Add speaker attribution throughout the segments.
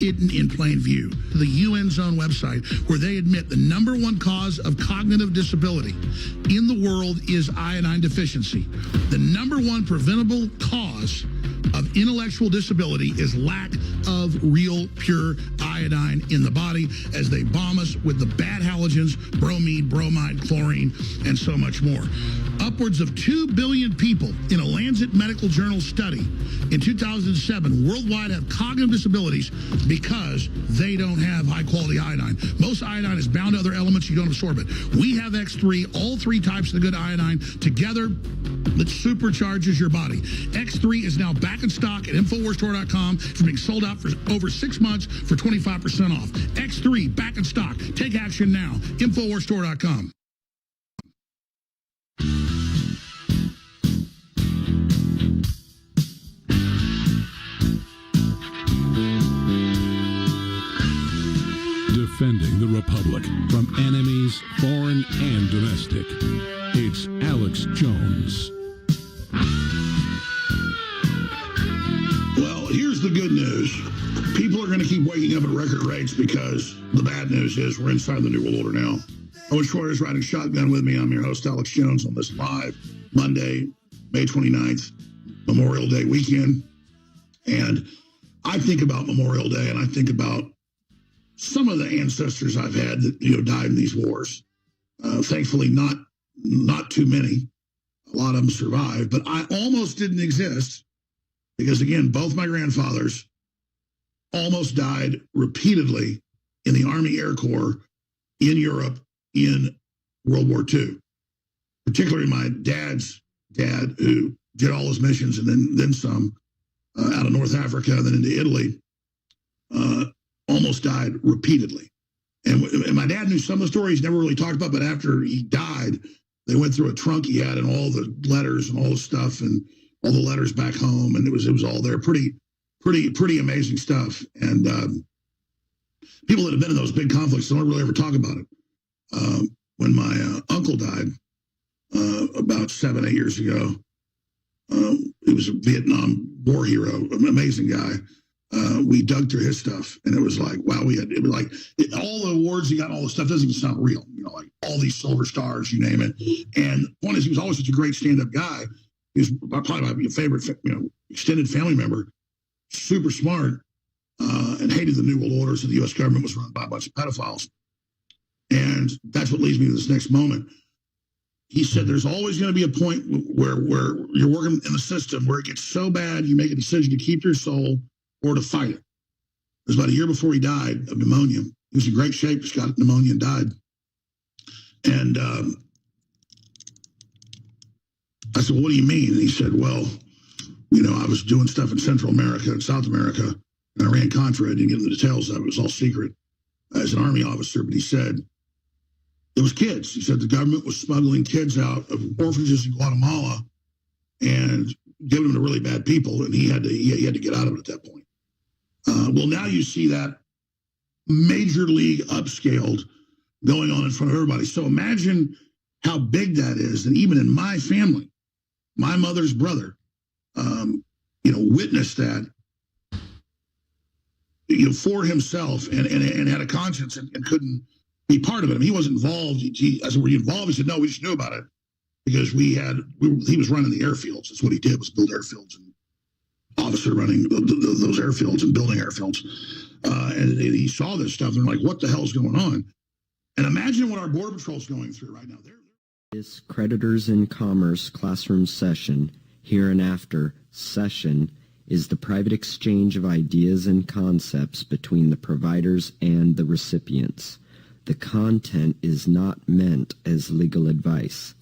Speaker 1: hidden in plain view. The UN's own website, where they admit the #1 cause of cognitive disability in the world is iodine deficiency. The #1 preventable cause of intellectual disability is lack of real pure iodine in the body, as they bomb us with the bad halogens, bromine, bromide, chlorine, and so much more. Upwards of 2 billion people in a Lancet Medical Journal study in 2007 worldwide have cognitive disabilities because they don't have high-quality iodine. Most iodine is bound to other elements. You don't absorb it. We have X3, all 3 types of the good iodine together that supercharges your body. X3 is now back in stock at InfoWarsStore.com. It's being sold out for over 6 months for 25% off. X3 back in stock. Take action now. InfoWarsStore.com.
Speaker 2: Defending the Republic from enemies, foreign and domestic. It's Alex Jones.
Speaker 1: Well, here's the good news. People are going to keep waking up at record rates because the bad news is we're inside the New World Order now. Owen Schroyer is riding shotgun with me. I'm your host, Alex Jones, on this live Monday, May 29th, Memorial Day weekend. And I think about Memorial Day, and I think about some of the ancestors I've had that died in these wars. Thankfully, not too many. A lot of them survived, but I almost didn't exist because, again, both my grandfathers almost died repeatedly in the Army Air Corps in Europe in World War II. Particularly my dad's dad, who did all his missions and then some out of North Africa and then into Italy. Almost died repeatedly. And my dad knew some of the stories, never really talked about, but after he died, they went through a trunk he had and all the letters and all the stuff and all the letters back home, and it was all there. Pretty amazing stuff. And people that have been in those big conflicts don't really ever talk about it. When my uncle died about 7-8 years ago, he was a Vietnam War hero, an amazing guy. We dug through his stuff, and it was like, wow, all the awards he got, all the stuff doesn't even sound real. Like all these silver stars, you name it. And the point is, he was always such a great stand-up guy. He was probably my favorite, extended family member. Super smart, and hated the New World Order, so the U.S. government was run by a bunch of pedophiles. And that's what leads me to this next moment. He said there's always going to be a point where you're working in the system where it gets so bad you make a decision to keep your soul or to fight it. It was about a year before he died of pneumonia. He was in great shape, just got pneumonia and died. And I said, what do you mean? And he said, well, I was doing stuff in Central America and South America, and I ran Contra. I didn't get into the details of it. It was all secret as an Army officer. But he said, it was kids. He said the government was smuggling kids out of orphanages in Guatemala and giving them to really bad people, and he had to get out of it at that point. Well, now you see that major league upscaled going on in front of everybody. So imagine how big that is. And even in my family, my mother's brother, witnessed that, for himself and had a conscience and couldn't be part of it. I mean, he wasn't involved. I said, were you involved? He said, no, we just knew about it because he was running the airfields. That's what he did, was build airfields, and officer running those airfields and building airfields. And he saw this stuff, and they're like, what the hell's going on? And imagine what our Border Patrol's going through right now.
Speaker 3: This Creditors in Commerce classroom session, hereinafter session, is the private exchange of ideas and concepts between the providers and the recipients. The content is not meant as legal advice.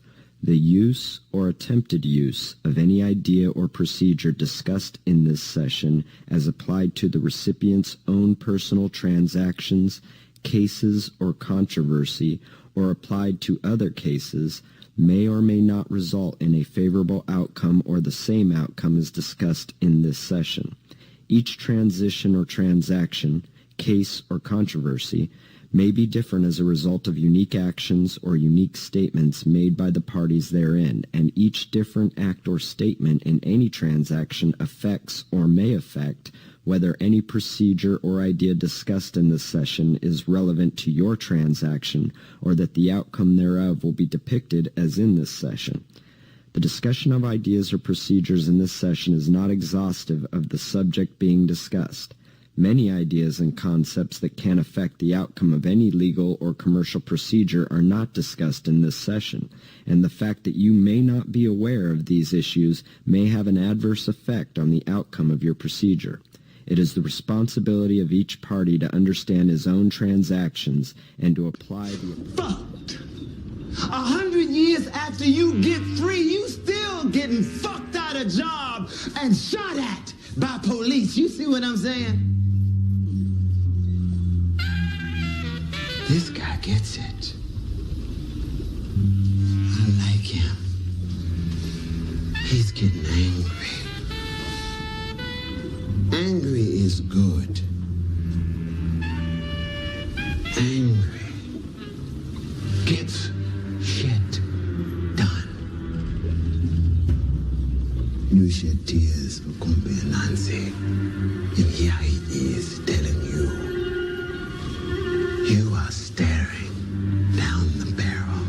Speaker 3: The use or attempted use of any idea or procedure discussed in this session as applied to the recipient's own personal transactions, cases, or controversy, or applied to other cases, may or may not result in a favorable outcome or the same outcome as discussed in this session. Each transition or transaction, case, or controversy may be different as a result of unique actions or unique statements made by the parties therein, and each different act or statement in any transaction affects or may affect whether any procedure or idea discussed in this session is relevant to your transaction or that the outcome thereof will be depicted as in this session. The discussion of ideas or procedures in this session is not exhaustive of the subject being discussed. Many ideas and concepts that can affect the outcome of any legal or commercial procedure are not discussed in this session, and the fact that you may not be aware of these issues may have an adverse effect on the outcome of your procedure. It is the responsibility of each party to understand his own transactions and to apply the...
Speaker 4: Fucked! 100 years after you get free, you still getting fucked out of job and shot at by police. You see what I'm saying? This guy gets it. I like him. He's getting angry. Angry is good. Angry gets shit done. You shed tears for Kumpe and Nancy, and here he is telling you, you are staring down the barrel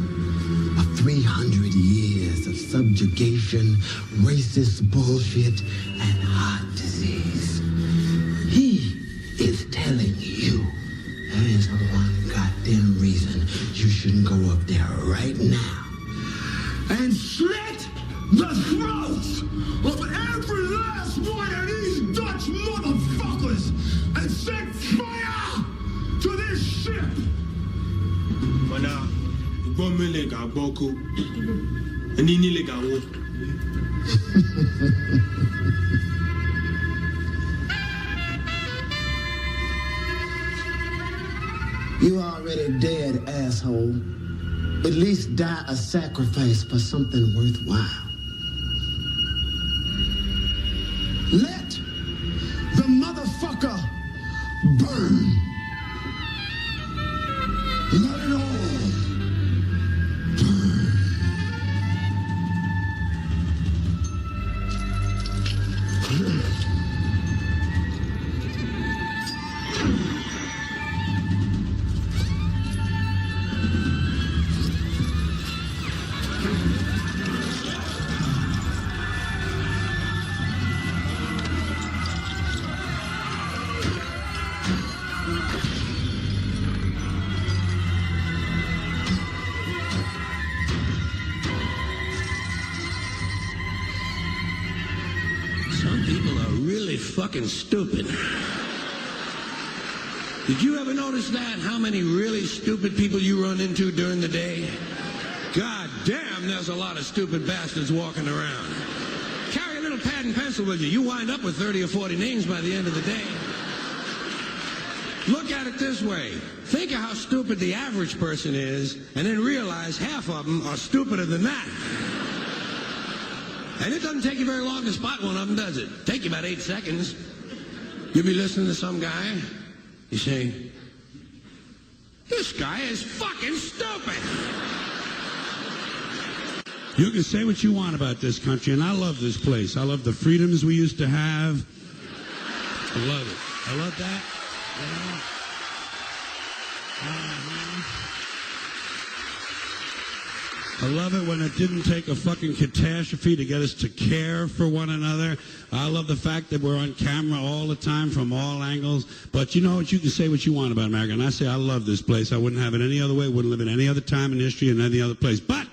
Speaker 4: of 300 years of subjugation, racist bullshit, and heart disease. He is telling you there is one goddamn reason you shouldn't go up there right now and slit the throats of every last one of these Dutch motherfuckers and set fire to this ship.
Speaker 5: Mana, Bomelega Boko, and Inilega.
Speaker 4: You already dead, asshole. At least die a sacrifice for something worthwhile. Let the motherfucker burn. Let it all burn.
Speaker 6: Some people are really fucking stupid. Did you ever notice that? How many really stupid people you run into during the day? God damn, there's a lot of stupid bastards walking around. Carry a little pad and pencil with you. You wind up with 30 or 40 names by the end of the day. Look at it this way. Think of how stupid the average person is, and then realize half of them are stupider than that. And it doesn't take you very long to spot one of them, does it? Take you about 8 seconds. You'll be listening to some guy. You say, this guy is fucking stupid.
Speaker 7: You can say what you want about this country, and I love this place. I love the freedoms we used to have. I love it. I love that. I love it when it didn't take a fucking catastrophe to get us to care for one another. I love the fact that we're on camera all the time from all angles. But you know what? You can say what you want about America. And I say I love this place. I wouldn't have it any other way. Wouldn't live in any other time in history in any other place. But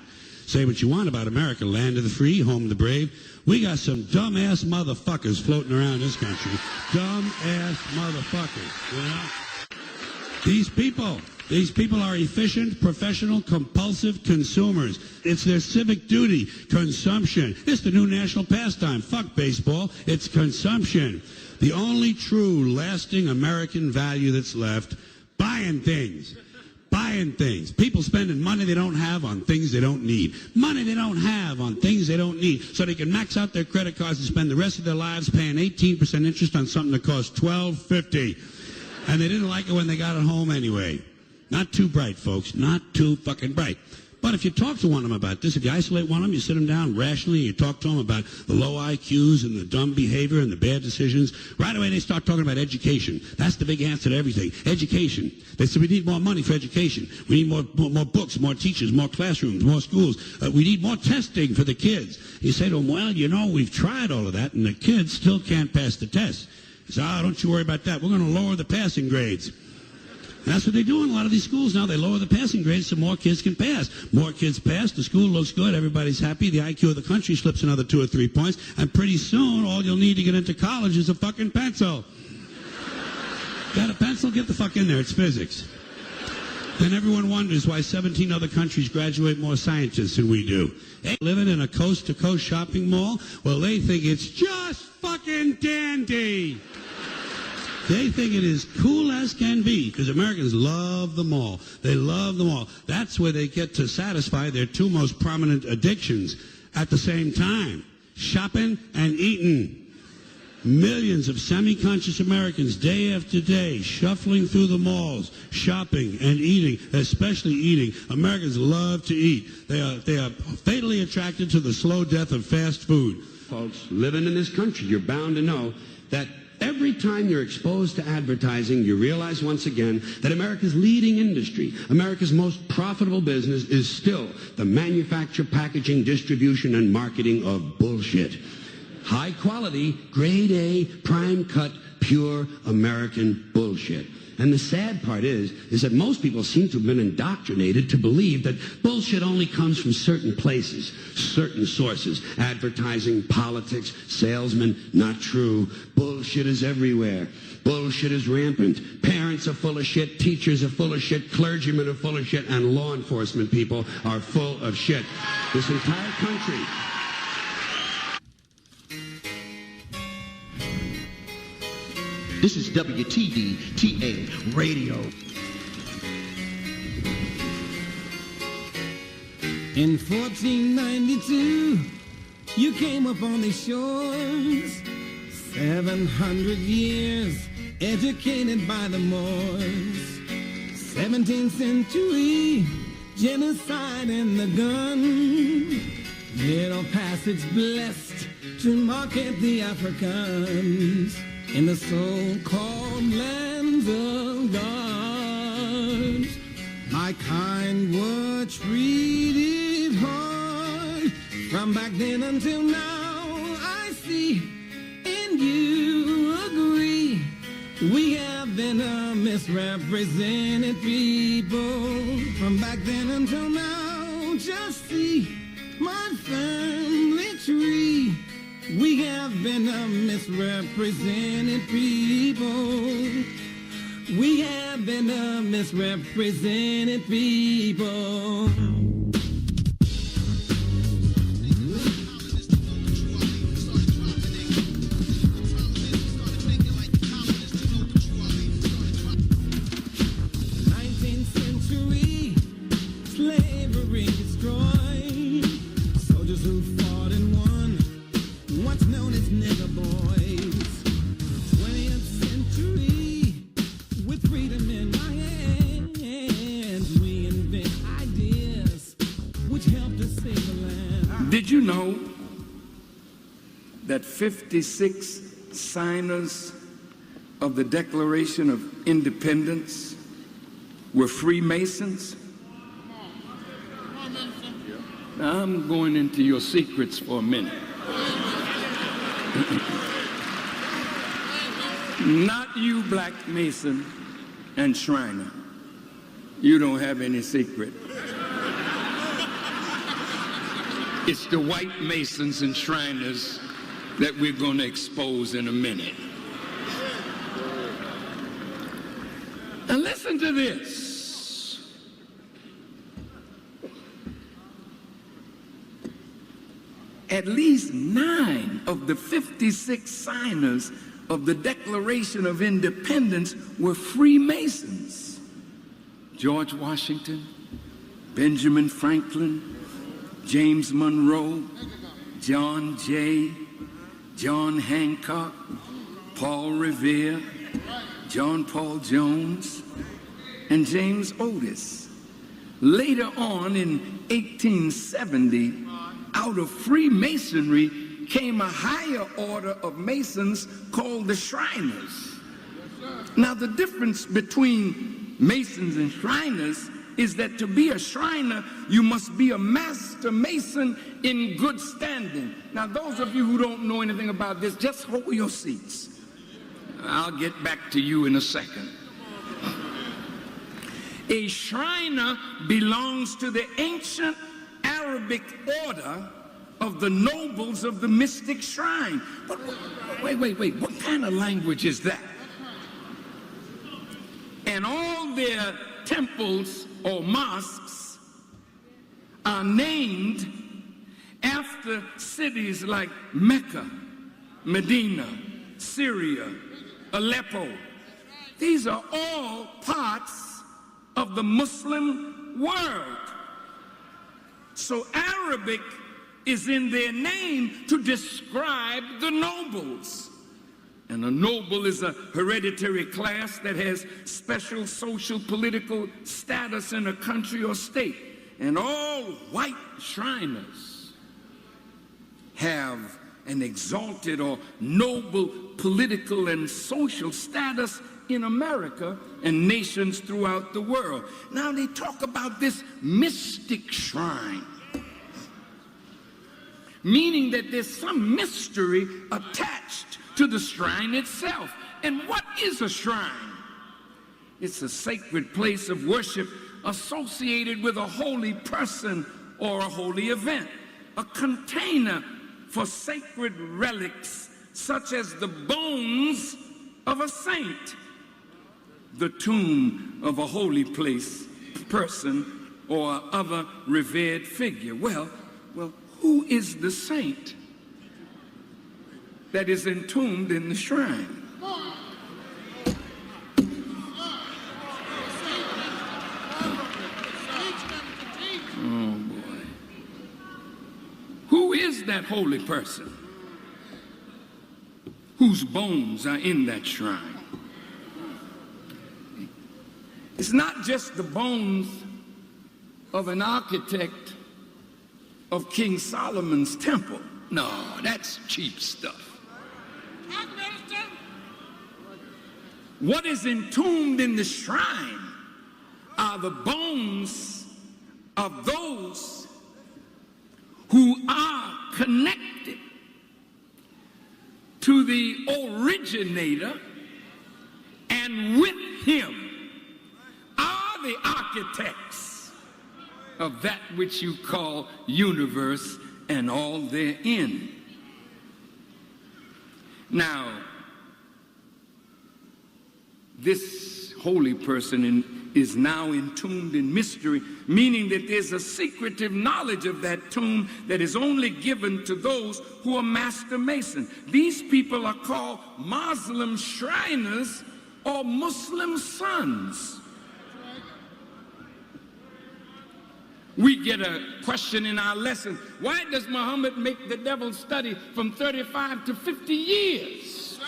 Speaker 7: say what you want about America. Land of the free, home of the brave. We got some dumbass motherfuckers floating around this country. Dumbass motherfuckers, you know? These people are efficient, professional, compulsive consumers. It's their civic duty, consumption. It's the new national pastime. Fuck baseball. It's consumption. The only true, lasting American value that's left, buying things. Buying things. People spending money they don't have on things they don't need. Money they don't have on things they don't need. So they can max out their credit cards and spend the rest of their lives paying 18% interest on something that costs $12.50. And they didn't like it when they got it home anyway. Not too bright, folks. Not too fucking bright. But if you talk to one of them about this, if you isolate one of them, you sit them down rationally, you talk to them about the low IQs and the dumb behavior and the bad decisions, right away they start talking about education. That's the big answer to everything. Education. They say we need more money for education. We need more books, more teachers, more classrooms, more schools. We need more testing for the kids. You say to them, well, you know, we've tried all of that, and the kids still can't pass the test. You say, don't you worry about that. We're going to lower the passing grades. And that's what they do in a lot of these schools now. They lower the passing grades so more kids can pass. More kids pass, the school looks good, everybody's happy, the IQ of the country slips another 2 or 3 points, and pretty soon all you'll need to get into college is a fucking pencil. Got a pencil? Get the fuck in there. It's physics. Then everyone wonders why 17 other countries graduate more scientists than we do. Hey, living in a coast-to-coast shopping mall? Well, they think it's just fucking dandy. They think it is cool as can be, because Americans love the mall. They love the mall. That's where they get to satisfy their 2 most prominent addictions at the same time: shopping and eating. Millions of semi-conscious Americans, day after day, shuffling through the malls, shopping and eating, especially eating. Americans love to eat. They are fatally attracted to the slow death of fast food. Folks, living in this country, you're bound to know that every time you're exposed to advertising, you realize once again that America's leading industry, America's most profitable business, is still the manufacture, packaging, distribution, and marketing of bullshit. High quality, grade A, prime cut, pure American bullshit. And the sad part is that most people seem to have been indoctrinated to believe that bullshit only comes from certain places, certain sources. Advertising, politics, salesmen. Not true. Bullshit is everywhere. Bullshit is rampant. Parents are full of shit. Teachers are full of shit. Clergymen are full of shit. And law enforcement people are full of shit. This entire country.
Speaker 8: This is WTDTA Radio.
Speaker 9: In 1492, you came up on these shores, 700 years educated by the Moors. 17th century, genocide and the gun. Little passage blessed to market the Africans in the so-called lands of God. My kind were treated hard. From back then until now, I see and you agree. We have been a misrepresented people. From back then until now, just see my family tree. We have been a misrepresented people. We have been a misrepresented people.
Speaker 10: Did you know that 56 signers of the Declaration of Independence were Freemasons? Now, I'm going into your secrets for a minute. Not you, Black Mason and Shriner. You don't have any secret. It's the white Masons and Shriners that we're going to expose in a minute. Now listen to this. At least 9 of the 56 signers of the Declaration of Independence were Freemasons. George Washington, Benjamin Franklin, James Monroe, John Jay, John Hancock, Paul Revere, John Paul Jones, and James Otis. Later on in 1870, out of Freemasonry came a higher order of Masons called the Shriners. Now, the difference between Masons and Shriners is that to be a Shriner, you must be a master Mason in good standing. Now, those of you who don't know anything about this, just hold your seats. I'll get back to you in a second. A Shriner belongs to the ancient Arabic order of the nobles of the mystic shrine. But wait, what kind of language is that? And all their temples or mosques are named after cities like Mecca, Medina, Syria, Aleppo. These are all parts of the Muslim world. So Arabic is in their name to describe the nobles. And a noble is a hereditary class that has special social, political status in a country or state. And all white Shriners have an exalted or noble political and social status in America and nations throughout the world. Now they talk about this mystic shrine, meaning that there's some mystery attached to the shrine itself. And what is a shrine? It's a sacred place of worship associated with a holy person or a holy event, a container for sacred relics such as the bones of a saint, the tomb of a holy place, person, or other revered figure. Well, who is the saint that is entombed in the shrine? Oh boy. Who is that holy person whose bones are in that shrine? It's not just the bones of an architect of King Solomon's temple. No, that's cheap stuff. What is entombed in the shrine are the bones of those who are connected to the originator, and with him are the architects of that which you call universe and all therein. Now, this holy person is now entombed in mystery, meaning that there's a secretive knowledge of that tomb that is only given to those who are master mason. These people are called Muslim Shriners or Muslim sons. We get a question in our lesson: why does Muhammad make the devil study from 35 to 50 years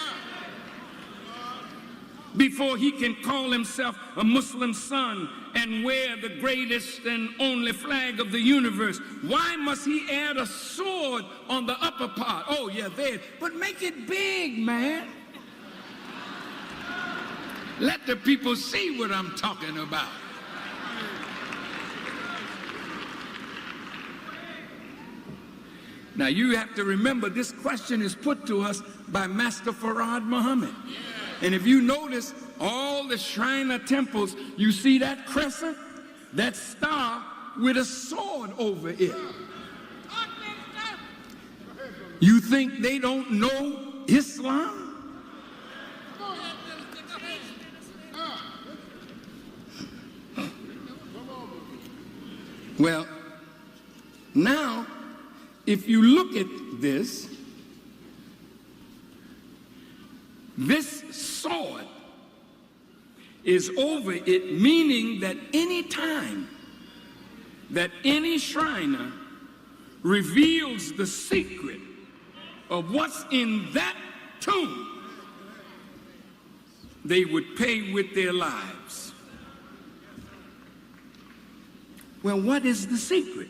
Speaker 10: before he can call himself a Muslim son and wear the greatest and only flag of the universe? Why must he add a sword on the upper part? Oh yeah, there, but make it big, man. Let the people see what I'm talking about. Now you have to remember, this question is put to us by Master Farad Muhammad. And if you notice, all the Shriner temples, you see that crescent, that star with a sword over it. You think they don't know Islam? Well, now, if you look at this sword is over it, meaning that any time that any Shriner reveals the secret of what's in that tomb, they would pay with their lives. Well, what is the secret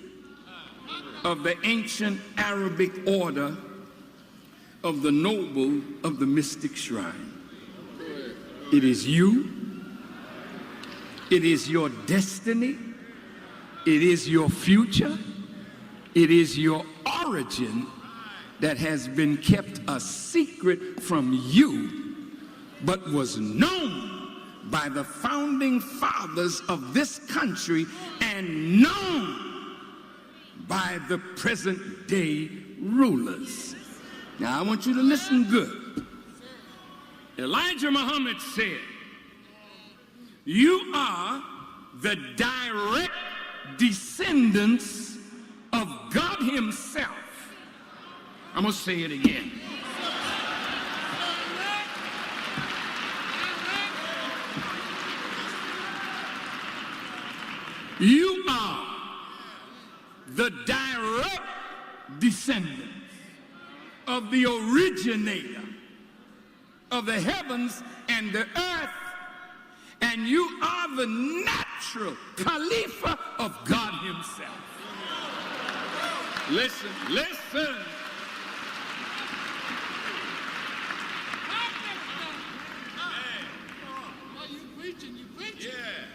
Speaker 10: of the ancient Arabic order of the noble of the mystic shrine? It is you. It is your destiny. It is your future. It is your origin that has been kept a secret from you, but was known by the founding fathers of this country and known by the present day rulers. Now I want you to listen good. Elijah Muhammad said, you are the direct descendants of God himself. I'm going to say it again. You are the direct descendants of the originator of the heavens and the earth, and you are the natural Khalifa of God himself. Listen, listen.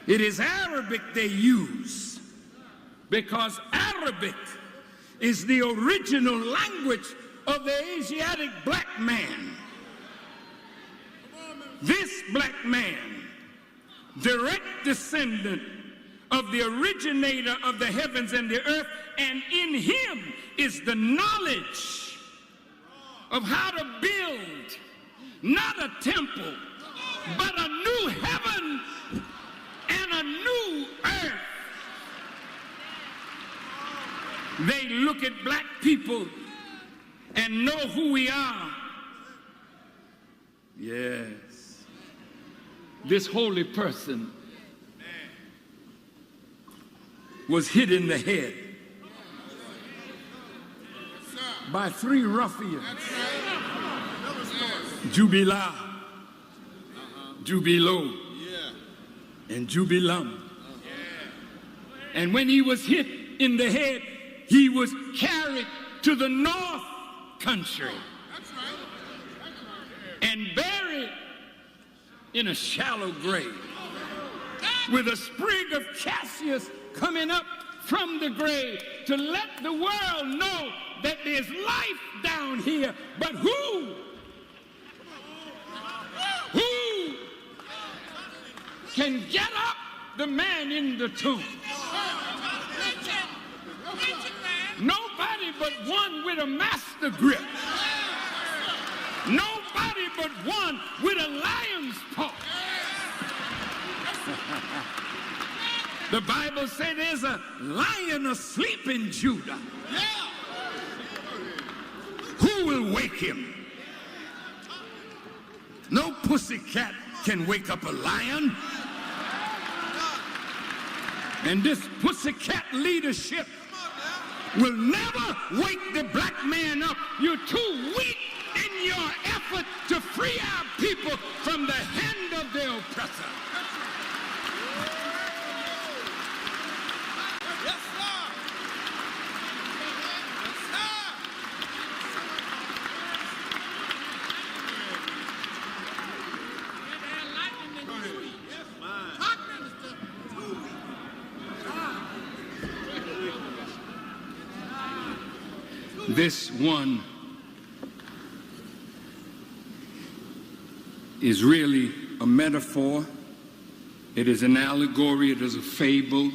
Speaker 10: It is Arabic they use because Arabic is the original language of the Asiatic black man. This black man, direct descendant of the originator of the heavens and the earth, and in him is the knowledge of how to build not a temple, but a new heaven and a new earth. They look at black people and know who we are. Yes. This holy person was hit in the head by 3 ruffians, Jubilah, Jubilo, and Jubilam. And when he was hit in the head, he was carried to the north country and buried in a shallow grave with a sprig of cassia coming up from the grave to let the world know that there's life down here. But who can get up the man in the tomb? Nobody but one with a master grip. Nobody but one with a lion's paw. The Bible says there's a lion asleep in Judah. Who will wake him? No pussycat can wake up a lion. And this pussycat leadership will never wake the black man up. You're too weak in your effort to free our people from the hand of their oppressor. Yes, sir. This one is really a metaphor. It is an allegory. It is a fable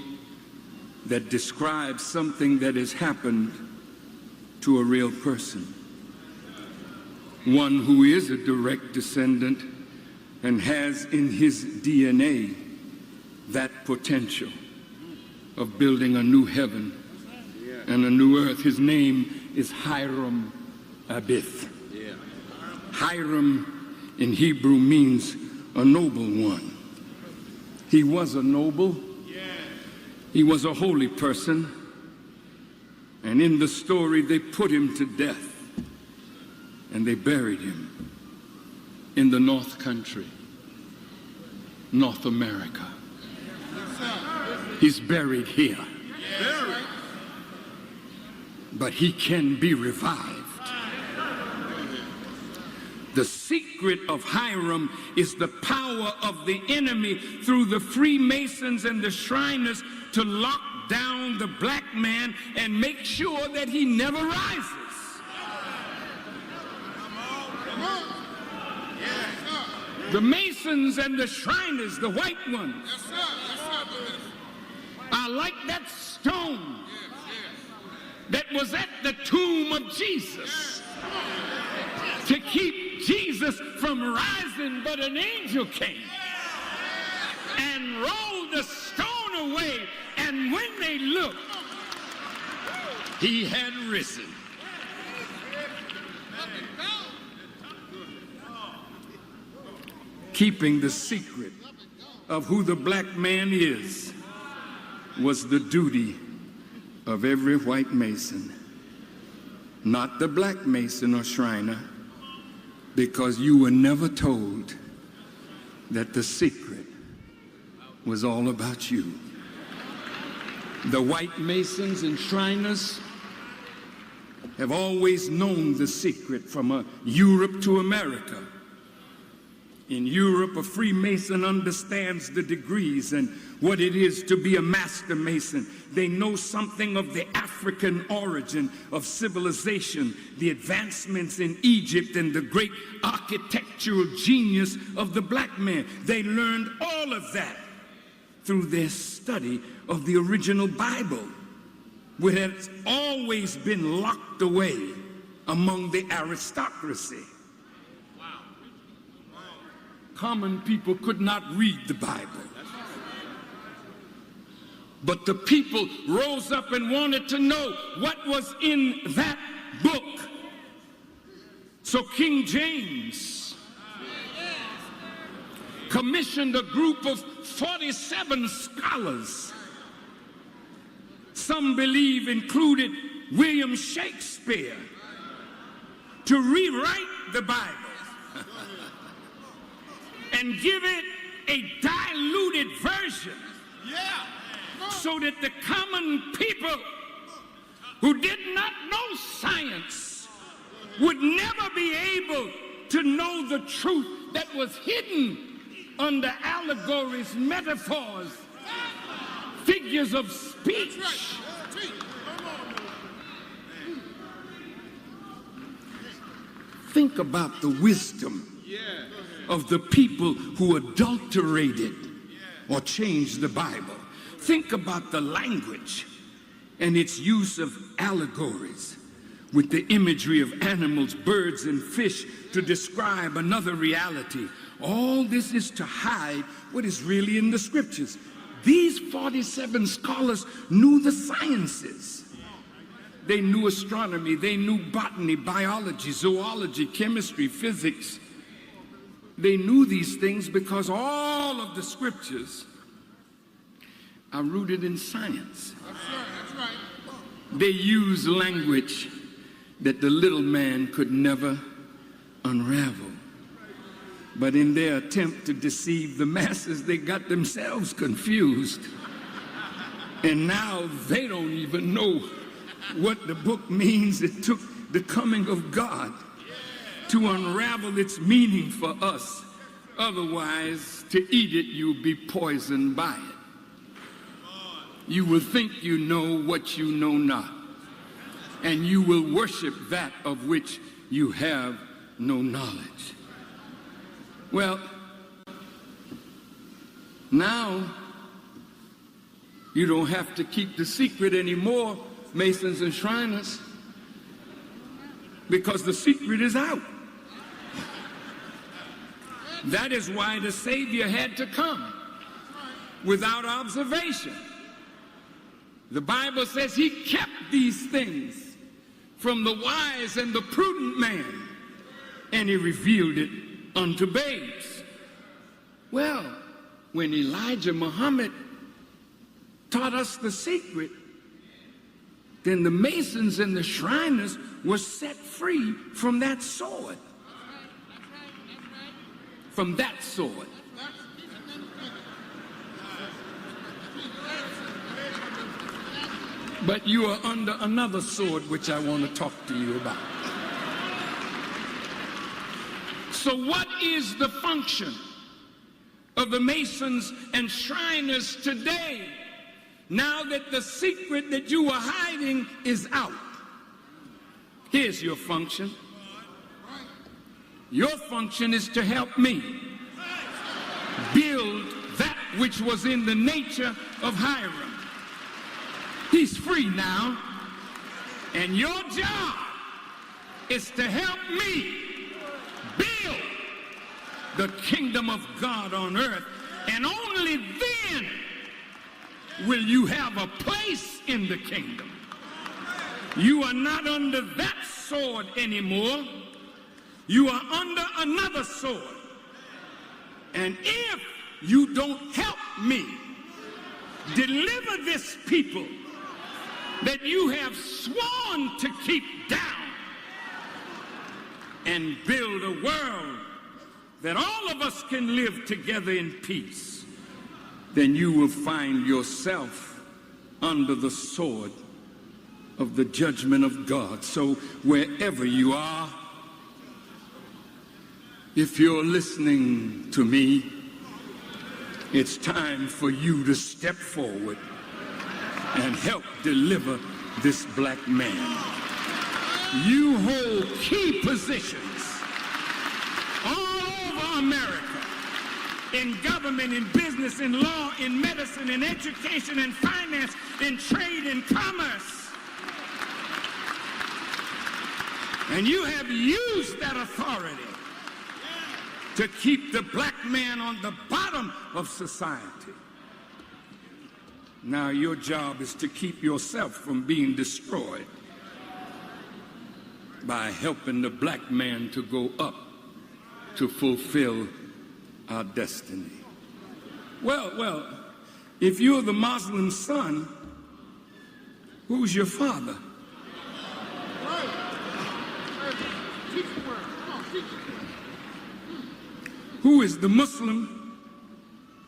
Speaker 10: that describes something that has happened to a real person. One who is a direct descendant and has in his DNA that potential of building a new heaven and a new earth. His name is Hiram Abith. Hiram in Hebrew means a noble one. He was a noble. He was a holy person. And in the story, they put him to death. And they buried him in the North Country, North America. He's buried here. But he can be revived. The secret of Hiram is the power of the enemy through the Freemasons and the Shriners to lock down the black man and make sure that he never rises. The Masons and the Shriners, the white ones, are like that stone that was at the tomb of Jesus to keep Jesus from rising, but an angel came and rolled the stone away, and when they looked, he had risen. Keeping the secret of who the black man is was the duty of every white Mason, not the black Mason or Shriner, because you were never told that the secret was all about you. The white Masons and Shriners have always known the secret from Europe to America. In Europe, a Freemason understands the degrees and what it is to be a Master Mason. They know something of the African origin of civilization, the advancements in Egypt, and the great architectural genius of the black man. They learned all of that through their study of the original Bible, which has always been locked away among the aristocracy. Common people could not read the Bible. But the people rose up and wanted to know what was in that book. So King James commissioned a group of 47 scholars. Some believe included William Shakespeare, to rewrite the Bible and give it a diluted version, so that the common people who did not know science would never be able to know the truth that was hidden under allegories, metaphors, figures of speech. Think about the wisdom of the people who adulterated or changed the Bible. Think about the language and its use of allegories with the imagery of animals, birds, and fish to describe another reality. All this is to hide what is really in the scriptures. These 47 scholars knew the sciences. They knew astronomy, they knew botany, biology, zoology, chemistry, physics. They knew these things because all of the scriptures are rooted in science. That's right. They use language that the little man could never unravel. But in their attempt to deceive the masses, they got themselves confused. And now they don't even know what the book means. It took the coming of God to unravel its meaning for us. Otherwise, to eat it, you'll be poisoned by it. You will think you know what you know not, and you will worship that of which you have no knowledge. Well, now you don't have to keep the secret anymore, Masons and Shriners, because the secret is out. That is why the Savior had to come without observation. The Bible says he kept these things from the wise and the prudent man, and he revealed it unto babes. Well, when Elijah Muhammad taught us the secret, then the Masons and the Shriners were set free from that sword. From that sword. But you are under another sword, which I want to talk to you about. So what is the function of the Masons and Shriners today, now that the secret that you were hiding is out? Here's your function. Your function is to help me build that which was in the nature of Hiram. He's free now, and your job is to help me build the kingdom of God on earth, and only then will you have a place in the kingdom. You are not under that sword anymore. You are under another sword. And if you don't help me deliver this people that you have sworn to keep down and build a world that all of us can live together in peace, then you will find yourself under the sword of the judgment of God. So wherever you are, if you're listening to me, it's time for you to step forward and help deliver this black man. You hold key positions all over America, in government, in business, in law, in medicine, in education, in finance, in trade, in commerce. And you have used that authority to keep the black man on the bottom of society. Now your job is to keep yourself from being destroyed by helping the black man to go up to fulfill our destiny. Well, if you're the Muslim son, who's your father? Who is the Muslim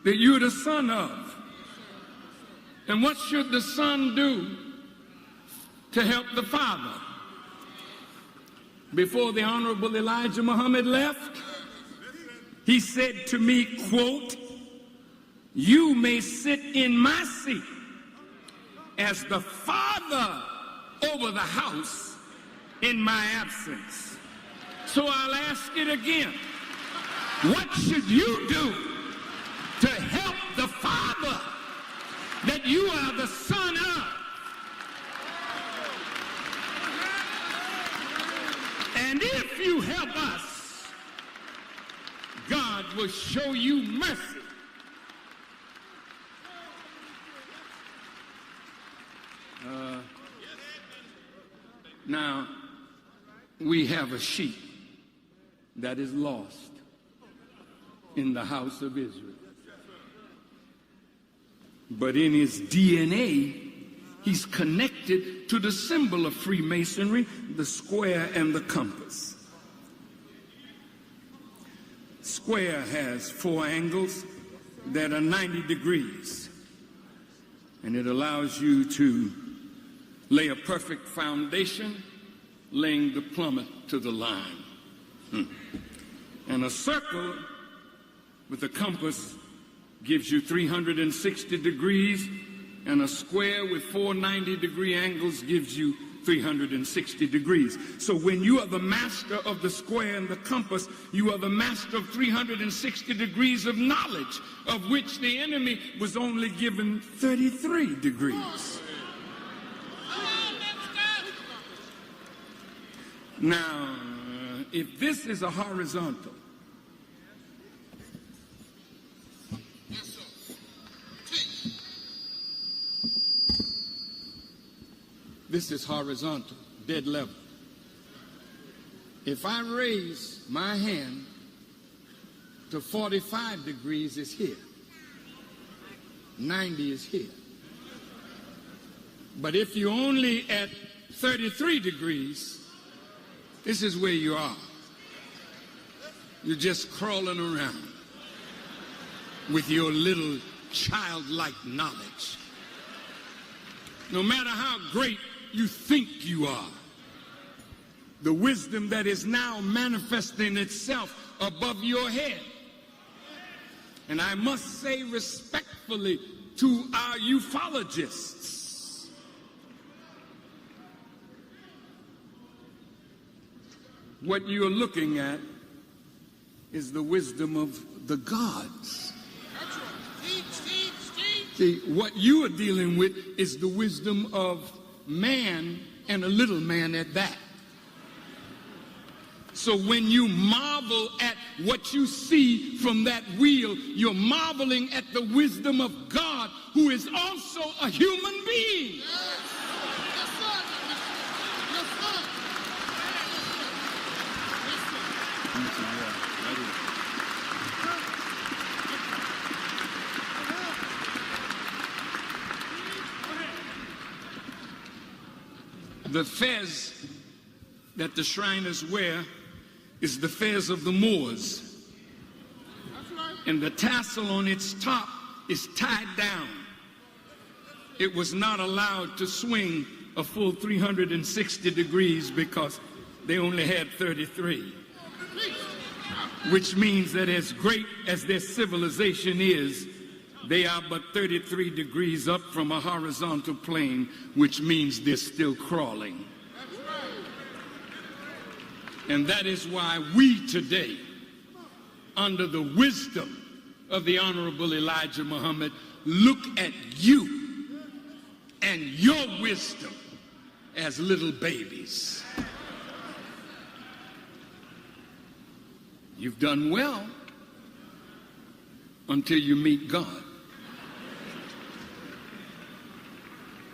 Speaker 10: that you're the son of? And what should the son do to help the father? Before the Honorable Elijah Muhammad left, he said to me, quote, "You may sit in my seat as the father over the house in my absence." So I'll ask it again. What should you do to help the father that you are the son of? And if you help us, God will show you mercy. Now, we have a sheep that is lost in the house of Israel. But in his DNA, he's connected to the symbol of Freemasonry, the square and the compass. Square has 4 angles that are 90 degrees, and it allows you to lay a perfect foundation, laying the plummet to the line. And a circle with a compass gives you 360 degrees, and a square with 4 90-degree angles gives you 360 degrees. So when you are the master of the square and the compass, you are the master of 360 degrees of knowledge, of which the enemy was only given 33 degrees. Now, if this is a horizontal, this is horizontal, dead level. If I raise my hand to 45 degrees, it's here. 90 is here. But if you're only at 33 degrees, this is where you are. You're just crawling around with your little childlike knowledge. no matter how great you think you are. The wisdom that is now manifesting itself above your head. And I must say respectfully to our ufologists, what you're looking at is the wisdom of the gods. See, what you are dealing with is the wisdom of man, and a little man at that. So when you marvel at what you see from that wheel, you're marveling at the wisdom of God, who is also a human being. The fez that the Shriners wear is the fez of the Moors. And the tassel on its top is tied down. It was not allowed to swing a full 360 degrees because they only had 33. Which means that as great as their civilization is, they are but 33 degrees up from a horizontal plane, which means they're still crawling. And that is why we today, under the wisdom of the Honorable Elijah Muhammad, look at you and your wisdom as little babies. You've done well until you meet God.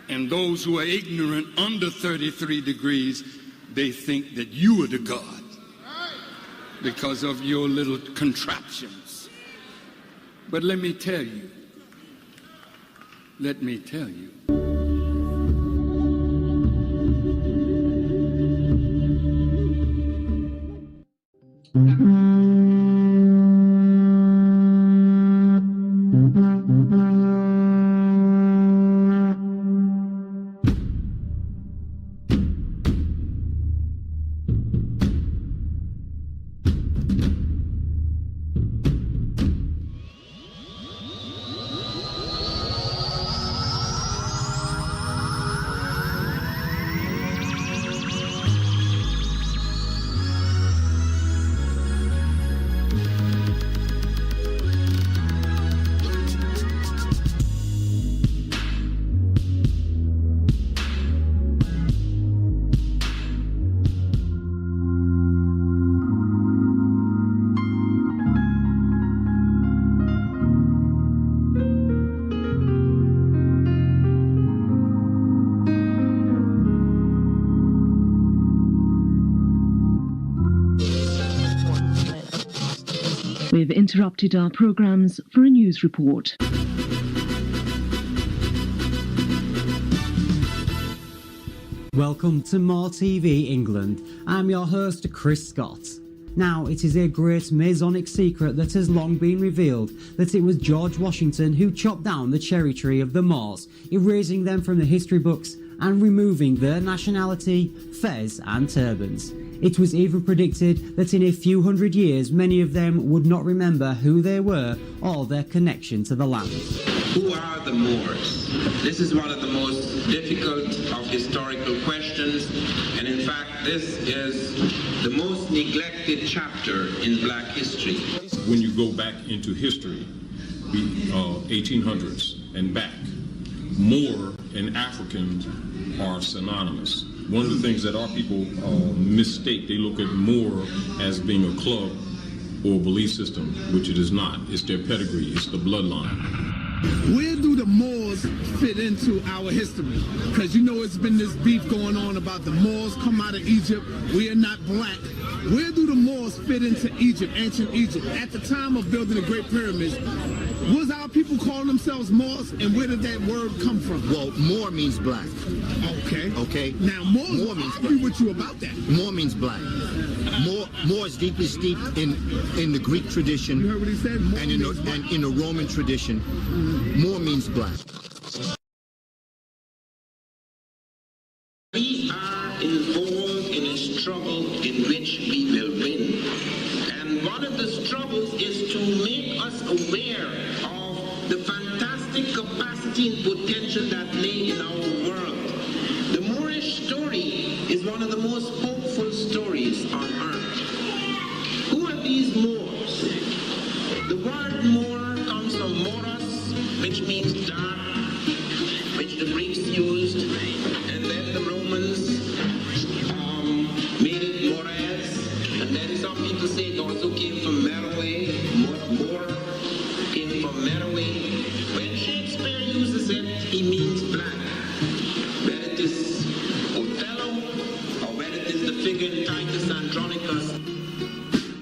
Speaker 10: And those who are ignorant under 33 degrees, they think that you are the God because of your little contraptions. But let me tell you,
Speaker 11: We've interrupted our programs for a news report.
Speaker 12: Welcome to More TV England. I'm your host, Chris Scott. Now, it is a great Masonic secret that has long been revealed that it was George Washington who chopped down the cherry tree of the Moors, erasing them from the history books and removing their nationality, fez and turbans. It was even predicted that in a few hundred years many of them would not remember who they were or their connection to the land.
Speaker 13: Who are the Moors? This is one of the most difficult of historical questions, and in fact this is the most neglected chapter in black history.
Speaker 14: When you go back into history, 1800s and back, Moor and Africans are synonymous. One of the things that our people mistake, they look at Moor as being a club or a belief system, which it is not. It's their pedigree, it's the bloodline.
Speaker 15: Where do the Moors fit into our history? Because you know it's been this beef going on about the Moors come out of Egypt, we are not black. Where do the Moors fit into Egypt, ancient Egypt? At the time of building the Great Pyramids, was our people calling themselves Moors, and where did that word come from?
Speaker 16: Well, Moor means black.
Speaker 15: Okay.
Speaker 16: Okay.
Speaker 15: Now, Moors will argue with you about that.
Speaker 16: Moor means black. Moor is deeply steeped in the Greek tradition.
Speaker 15: You heard what he said?
Speaker 16: And in the Roman tradition. Moor means black.
Speaker 13: capacity and potential that lay in our world. The Moorish story is one of the most hopeful stories on earth. Who are these Moors? The word Moor comes from Moros, which means dark, which the Greeks used, and then the Romans made it Mores, and then some people say it also came from Meroe. Moor came from Meroe. When Shakespeare uses it, he means black. Whether it is Othello, or whether it is the figure in Titus Andronicus.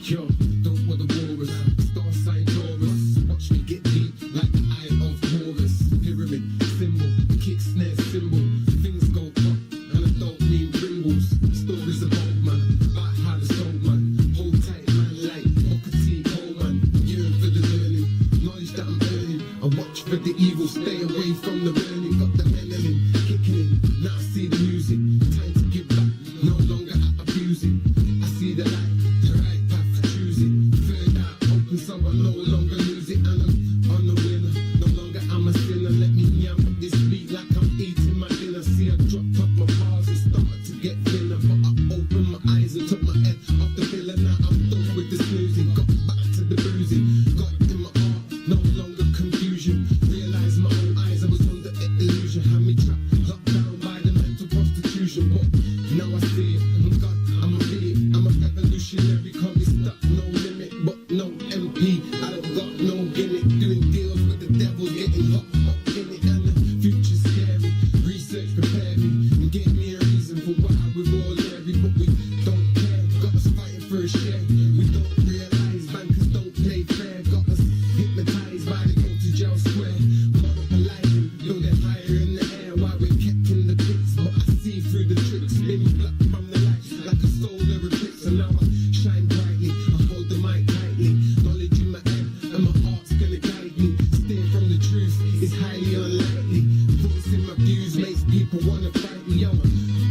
Speaker 15: Yo, those were the warriors, star sign Taurus. Watch me get deep like the eye of Horus. Pyramid, symbol, kick, snare, symbol. Things go up, and I don't mean Pringles. Stories of old man, about how the soul man. Hold tight, man, like Booker T. Coleman. Yearn for the learning, knowledge that I'm earning. I watch for the evil, stay away from the burning. Got the melanin, kicking in, now I see the music. Time to give back, no longer I abuse it. I see the light, the right path to choose it. Third eye open, so I no longer lose it. And I'm on the winner, no longer I'm a sinner. Let me yam up this beat like I'm eating my dinner. See I dropped up my bars and started to get thinner. But I opened my eyes and took my head off the pillar. Now I'm done with the snoozing, got back to the bruising. Got it in my heart, no longer confusion. Realized my own eyes, I was under illusion. Had me trapped, locked down by the mental prostitution. But now I see it, oh God, I'm a idiot. I'm a revolutionary, can't be stuck, no limit. But no MP, I don't got no gimmick. Doing deals with the devil, getting hot in it. And the future's scary, research prepared me and gave me a reason for why we're all leery. But we don't care, got us fighting for a share. We don't realize bankers don't play fair. Got us hypnotized by the voltage elsewhere. Monopolizing, building higher in the air while we're kept in the pits. But I see through the tricks, been black from the light like a solar eclipse. And now I shine brightly, I hold the mic tightly. Knowledge in my head and my heart's gonna guide me. Steer from the truth is highly unlikely. Voicing my views makes people wanna fight me. Yo,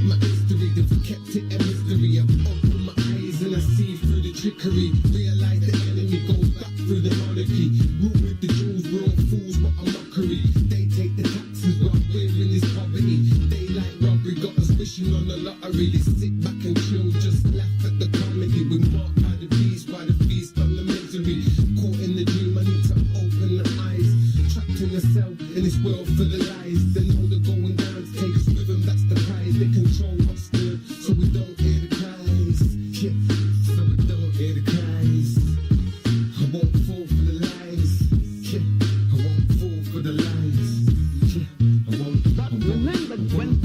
Speaker 15: my history, they've kept it a mystery. I've opened my eyes and I see through the trickery. Realize the enemy goes back through the monarchy. Rule with the Jews, we're all fools, what a mockery. They take the taxes while we're in this poverty. Daylight robbery got us wishing on the lottery. They sit back and chill, just laugh at the comedy. We're marked by the beast, by the feast on the misery. Caught in the dream, I need to open the eyes. Trapped in a cell, in this world for the lies. They know they're going down to take us with them, that's the prize. They control what's good, so we don't hear the cries. Yeah, so we don't hear the cries. I won't fall for the lies. Yeah, I won't fall for the lies. Yeah, I won't.
Speaker 8: But remember, when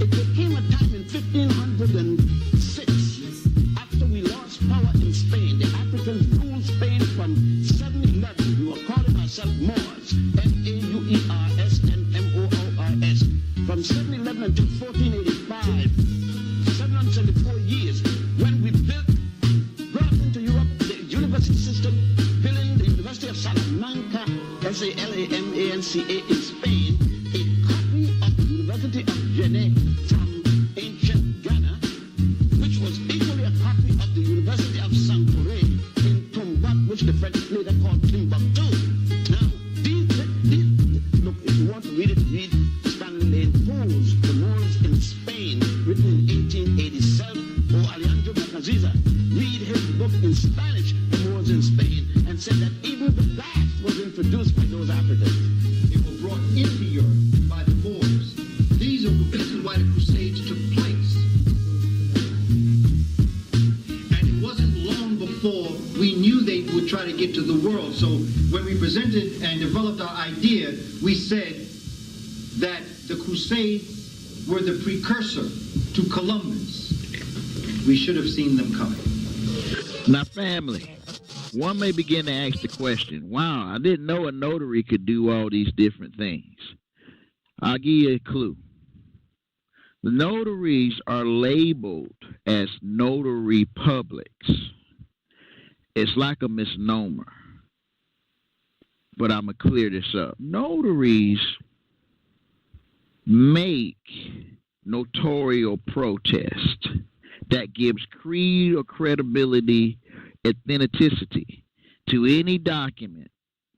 Speaker 8: it became a time in 1506, after we lost power in Spain, the Africans ruled Spain from 711. We were calling ourselves Moors, Maursnmors. From 711 until 1485, 774 years, when we brought into Europe the university system, building the University of Salamanca, Salamanca in Spain, a copy of the University of Genève from ancient Ghana, which was equally a copy of the University of Sankore in Tombouctou, which the French later called Timbuktu. Now, look, if you want to read it, read Stanley Lane Poe's The Moors in Spain, written in 1887, or Alejandro Macaziza. Read his book in Spanish, The Moors in Spain, and said that even the bath was introduced by those Africans. They were brought into Europe by the Moors. This is why the Crusades took place. And it wasn't long before we knew they would try to get to the world. So when we presented and developed our idea, we said that the Crusades were the precursor to Columbus. We should have seen them coming.
Speaker 17: Now, family, one may begin to ask the question, wow, I didn't know a notary could do all these different things. I'll give you a clue. The notaries are labeled as notary publics. It's like a misnomer, but I'm going to clear this up. Notaries make notarial protest that gives creed or credibility, authenticity to any document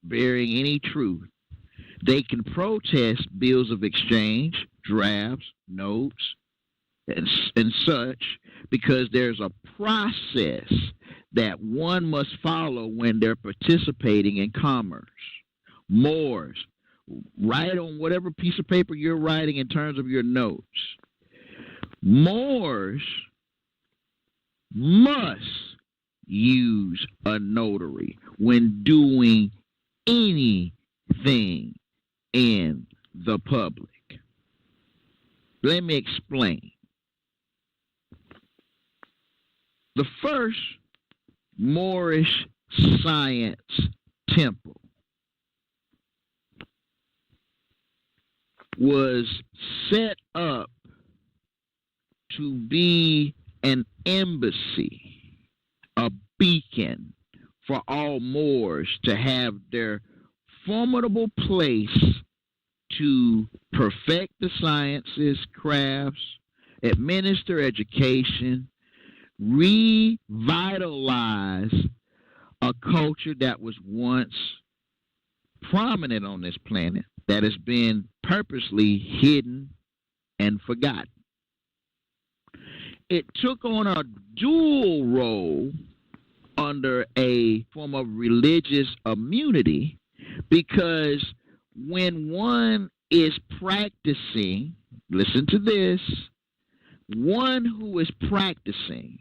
Speaker 17: bearing any truth They can protest bills of exchange, drafts, notes, and such, because there's a process that one must follow when they're participating in commerce. Moors, write on whatever piece of paper you're writing in terms of your notes. Moors must use a notary when doing anything in the public. Let me explain. The first Moorish science temple was set up to be an embassy, a beacon for all Moors to have their formidable place to perfect the sciences, crafts, administer education, revitalize a culture that was once prominent on this planet that has been purposely hidden and forgotten. It took on a dual role under a form of religious immunity, because when one is practicing, listen to this, one who is practicing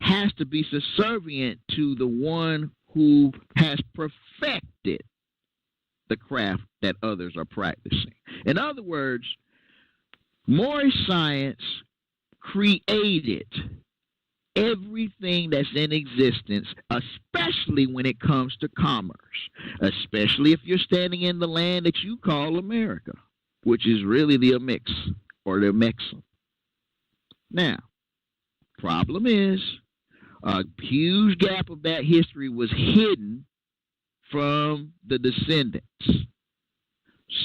Speaker 17: has to be subservient to the one who has perfected the craft that others are practicing. In other words, Moorish science created everything that's in existence, especially when it comes to commerce, especially if you're standing in the land that you call America, which is really the Amix or the Mexum. Now, problem is, a huge gap of that history was hidden from the descendants.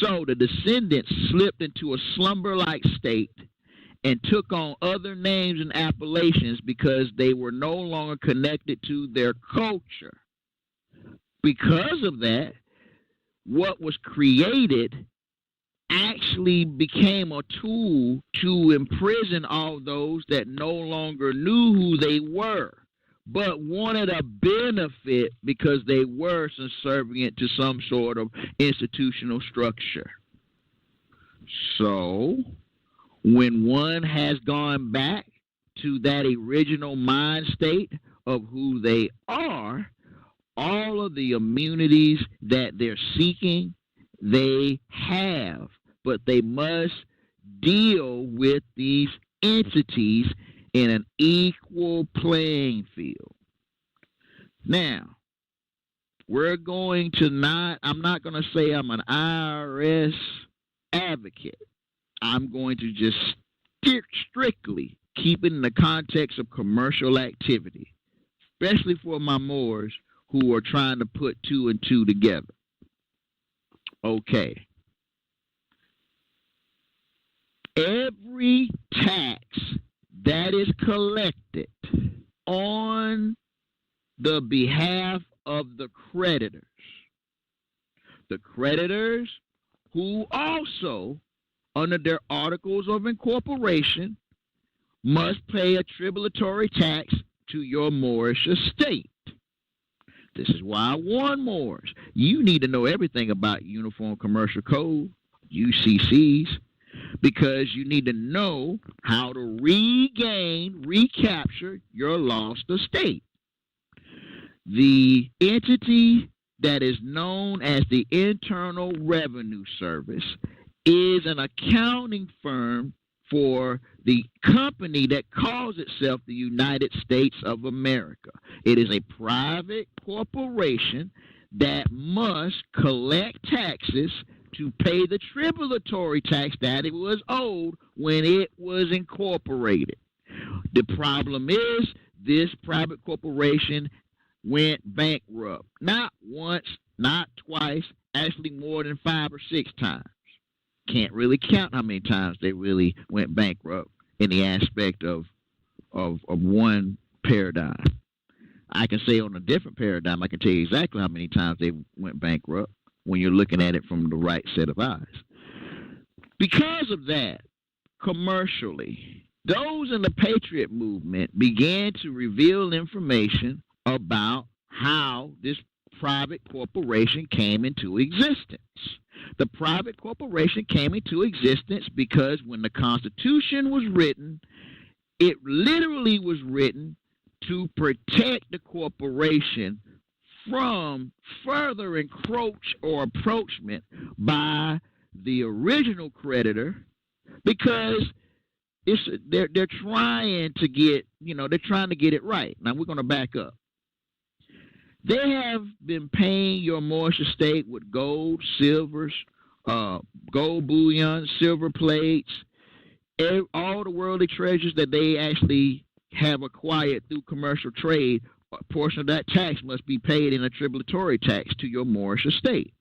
Speaker 17: So the descendants slipped into a slumber-like state and took on other names and appellations because they were no longer connected to their culture. Because of that, what was created actually became a tool to imprison all those that no longer knew who they were, but wanted a benefit because they were subservient to some sort of institutional structure. So, when one has gone back to that original mind state of who they are, all of the immunities that they're seeking, they have, but they must deal with these entities in an equal playing field. Now, we're going to I'm not going to say I'm an IRS advocate. I'm going to just strictly keep it in the context of commercial activity, especially for my Moors who are trying to put two and two together. Okay. Every tax that is collected on the behalf of the creditors who also, under their articles of incorporation, must pay a tributary tax to your Moorish estate. This is why I warn Moors. You need to know everything about Uniform Commercial Code, UCCs, because you need to know how to recapture your lost estate. The entity that is known as the Internal Revenue Service is an accounting firm for the company that calls itself the United States of America. It is a private corporation that must collect taxes to pay the tributary tax that it was owed when it was incorporated. The problem is this private corporation went bankrupt. Not once, not twice, actually more than 5 or 6 times. Can't really count how many times they really went bankrupt in the aspect of one paradigm. I can say on a different paradigm, I can tell you exactly how many times they went bankrupt. when you're looking at it from the right set of eyes. Because of that, commercially, those in the Patriot movement began to reveal information about how this private corporation came into existence. The private corporation came into existence because when the Constitution was written, it literally was written to protect the corporation from further encroach or approachment by the original creditor, because they're trying to get, they're trying to get it right. Now we're going to back up. They have been paying your Moorish estate with gold, silvers, gold bullion, silver plates, all the worldly treasures that they actually have acquired through commercial trade. A portion of that tax must be paid in a tributary tax to your Moorish estate.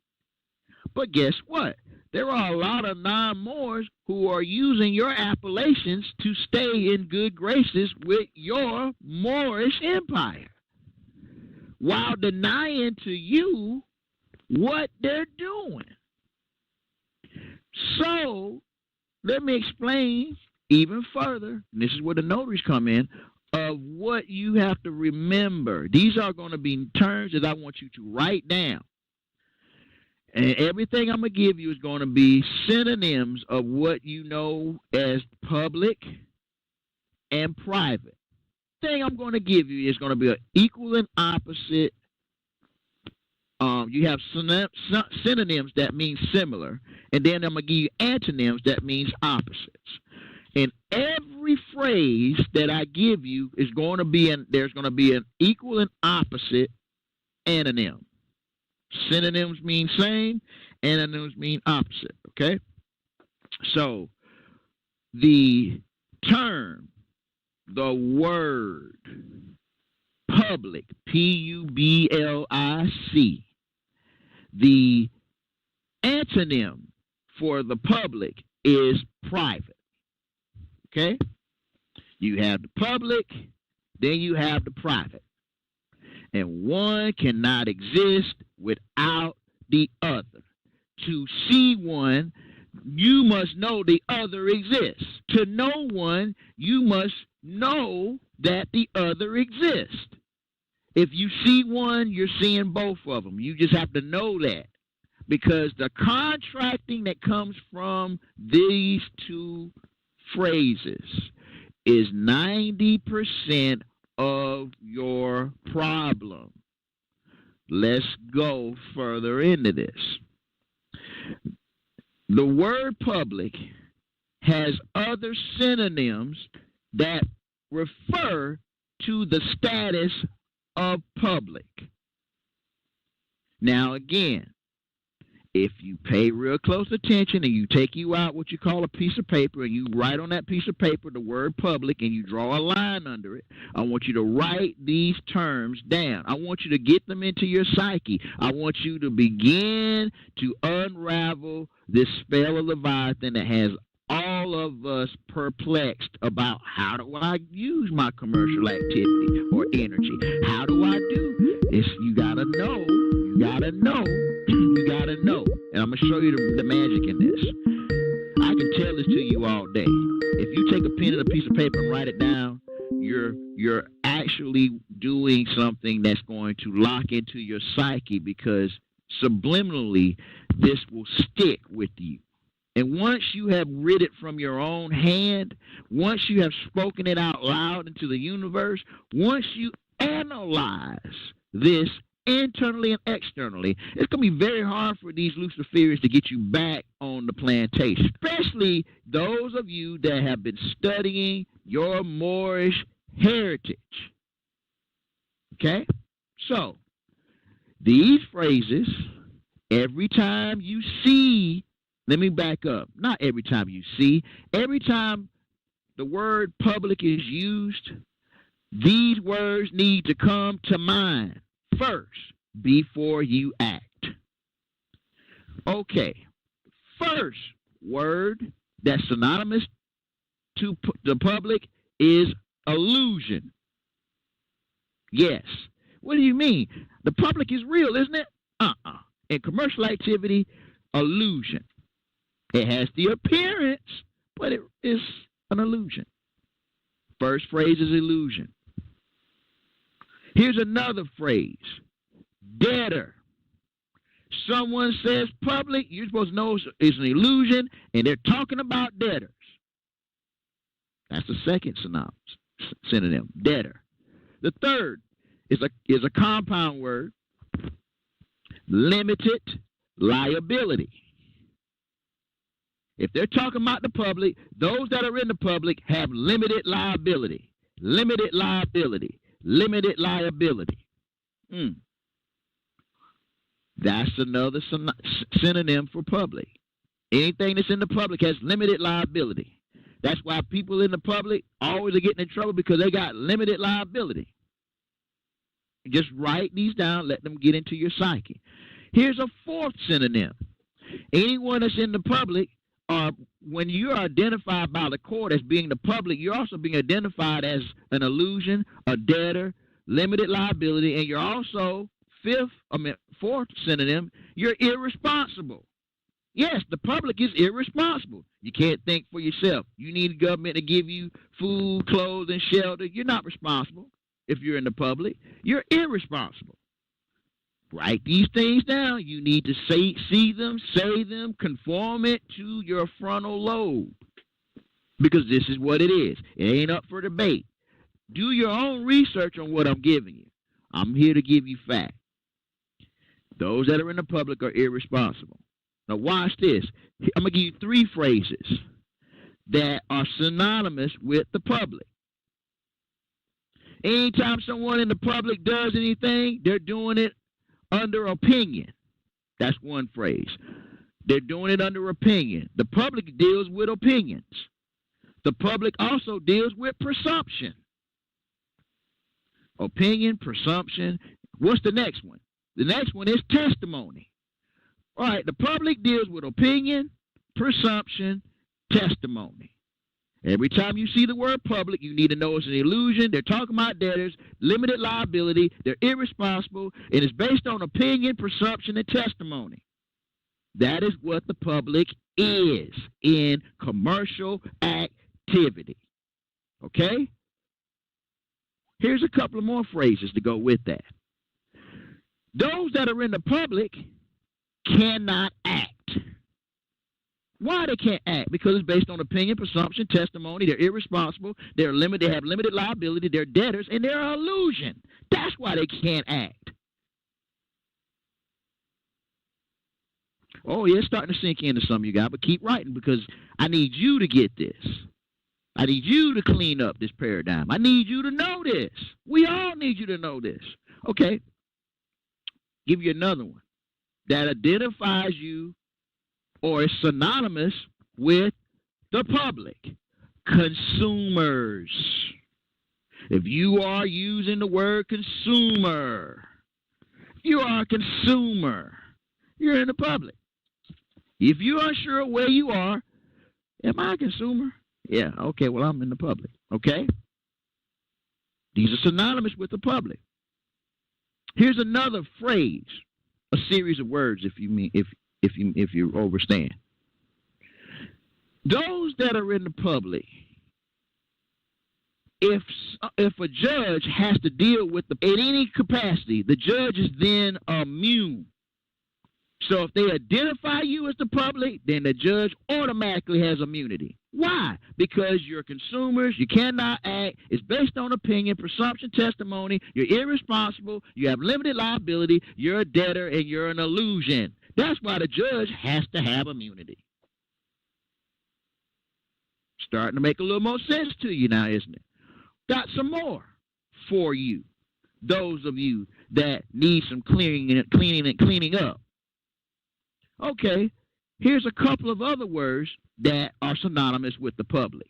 Speaker 17: But guess what? There are a lot of non-Moors who are using your appellations to stay in good graces with your Moorish empire, while denying to you what they're doing. So let me explain even further, and this is where the notaries come in, of what you have to remember. These are going to be terms that I want you to write down. And everything I'm going to give you is going to be synonyms of what you know as public and private. Thing I'm going to give you is going to be an equal and opposite. You have synonyms that mean similar, and then I'm going to give you antonyms that means opposites. And every phrase that I give you is going to be there's going to be an equal and opposite antonym. Synonyms mean same, antonyms mean opposite, okay? So the term, the word public, P-U-B-L-I-C, the antonym for the public is private, okay? You have the public, then you have the private. And one cannot exist without the other. To see one, you must know the other exists. To know one, you must know that the other exists. If you see one, you're seeing both of them. You just have to know that, because the contracting that comes from these two phrases is 90% of your problem. Let's go further into this. The word public has other synonyms that refer to the status of public. Now again, if you pay real close attention and you take you out what you call a piece of paper and you write on that piece of paper the word public and you draw a line under it, I want you to write these terms down. I want you to get them into your psyche. I want you to begin to unravel this spell of Leviathan that has all of us perplexed about, how do I use my commercial activity or energy? How do I do? You gotta know, you gotta know, you gotta know. And I'm gonna show you the magic in this. I can tell this to you all day. If you take a pen and a piece of paper and write it down, you're actually doing something that's going to lock into your psyche, because subliminally this will stick with you. And once you have read it from your own hand, once you have spoken it out loud into the universe, once you analyze this internally and externally, it's going to be very hard for these Luciferians to get you back on the plantation, especially those of you that have been studying your Moorish heritage. Okay? So, these phrases, every time you see, let me back up. Not every time you see. Every time the word public is used, these words need to come to mind first before you act. Okay. First word that's synonymous to the public is illusion. Yes. What do you mean? The public is real, isn't it? In commercial activity, illusion. It has the appearance, but it is an illusion. First phrase is illusion. Here's another phrase. Debtor. Someone says public, you're supposed to know it's an illusion, and they're talking about debtors. That's the second synonym, debtor. The third is a compound word, limited liability. If they're talking about the public, those that are in the public have limited liability. Limited liability. Limited liability. That's another synonym for public. Anything that's in the public has limited liability. That's why people in the public always are getting in trouble, because they got limited liability. Just write these down, let them get into your psyche. Here's a fourth synonym. Anyone that's in the public, when you're identified by the court as being the public, you're also being identified as an illusion, a debtor, limited liability, and you're also fourth synonym, you're irresponsible. Yes, the public is irresponsible. You can't think for yourself. You need the government to give you food, clothes, and shelter. You're not responsible if you're in the public. You're irresponsible. Write these things down. You need to see them, say them, conform it to your frontal lobe, because this is what it is. It ain't up for debate. Do your own research on what I'm giving you. I'm here to give you facts. Those that are in the public are irresponsible. Now watch this. I'm going to give you three phrases that are synonymous with the public. Anytime someone in the public does anything, they're doing it under opinion. That's one phrase. They're doing it under opinion. The public deals with opinions. The public also deals with presumption. Opinion, presumption. What's the next one? The next one is testimony. All right, the public deals with opinion, presumption, testimony. Every time you see the word public, you need to know it's an illusion. They're talking about debtors, limited liability, they're irresponsible, and it's based on opinion, presumption, and testimony. That is what the public is in commercial activity. Okay? Here's a couple of more phrases to go with that. Those that are in the public cannot act. Why they can't act? Because it's based on opinion, presumption, testimony. They're irresponsible. They have limited liability. They're debtors, and they're an illusion. That's why they can't act. Oh, yeah, it's starting to sink into some of you guys, but keep writing, because I need you to get this. I need you to clean up this paradigm. I need you to know this. We all need you to know this. Okay. Give you another one that identifies you or is synonymous with the public. Consumers. If you are using the word consumer, if you are a consumer, you're in the public. If you're unsure where you are, am I a consumer? Yeah, okay, well, I'm in the public, okay? These are synonymous with the public. Here's another phrase, a series of words, if you understand. Those that are in the public, if a judge has to deal with them in any capacity, the judge is then immune. So if they identify you as the public, then the judge automatically has immunity. Why? Because you're consumers, you cannot act, it's based on opinion, presumption, testimony, you're irresponsible, you have limited liability, you're a debtor, and you're an illusion. That's why the judge has to have immunity. Starting to make a little more sense to you now, isn't it? Got some more for you, those of you that need some cleaning up. Okay, here's a couple of other words that are synonymous with the public.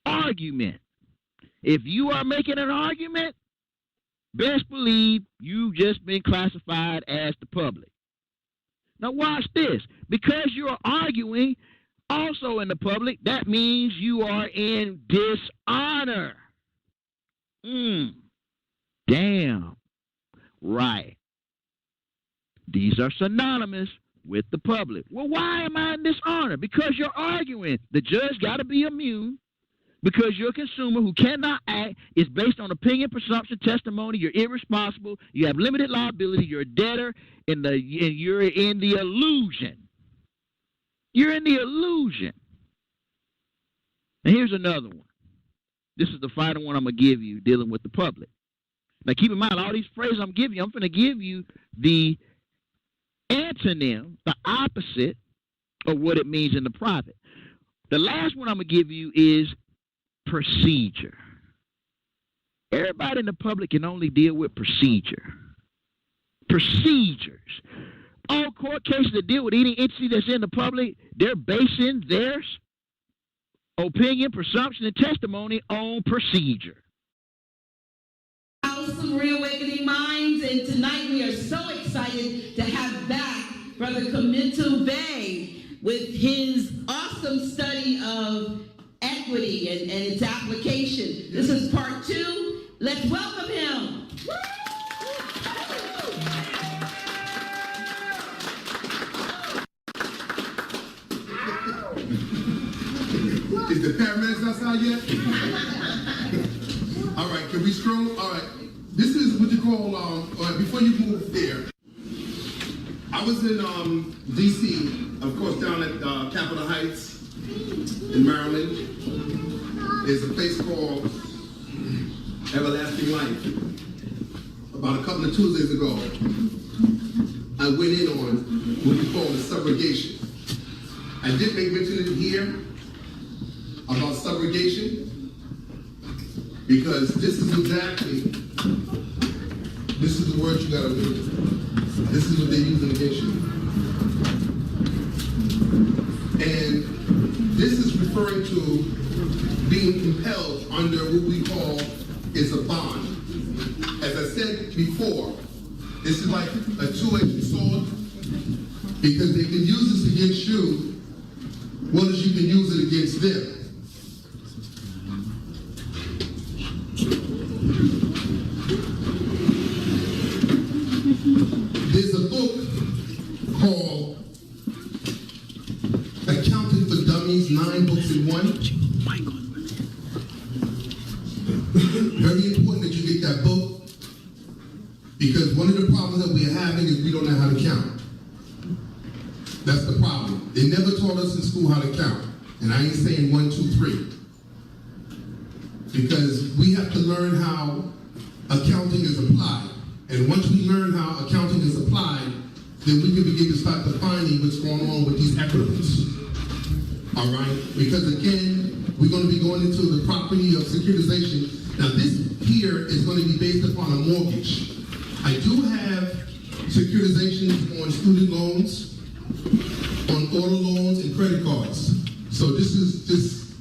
Speaker 17: Argument. If you are making an argument, best believe you've just been classified as the public. Now watch this. Because you're arguing also in the public, that means you are in dishonor. Damn. Right. These are synonymous with the public. Well, why am I in dishonor? Because you're arguing. The judge got to be immune because you're a consumer who cannot act. It's based on opinion, presumption, testimony. You're irresponsible. You have limited liability. You're a debtor, and you're in the illusion. You're in the illusion. And here's another one. This is the final one I'm going to give you dealing with the public. Now, keep in mind, all these phrases I'm giving you, I'm going to give you the antonym, the opposite of what it means in the private. The last one I'm going to give you is procedure. Everybody in the public can only deal with procedure. Procedures. All court cases that deal with any entity that's in the public, they're basing their opinion, presumption, and testimony on procedure.
Speaker 18: Some reawakening minds, and tonight we are so excited to have back Brother Kamintu Bey with his awesome study of equity and its application. This is part 2. Let's welcome him.
Speaker 19: Is the paramedics outside yet? All right, can we stroll? All right. This is what you call, before you move there, I was in D.C., of course, down at Capitol Heights in Maryland. There's a place called Everlasting Life. About a couple of Tuesdays ago, I went in on what you call the subrogation. I did make mention of it here about subrogation, because this is the word you gotta do. This is what they're using against you. And this is referring to being compelled under what we call is a bond. As I said before, this is like a two-edged sword, because they can use this against you, well as you can use it against them. There's a book called Accounting for Dummies, 9 books in one. Very important that you get that book, because one of the problems that we're having is we don't know how to count. That's the problem. They never taught us in school how to count. And I ain't saying 1, 2, 3. Because we have to learn how accounting is applied. And once we learn how accounting is applied, then we can begin to start defining what's going on with these equitables. All right? Because again, we're going to be going into the property of securitization. Now this here is going to be based upon a mortgage. I do have securitizations on student loans, on auto loans, and credit cards. So this is just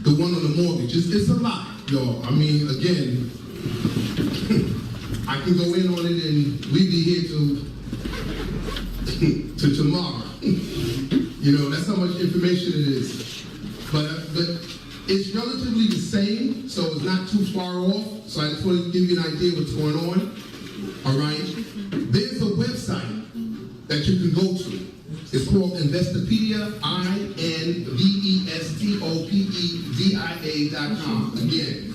Speaker 19: the one on the mortgage. It's a lot, y'all. I mean, again, I can go in on it and we'd be here to tomorrow. You know, that's how much information it is. But it's relatively the same, so it's not too far off. So I just want to give you an idea what's going on. All right? There's a website that you can go to. It's called Investopedia, INVESTOPEDIA.com. Again,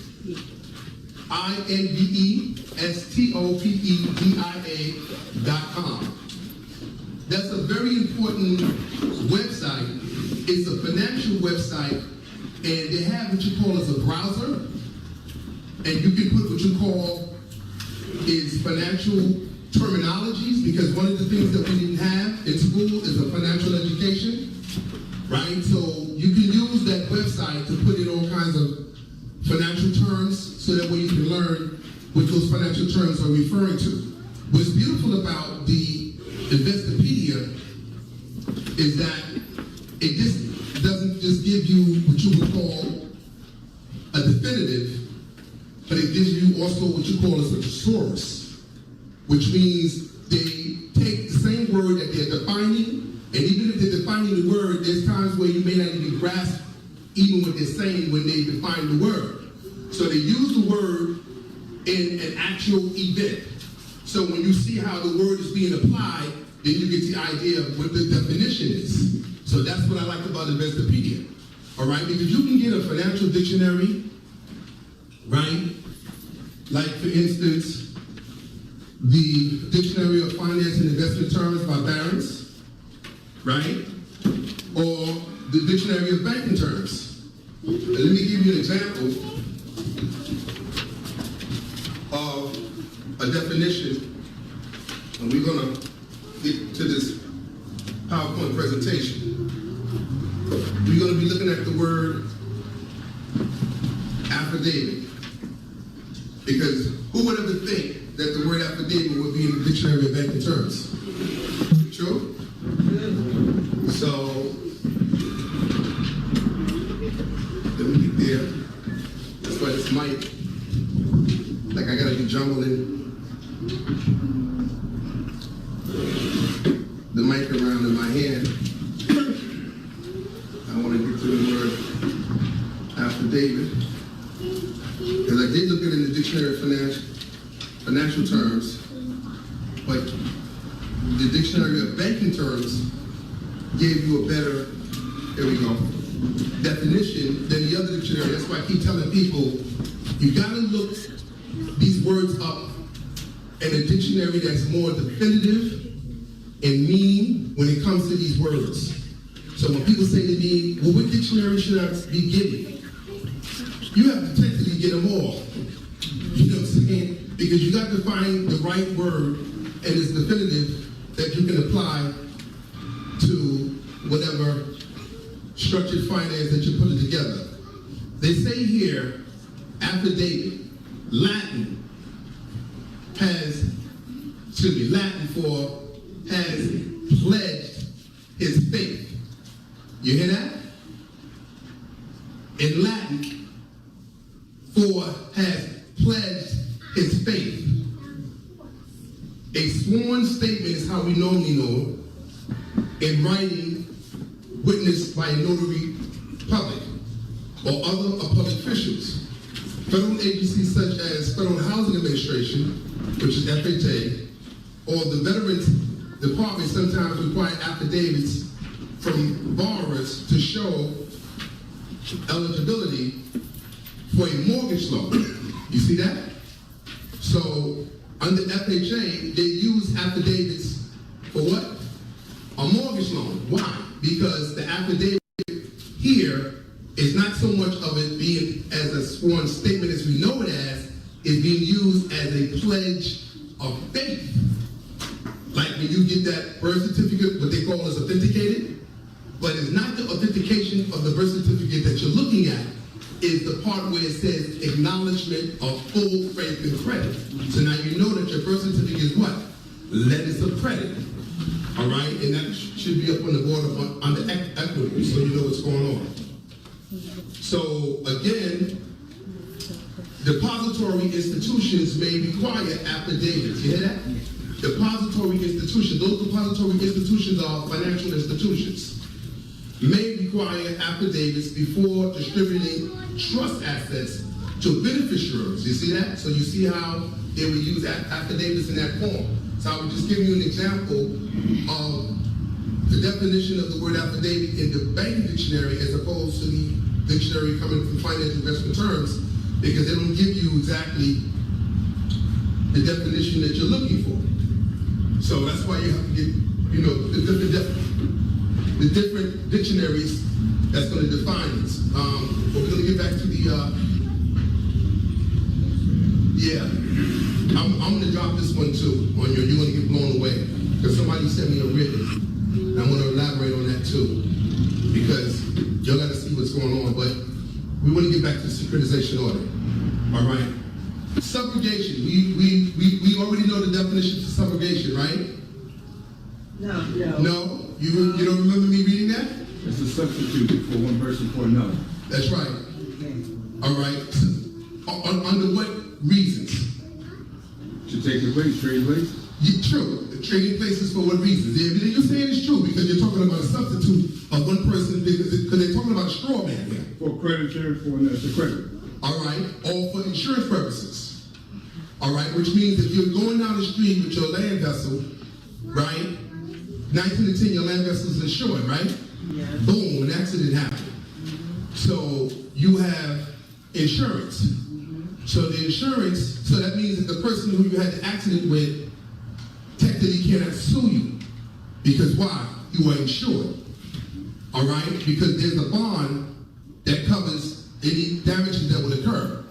Speaker 19: INVESTOPEDIA.com. That's a very important website. It's a financial website, and they have what you call as a browser, and you can put what you call is financial terminologies, because one of the things that we didn't have in school is a financial education, right? So you can use that website to put in all kinds of financial terms, so that way you can learn what those financial terms are referring to. What's beautiful about the Investopedia is that it just doesn't just give you what you would call a definitive, but it gives you also what you call as a thesaurus, which means they take the same word that they're defining, and even if they're defining the word, there's times where you may not even grasp even what they're saying when they define the word. So they use the word in an actual event. So when you see how the word is being applied, then you get the idea of what the definition is. So that's what I like about Investopedia. All right, because you can get a financial dictionary, right? Like for instance, the Dictionary of Finance and Investment Terms by Barron's, right? Or the Dictionary of Banking Terms. And let me give you an example of a definition, and we're gonna get to this PowerPoint presentation. We're gonna be looking at the word affidavit, because who would ever think that the word affidavit would be in the Dictionary of Banking Terms? True? So, let me get there. That's why this mic, like I gotta be jumbling the mic around in my hand. I want to get to the word affidavit, because I did look at it in the Dictionary of Financial Terms, but the Dictionary of Banking Terms gave you a better, here we go, definition than the other dictionary. That's why I keep telling people, you gotta look these words up in a dictionary that's more definitive in meaning when it comes to these words. So when people say to me, well, what dictionary should I be getting? You have to technically get them all. You know what I'm saying? Because you got to find the right word and it's definitive that you can apply to whatever structured finance that you're putting together. They say here, affidavit, Latin for has pledged his faith. You hear that? In Latin, for has pledged his faith. A sworn statement is how we normally know it. In writing, witnessed by a notary public or other public officials. Federal agencies such as Federal Housing Administration, which is FHA, or the Veterans Department sometimes require affidavits from borrowers to show eligibility for a mortgage loan. You see that? So under FHA, they use affidavits for what? A mortgage loan. Why? Because the affidavit here is not so much of it being as a sworn statement as we know it as, is being used as a pledge of faith. Like when you get that birth certificate, what they call is authenticated, but it's not the authentication of the birth certificate that you're looking at, is the part where it says acknowledgement of full faith and credit. So now you know that your birth certificate is what? Letters of credit. All right, and that should be up on the board under equity, so you know what's going on. So again, depository institutions may require affidavits. You hear that? Depository institutions, those depository institutions are financial institutions, may require affidavits before distributing trust assets to beneficiaries. You see that? So you see how they would use affidavits in that form. So I would just give you an example of the definition of the word affidavit in the banking dictionary as opposed to the dictionary coming from finance investment terms, because they don't give you exactly the definition that you're looking for. So that's why you have to get, you know, the different dictionaries that's going to define this. But we're going to get back to the, I'm going to drop this one too on you. You're going to get blown away because somebody sent me a written. And I'm going to elaborate on that too, because y'all got to see what's going on. But we want to get back to the securitization order. All right. Subrogation. We already know the definition for subrogation, right?
Speaker 20: No.
Speaker 19: No? You don't remember me reading that?
Speaker 20: It's a substitute for one person for another.
Speaker 19: That's right. All right. Under what reasons?
Speaker 20: To take away trade places?
Speaker 19: True. Trading places for what reasons? Everything you're saying is true because you're talking about a substitute of one person because they're talking about a straw man here.
Speaker 20: For creditor, for the creditor.
Speaker 19: All right. All for insurance purposes. All right, which means if you're going down the street with your land vessel, right? 9 to 10, your land vessel is insured, right? Yeah. Boom, an accident happened. So you have insurance. So the insurance, so that means that the person who you had the accident with technically cannot sue you. Because why? You are insured. All right? Because there's a bond that covers any damages that would occur.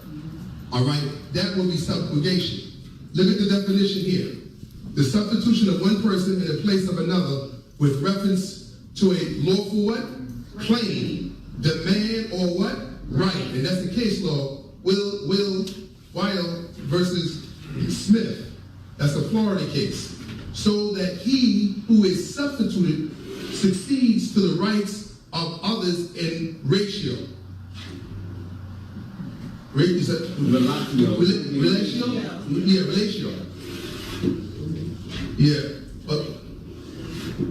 Speaker 19: All right? That will be subrogation. Look at the definition here. The substitution of one person in the place of another with reference to a lawful what? Claim, demand, or what? Right. And that's the case law. Weil versus Smith. That's a Florida case. So that he who is substituted succeeds to the rights of others in ratio. Is that relatio? Yeah, relatio. Yeah.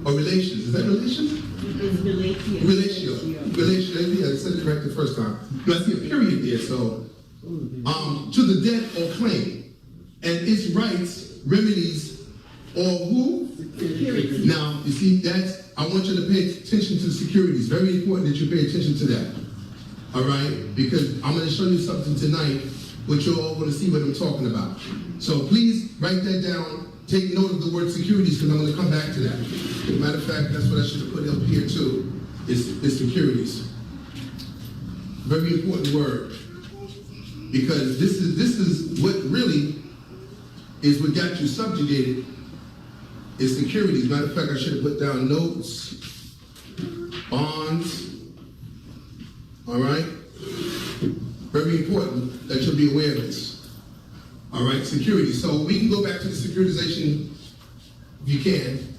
Speaker 19: Or relations. Is that relations?
Speaker 18: It's relatio.
Speaker 19: Relatio. Yeah, I said it right the first time. But I see a period there, so to the debt or claim, and its rights, remedies, or who? Securities. Now, you see, that's, I want you to pay attention to securities. Very important that you pay attention to that. All right? Because I'm going to show you something tonight, which you're all going to see what I'm talking about. So please write that down. Take note of the word securities, because I'm going to come back to that. As a matter of fact, that's what I should have put up here too, is securities. Very important word. Because this is what really is what got you subjugated, is securities. Matter of fact, I should have put down notes, bonds. All right? Very important that you'll be aware of this. All right, security. So we can go back to the securitization if you can.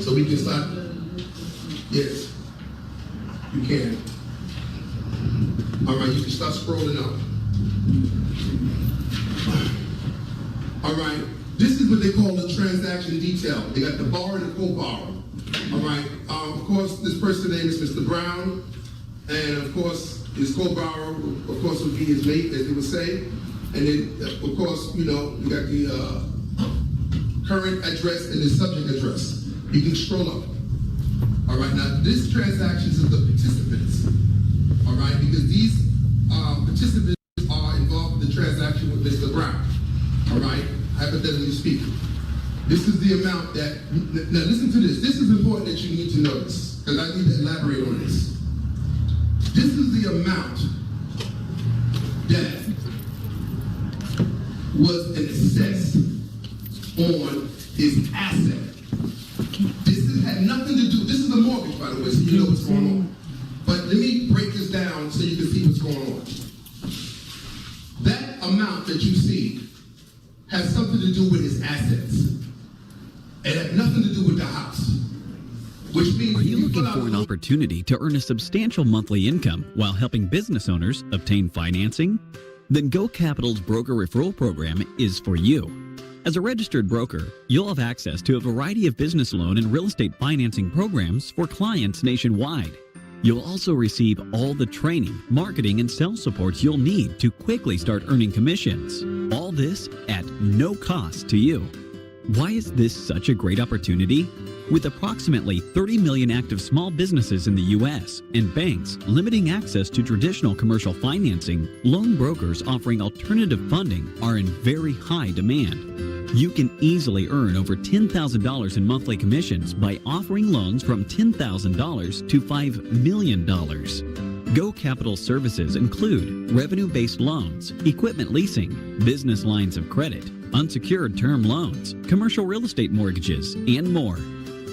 Speaker 19: So we can start. Yes, you can. All right, you can start scrolling up. All right, this is what they call the transaction detail. They got the borrower and the co-borrower. All right, of course, this person's name is Mr. Brown, and of course, his co-borrower, of course, would be his mate, as they would say. And then, of course, you know, you got the current address and the subject address. You can scroll up. All right, now this transaction is of the participants. All right, because these participants are involved in the transaction with Mr. Brown. All right, hypothetically speaking. This is the amount that, now listen to this. This is important that you need to know this, because I need to elaborate on this. This is the amount that was an assess on his asset. This had nothing to do, this is a mortgage, by the way, so you know what's going on. But let me break this down so you can see what's going on. That amount that you see has something to do with his assets. It had nothing to do with the house. Which means
Speaker 21: are you looking for an opportunity to earn a substantial monthly income while helping business owners obtain financing? Then Go Capital's broker referral program is for you. As a registered broker, you'll have access to a variety of business loan and real estate financing programs for clients nationwide. You'll also receive all the training, marketing, and sales supports you'll need to quickly start earning commissions. All this at no cost to you. Why is this such a great opportunity? With approximately 30 million active small businesses in the U.S. and banks limiting access to traditional commercial financing, loan brokers offering alternative funding are in very high demand. You can easily earn over $10,000 in monthly commissions by offering loans from $10,000 to $5 million. Go Capital services include revenue-based loans, equipment leasing, business lines of credit, unsecured term loans, commercial real estate mortgages, and more.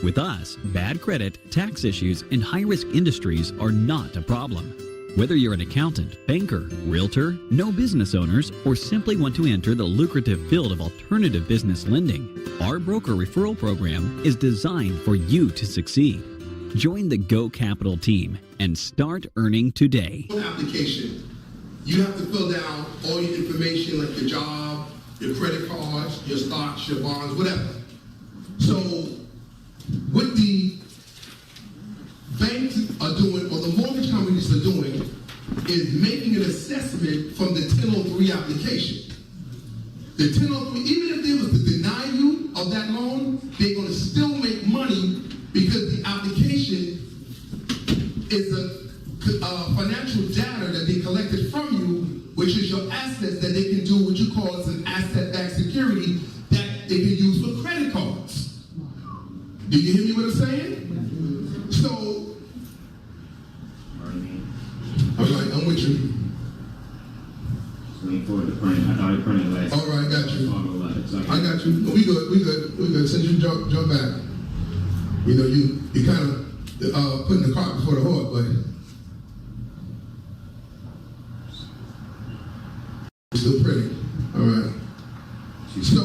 Speaker 21: With us, bad credit, tax issues, and high-risk industries are not a problem. Whether you're an accountant, banker, realtor, no business owners, or simply want to enter the lucrative field of alternative business lending, our broker referral program is designed for you to succeed. Join the Go Capital team and start earning today.
Speaker 19: Application. You have to fill down all your information, like your job, your credit cards, your stocks, your bonds, whatever. So what the banks are doing, or the mortgage companies are doing, is making an assessment from the 1003 application. The 1003, even if they was to deny you of that loan, they're going to still make money because the application is a financial data that they collected from you, which is your assets that they can do what you call as an asset-backed security that they can use for credit cards. Do you hear me what I'm saying? So, all right, I'm with you.
Speaker 2: Waiting for it to print. I thought it printed last.
Speaker 19: All right, got you. I got you. We good. Since you jump back, you know, you kind of putting the cart before the horse, but it's still pretty. All right. So,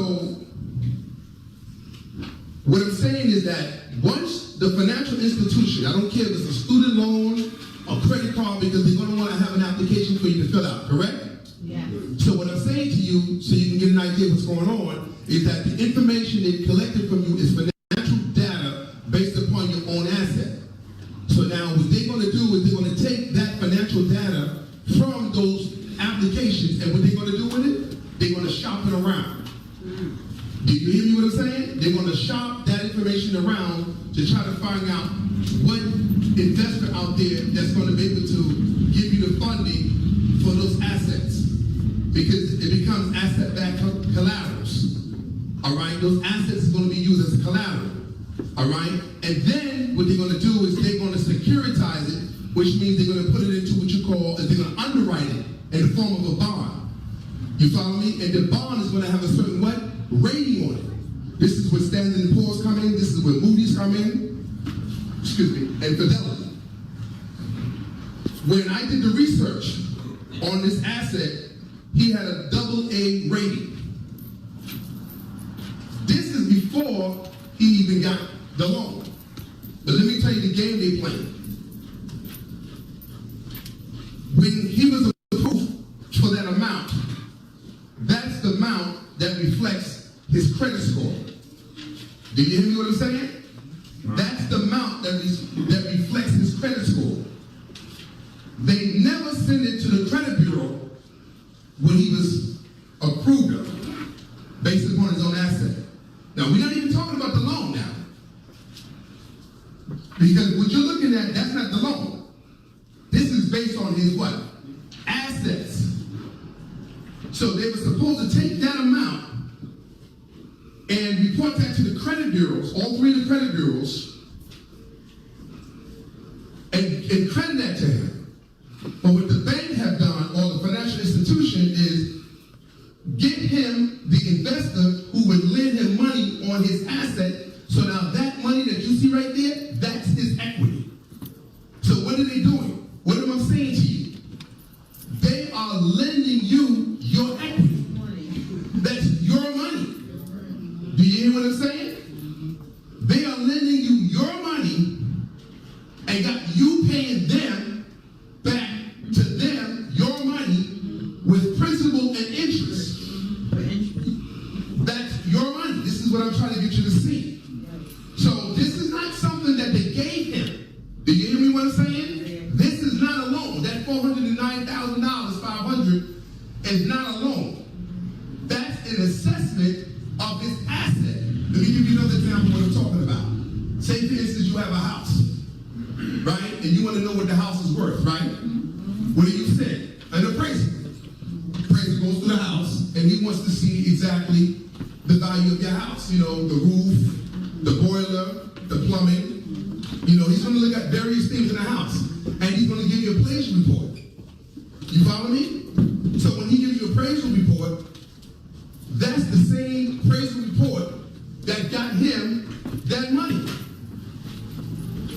Speaker 19: what I'm saying is that once the financial institution, I don't care if it's a student loan or credit card, because they're going to want to have an application for you to fill out, correct?
Speaker 18: Yeah.
Speaker 19: So what I'm saying to you, so you can get an idea of what's going on, is that the information they've collected from you is financial data based upon your own asset. So now what they're going to do is they're going to take that financial data from those applications, and what they're going to do with it, they're going to shop it around. Do you hear me what I'm saying? They're going to shop that information around to try to find out what investor out there that's going to be able to give you the funding for those assets. Because it becomes asset-backed collaterals. All right? Those assets are going to be used as collateral. All right? And then what they're going to do is they're going to securitize it, which means they're going to put it into what you call, they're going to underwrite it in the form of a bond. You follow me? And the bond is going to have a certain what? Rating on it. This is where Standard & Poor's come in. This is where Moody's come in. Excuse me. And Fidelity. When I did the research on this asset, he had a AA rating. This is before he even got the loan. But let me tell you the game they played. When he was approved for that amount, that's the amount that reflects his credit score. Do you hear me what I'm saying? That's the amount that reflects his credit score. They never send it to the credit bureau when he was approved of, based upon his own asset. Now, we're not even talking about the loan now. Because what you're looking at, that's not the loan. This is based on his what? Assets. So they were supposed to take that amount and report that to the credit bureaus, all three of the credit bureaus, and credit that to him. But what the bank have done, or the financial institution, is get him the investor who would lend him money on his asset. So now that money that you see right there, that's his equity. So what are they doing? What am I saying to you? They are lending you your equity. That's your money. Do you hear what I'm saying? They are lending you your money and got you paying them back to them your money with principal and interest. That's your money. This is what I'm trying to get you to see. So this is not something that they gave him. Do you hear me what I'm saying? This is not a loan. That $409,000, $500 is not a loan. That's an assessment of his asset. Let me give you another example of what I'm talking about. Say, for instance, you have a house, right? And you want to know what the house is worth, right? What do you say? An appraiser. Appraiser goes to the house, and he wants to see exactly the value of your house. You know, the roof, the boiler, the plumbing. You know, he's going to look at various things in the house, and he's going to give you a appraisal report. You follow me? So when he gives you an appraisal report, that's the same appraisal report that got him that money.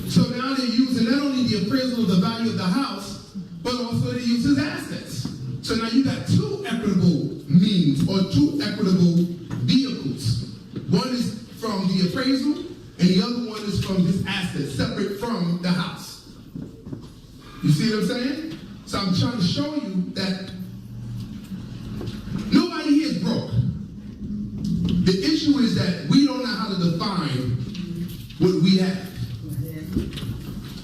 Speaker 19: So now they're using not only the appraisal of the value of the house, but also they use his assets. So now you got two equitable means or two equitable vehicles. One is from the appraisal, and the other one is from his assets, separate from the house. You see what I'm saying? So I'm trying to show you that nobody here is broke. The issue is that we don't know how to define what we have.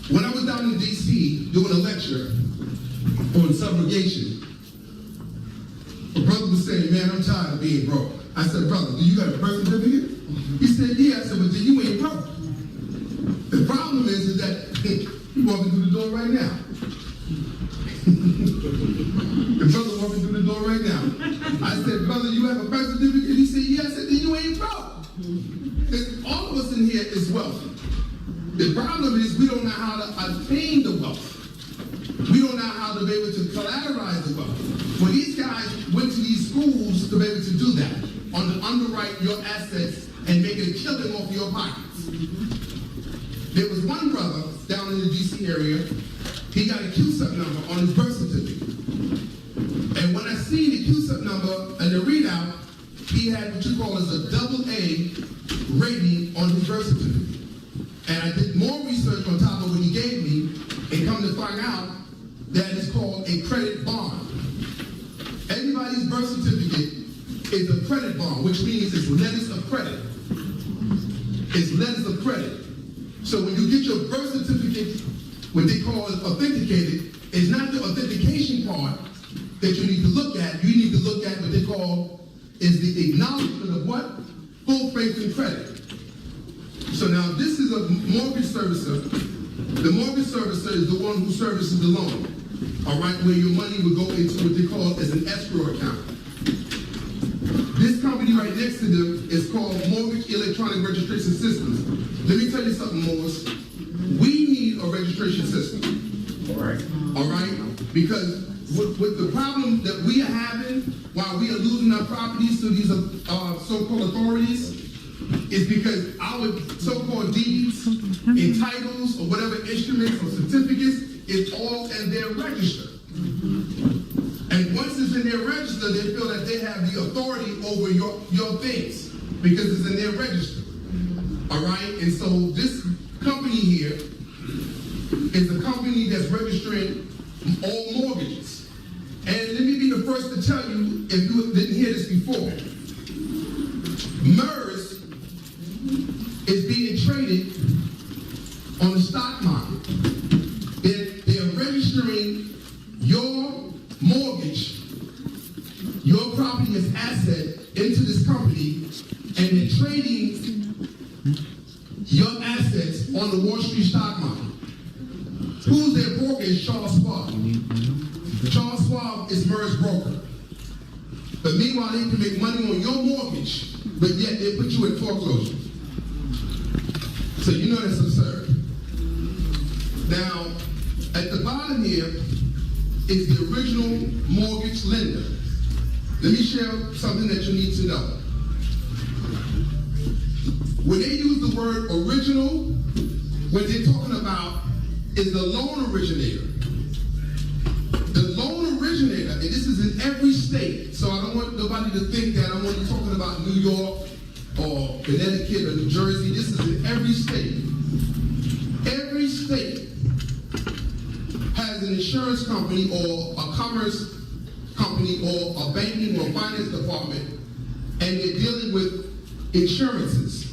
Speaker 19: When I was down in D.C. doing a lecture on subrogation, a brother was saying, man, I'm tired of being broke. I said, brother, do you got a birth certificate? He said, yeah. I said, well, then you ain't broke. The problem is that you're walking through the door right now. The brother walking through the door right now. I said, brother, you have a birth certificate? He said, yeah. I said, then you ain't broke. All of us in here is wealthy. The problem is we don't know how to attain the wealth. We don't know how to be able to collateralize the wealth. When these guys went to these schools to be able to do that, underwrite your assets and make a killing off your pockets. There was one brother down in the DC area, he got a QSUP number on his birth certificate. And when I seen the QSUP number and the readout, he had what you call as a AA rating on his birth certificate. And I did more research on top of what he gave me and come to find out that it's called a credit bond. Everybody's birth certificate is a credit bond, which means it's letters of credit. It's letters of credit. So when you get your birth certificate, what they call it authenticated, it's not the authentication part that you need to look at. You need to look at what they call is the acknowledgement of what? Full faith and credit. So now this is a mortgage servicer. The mortgage servicer is the one who services the loan. All right, where your money would go into what they call as an escrow account. This company right next to them is called Mortgage Electronic Registration Systems. Let me tell you something, Morris. We need a registration system. All right? Because with the problem that we are having while we are losing our properties to these so-called authorities is because our so-called deeds and titles or whatever instruments or certificates is all in their register. And once it's in their register, they feel that they have the authority over your things because it's in their register. All right? And so this company here is a company that's registering all mortgages. And let me be the first to tell you, if you didn't hear this before, MERS is being traded on the stock market. They're registering your mortgage, your property as asset into this company, and they're trading your assets on the Wall Street stock market. Who's their broker is Charles Schwab. Charles Schwab is MERS broker. But meanwhile, they can make money on your mortgage, but yet they put you in foreclosure. So you know that's absurd. Now, at the bottom here is the original mortgage lender. Let me share something that you need to know. When they use the word original, what they're talking about is the loan originator. The loan originator, and this is in every state, so I don't want nobody to think that I'm only talking about New York or Connecticut or New Jersey. This is in every state. Every state has an insurance company or a commerce company or a banking or finance department, and they're dealing with insurances.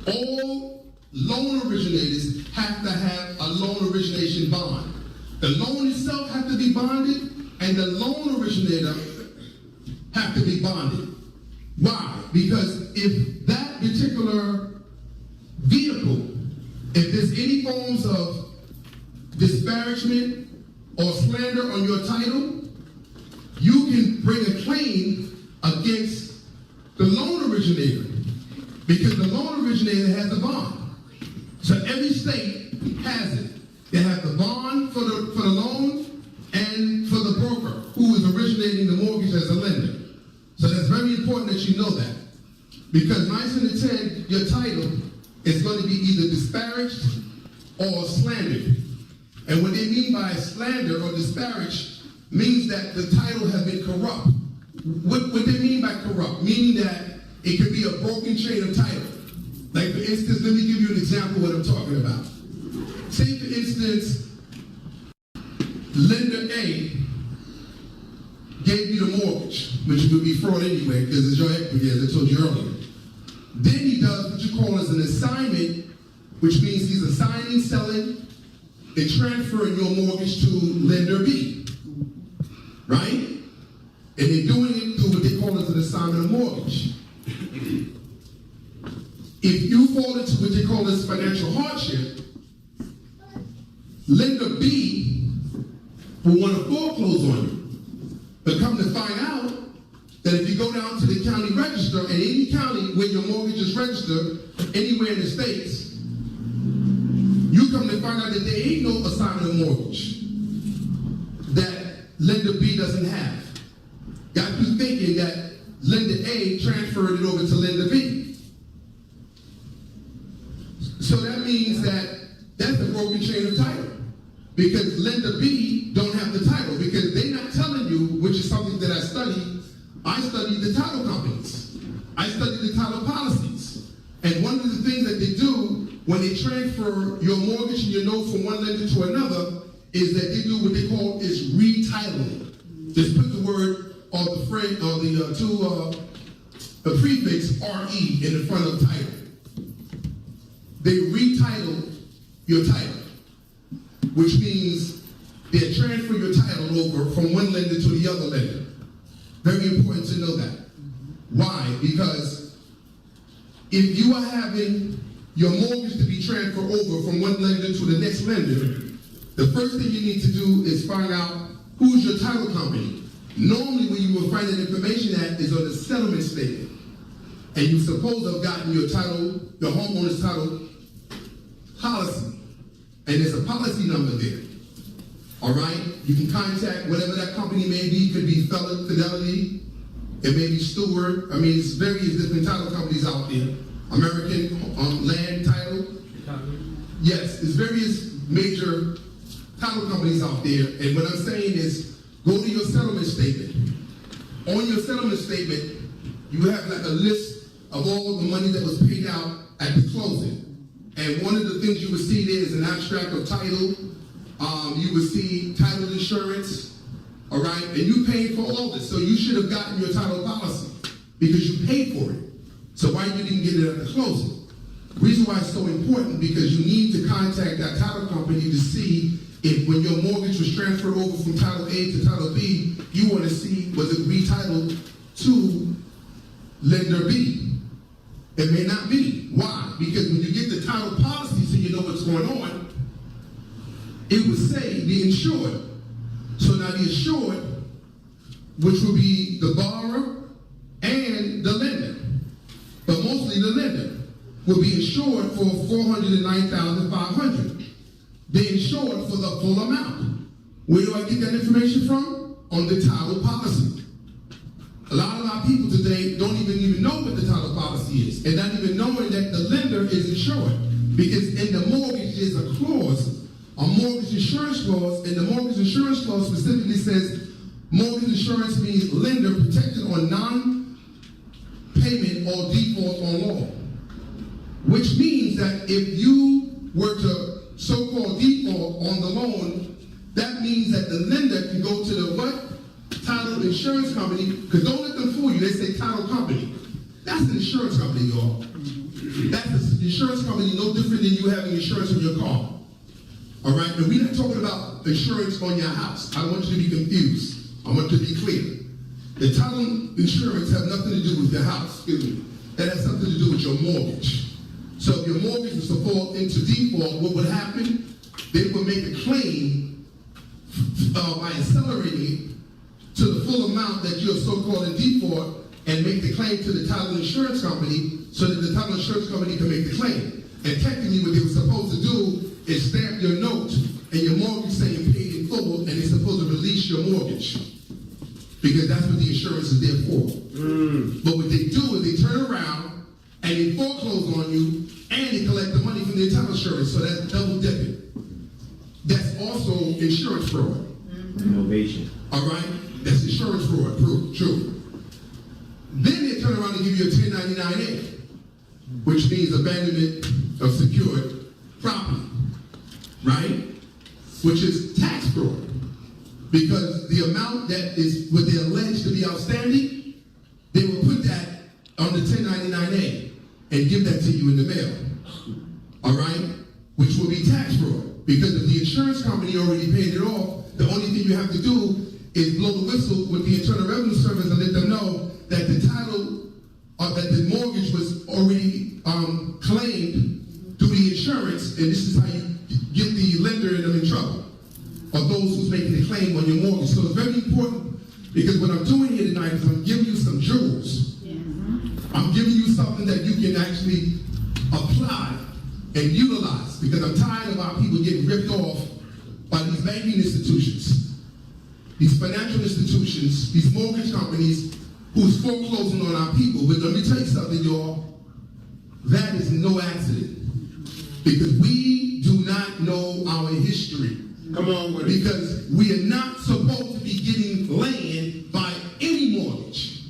Speaker 19: All loan originators have to have a loan origination bond. The loan itself has to be bonded, and the loan originator have to be bonded. Why? Because if that particular vehicle, if there's any forms of disparagement or slander on your title, you can bring a claim against the loan originator because the loan originator has a bond. So every state has it. They have the bond for the loan and for the broker who is originating the mortgage as a lender. So that's very important that you know that. Because 9 out of 10, your title is going to be either disparaged or slandered. And what they mean by slander or disparage means that the title has been corrupt. What they mean by corrupt? Meaning that it could be a broken chain of title. Like for instance, let me give you an example of what I'm talking about. Say for instance, lender A gave you the mortgage, which would be fraud anyway, because it's your equity, as I told you earlier. Then he does what you call as an assignment, which means he's assigning, selling, and transferring your mortgage to lender B, right? And they're doing it will want to foreclose on you. But come to find out that if you go down to the county register, and any county where your mortgage is registered, anywhere in the states, you come to find out that there ain't no assignment of mortgage that lender B doesn't have. Got you thinking that lender A transferred it over to lender B. So that means that that's a broken chain of title, because lender B don't have the title, because they're not telling you, which is something that I studied the title companies. I studied the title policies. And one of the things that they do when they transfer your mortgage and your note from one lender to another is that they do what they call is retitling. Just put the word or the phrase or the prefix RE in the front of title. They retitle your title, which means they transfer your title over from one lender to the other lender. Very important to know that. Why? Because if you are having your mortgage to be transferred over from one lender to the next lender, the first thing you need to do is find out who's your title company. Normally, where you will find that information at is on the settlement statement. And you're supposed to have gotten your title, your homeowner's title policy. And there's a policy number there. All right? You can contact whatever that company may be. It could be Fidelity. It may be Stewart. I mean, it's various different title companies out there. American Land Title. Yes, there's various major title companies out there. And what I'm saying is, go to your settlement statement. On your settlement statement, you have like a list of all the money that was paid out at the closing. And one of the things you would see there is an abstract of title. You would see title insurance, all right? And you paid for all this, so you should have gotten your title policy because you paid for it. So why you didn't get it at the closing? The reason why it's so important, because you need to contact that title company to see if when your mortgage was transferred over from Title A to Title B, you want to see was it retitled to lender B. It may not be. Why? Because when you get the title policy so you know what's going on, it would say the insured. So now the insured, which would be the borrower and the lender, but mostly the lender, will be insured for $409,500. They're insured for the full amount. Where do I get that information from? On the title policy. A lot of our people today don't even know what the title policy is, and not even knowing that the lender is insured. Because in the mortgage there's a clause, a mortgage insurance clause, and the mortgage insurance clause specifically says mortgage insurance means lender protected on non-payment or default on law. Which means that if you were to so-called default on the loan, that means that the lender can go to the what? Title insurance company, because don't let them fool you, they say title company. That's an insurance company, y'all. That's an insurance company no different than you having insurance on your car. All right, and we're not talking about insurance on your house. I don't want you to be confused. I want you to be clear. The title insurance have nothing to do with your house, excuse me. That has something to do with your mortgage. So if your mortgage was to fall into default, what would happen? They would make a claim by accelerating it to the full amount that you're so-called in default and make the claim to the title insurance company so that the title insurance company can make the claim. And technically what they were supposed to do is stamp your note and your mortgage saying paid in full, and they're supposed to release your mortgage. Because that's what the insurance is there for. But what they do is they turn around and they foreclose on you and they collect the money from the title insurance. So that's double dipping. That's also insurance fraud.
Speaker 2: Innovation.
Speaker 19: All right? That's insurance fraud, true. Then they turn around and give you a 1099-A, which means abandonment of secured property, right? Which is tax fraud. Because the amount that is what they allege to be outstanding, they will put that on the 1099-A and give that to you in the mail, all right? Which will be tax fraud. Because if the insurance company already paid it off, the only thing you have to do is blow the whistle with the Internal Revenue Service and let them know that the title, that the mortgage was already claimed through the insurance, and this is how you get the lender and them in trouble, or those who's making the claim. claim on your mortgage. So it's very important, because what I'm doing here tonight is I'm giving you some jewels. I'm giving you something that you can actually apply and utilize, because I'm tired of our people getting ripped off by these banking institutions, these financial institutions, these mortgage companies who's foreclosing on our people. But let me tell you something, y'all, that is no accident, because we do not know our history.
Speaker 20: Come on with it.
Speaker 19: Because we are not supposed to be getting land by any mortgage.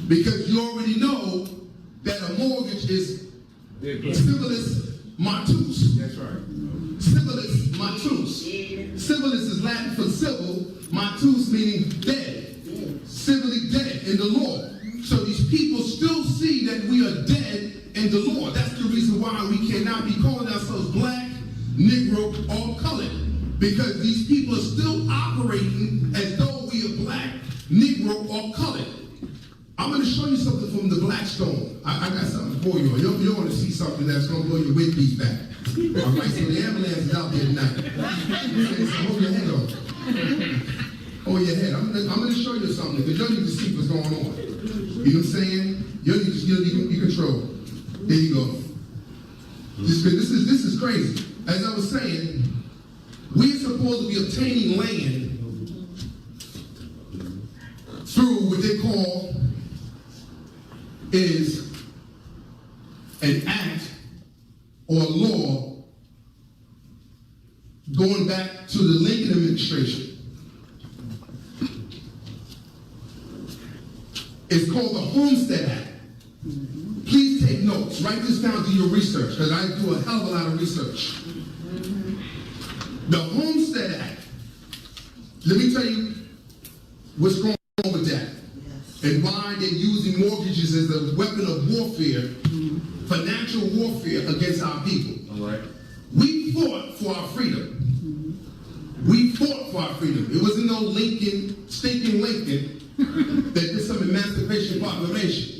Speaker 19: Because you already know that a mortgage is civilis matus.
Speaker 20: That's right.
Speaker 19: Civilis matus. Civilis is Latin for civil, matus meaning dead. Civilly dead in the Lord. So these people still see that we are dead in the Lord. That's the reason why we cannot be calling ourselves black, Negro, or colored. Because these people are still operating as though we are black, Negro, or colored. I'm going to show you something from the Blackstone. I got something for you. You're going to see something that's going to blow your wig piece back. All right, so the ambulance is out there tonight. So hold your head on. Hold your head. I'm going to show you something, because you need to see what's going on. You know what I'm saying? You need to be controlled. There you go. This is crazy. As I was saying, we're supposed to be obtaining land through what they call is an act or law going back to the Lincoln administration. It's called the Homestead Act. Please take notes. Write this down, do your research, because I do a hell of a lot of research. The Homestead Act, let me tell you what's going on with that, and why they're using mortgages as a weapon of warfare, financial warfare against our people.
Speaker 20: All right.
Speaker 19: We fought for our freedom. We fought for our freedom. It wasn't no Lincoln, stinking Lincoln, that did some Emancipation Proclamation.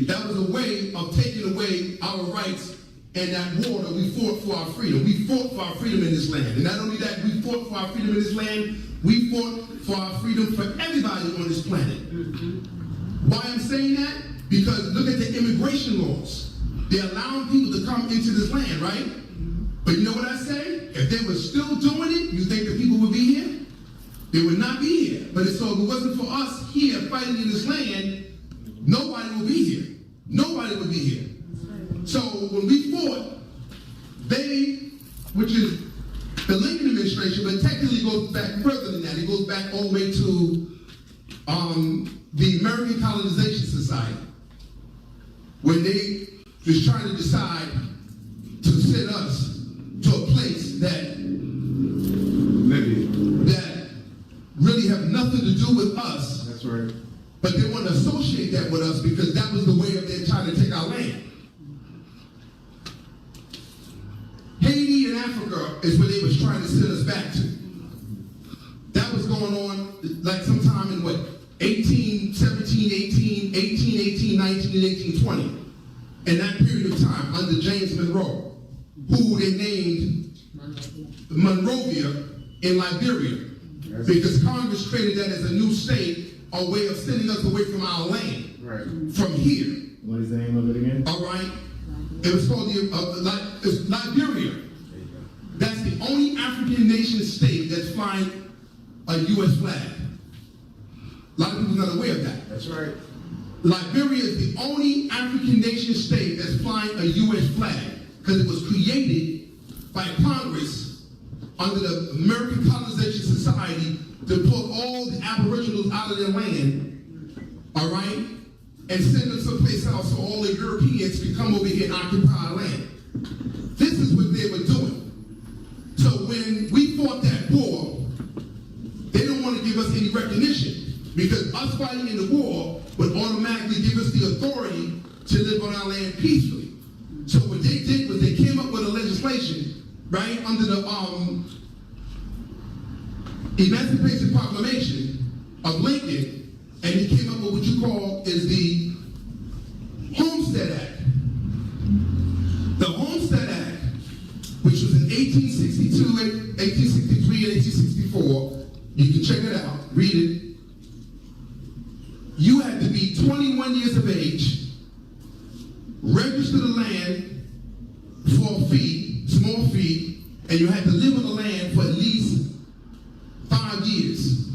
Speaker 19: That was a way of taking away our rights, and that war that we fought for our freedom. We fought for our freedom in this land. And not only that, we fought for our freedom in this land, we fought for our freedom for everybody on this planet. Why I'm saying that? Because look at the immigration laws. They're allowing people to come into this land, right? But you know what I say? If they were still doing it, you think the people would be here? They would not be here. But so if it wasn't for us here fighting in this land, nobody would be here. Nobody would be here. So when we fought, which is the Lincoln administration, but technically goes back further than that. It goes back all the way to the American Colonization Society, when they was trying to decide to send us to a place that really have nothing to do with us.
Speaker 20: That's right.
Speaker 19: But they want to associate that with us because that was the way of their trying to take our land. Haiti and Africa is where they was trying to send us back to. That was going on like sometime in what? 1817, 1818, 19, and 1820. In that period of time under James Monroe, who they named Monrovia in Liberia. Because Congress created that as a new state, a way of sending us away from our land, from here.
Speaker 2: What is the name of it again?
Speaker 19: All right. It was called Liberia. That's the only African nation state that's flying a U.S. flag. A lot of people are not aware of that.
Speaker 20: That's right.
Speaker 19: Liberia is the only African nation state that's flying a U.S. flag because it was created by Congress under the American Colonization Society to put all the aboriginals out of their land, all right, and send them someplace else so all the Europeans can come over here and occupy our land. This is what they were doing. So when we fought that war, they don't want to give us any recognition because us fighting in the war would automatically give us the authority to live on our land peacefully. So what they did was they came up with a legislation, right, under the Emancipation Proclamation of Lincoln, and he came up with what you call is the Homestead Act. The Homestead Act, which was in 1862, 1863, and 1864, You can check it out, read it. You had to be 21 years of age, register the land for a fee, small fee, and you had to live on the land for at least 5 years.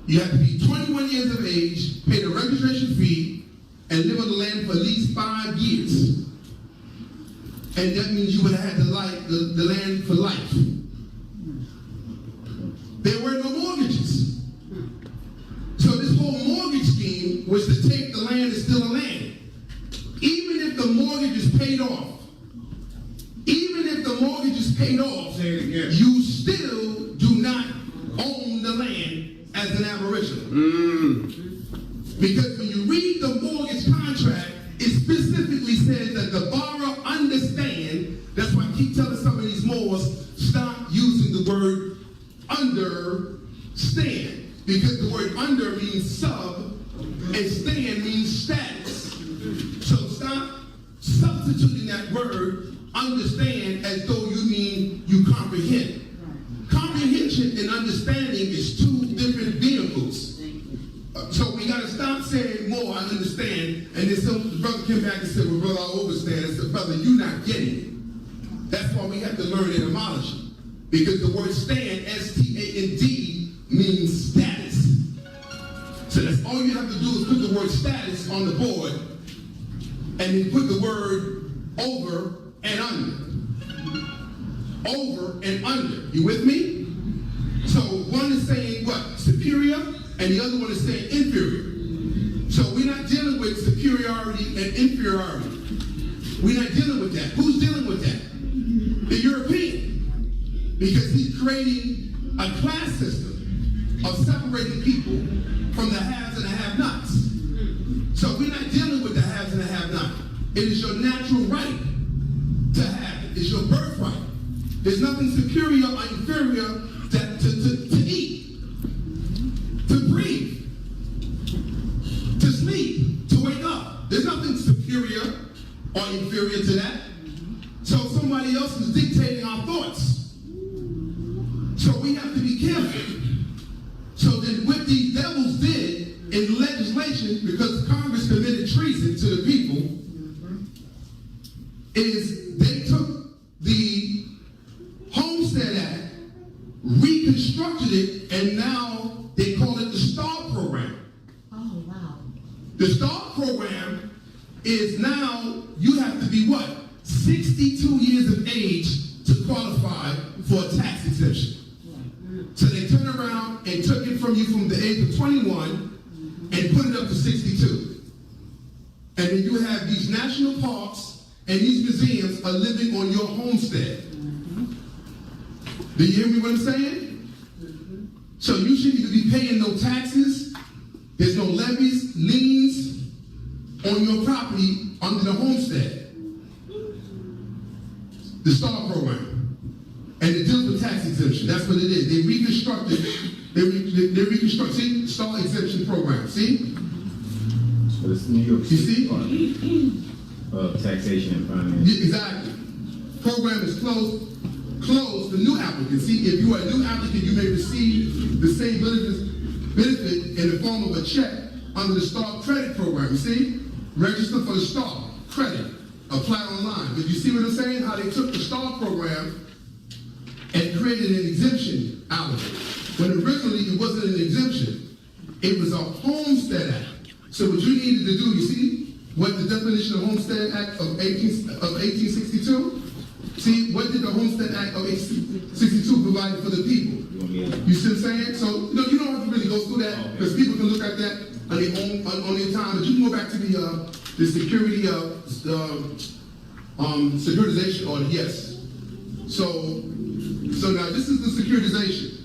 Speaker 19: You have to be 21 years of age, pay the registration fee, and live on the land for at least 5 years. And that means you would have had the land for life. There were no mortgages. So this whole mortgage scheme was to take the land that's still a land. Even if the mortgage is paid off, you still do not own the land as an aboriginal. Because when you read the mortgage contract, it specifically says that the borrower understand. That's why I keep telling some of these Moors, stop using the word understand. Because the word under means sub, and stand means status. So stop substituting that word understand as though you mean you comprehend. Comprehension and understanding is two different vehicles. So we gotta stop saying more, I understand, and then some brother came back and said, well, brother, I overstand. I said, brother, you're not getting it. That's why we have to learn etymology. Because the word stand, S-T-A-N-D, means status. So that's all you have to do is put the word status on the board, and then put the word over and under. Over and under. You with me? So one is saying what? Superior, and the other one is saying inferior. So we're not dealing with superiority and inferiority. We're not dealing with that. Who's dealing with that? The European. Because he's creating a class system of separating people from the haves and the have-nots. So we're not dealing with the haves and the have-nots. It is your natural right to have it. It's your birthright. There's nothing superior or inferior to eat, to breathe, to sleep, to wake up. There's nothing superior or inferior to that. So somebody else is dictating our thoughts. So we have to be careful. So then what these devils did in legislation, because Congress committed treason to the people, is they took the Homestead Act, reconstructed it, and now they call it the STAR program.
Speaker 18: Oh, wow.
Speaker 19: The STAR program is now you have to be what? 62 years of age to qualify for a tax exemption. So they turned around and took it from you from the age of 21 and put it up to 62. And then you have these national parks and these museums are living on your homestead. Do you hear me what I'm saying? So you shouldn't even be paying no taxes. There's no levies, liens on your property under the homestead. The STAR program. And it deals with tax exemption. That's what it is. They reconstructed, they reconstructed, see, STAR exemption program, see?
Speaker 2: So it's New York
Speaker 19: You
Speaker 2: City
Speaker 19: see?
Speaker 2: Department of Taxation and Finance.
Speaker 19: Yeah, exactly. Program is closed for new applicants. See, if you are a new applicant, you may receive the same benefit in the form of a check under the STAR credit program. You see? Register for the STAR credit. Apply online. But you see what I'm saying? How they took the STAR program and created an exemption out of it. When originally it wasn't an exemption. It was a Homestead Act. So what you needed to do, you see what the definition of Homestead Act of 1862? See, what did the Homestead Act of 1862 provide for the people? You see what I'm saying? So, no, you don't have to really go through that because people can look at that on their own, on their time. But you can go back to the security securitization order, yes. So now this is the securitization.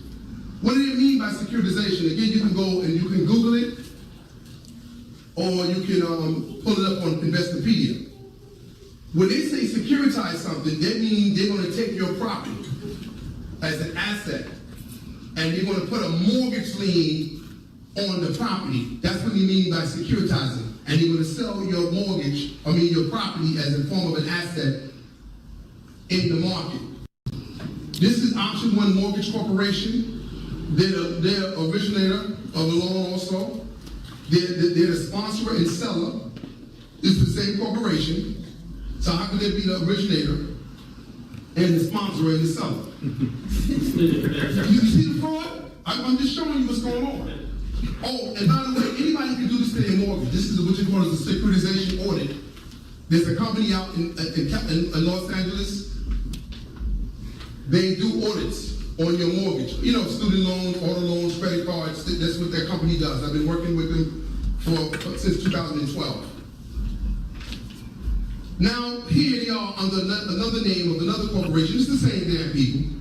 Speaker 19: What do they mean by securitization? Again, you can go and you can Google it, or you can pull it up on Investopedia. When they say securitize something, that means they're going to take your property as an asset, and they're going to put a mortgage lien on the property. That's what you mean by securitizing. And you're going to sell your your property as a form of an asset in the market. This is Option 1 Mortgage Corporation. They're the originator of the loan also. They're the sponsor and seller. It's the same corporation. So how could they be the originator and the sponsor and the seller? You see the fraud? I'm just showing you what's going on. Oh, and by the way, anybody can do this thing in mortgage. This is what you call a securitization audit. There's a company out in Los Angeles. They do audits on your mortgage. You know, student loans, auto loans, credit cards. That's what their company does. I've been working with them since 2012. Now, here they are under another name of another corporation. It's the same damn people.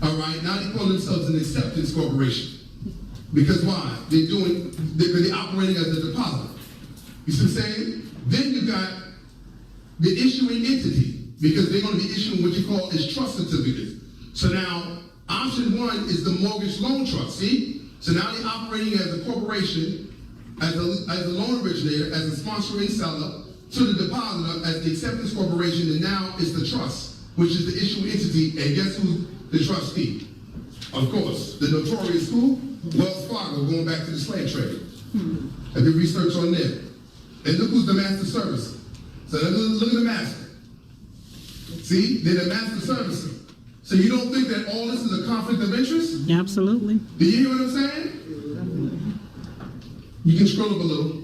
Speaker 19: All right, now they call themselves an acceptance corporation. Because why? They're operating as a depositor. You see what I'm saying? Then you got the issuing entity, because they're going to be issuing what you call as trust certificates. So now, option one is the mortgage loan trust, see? So now they're operating as a corporation, as a loan originator, as a sponsor and seller, to the depositor as the acceptance corporation, and now it's the trust, which is the issuing entity, and guess who's the trustee? Of course, the notorious who? Wells Fargo, going back to the slave trade. I did research on them. And look who's the master servicer. So look at the master. See, they're the master servicer. So you don't think that all this is a conflict of interest?
Speaker 12: Absolutely.
Speaker 19: Do you hear what I'm saying? You can scroll up a little.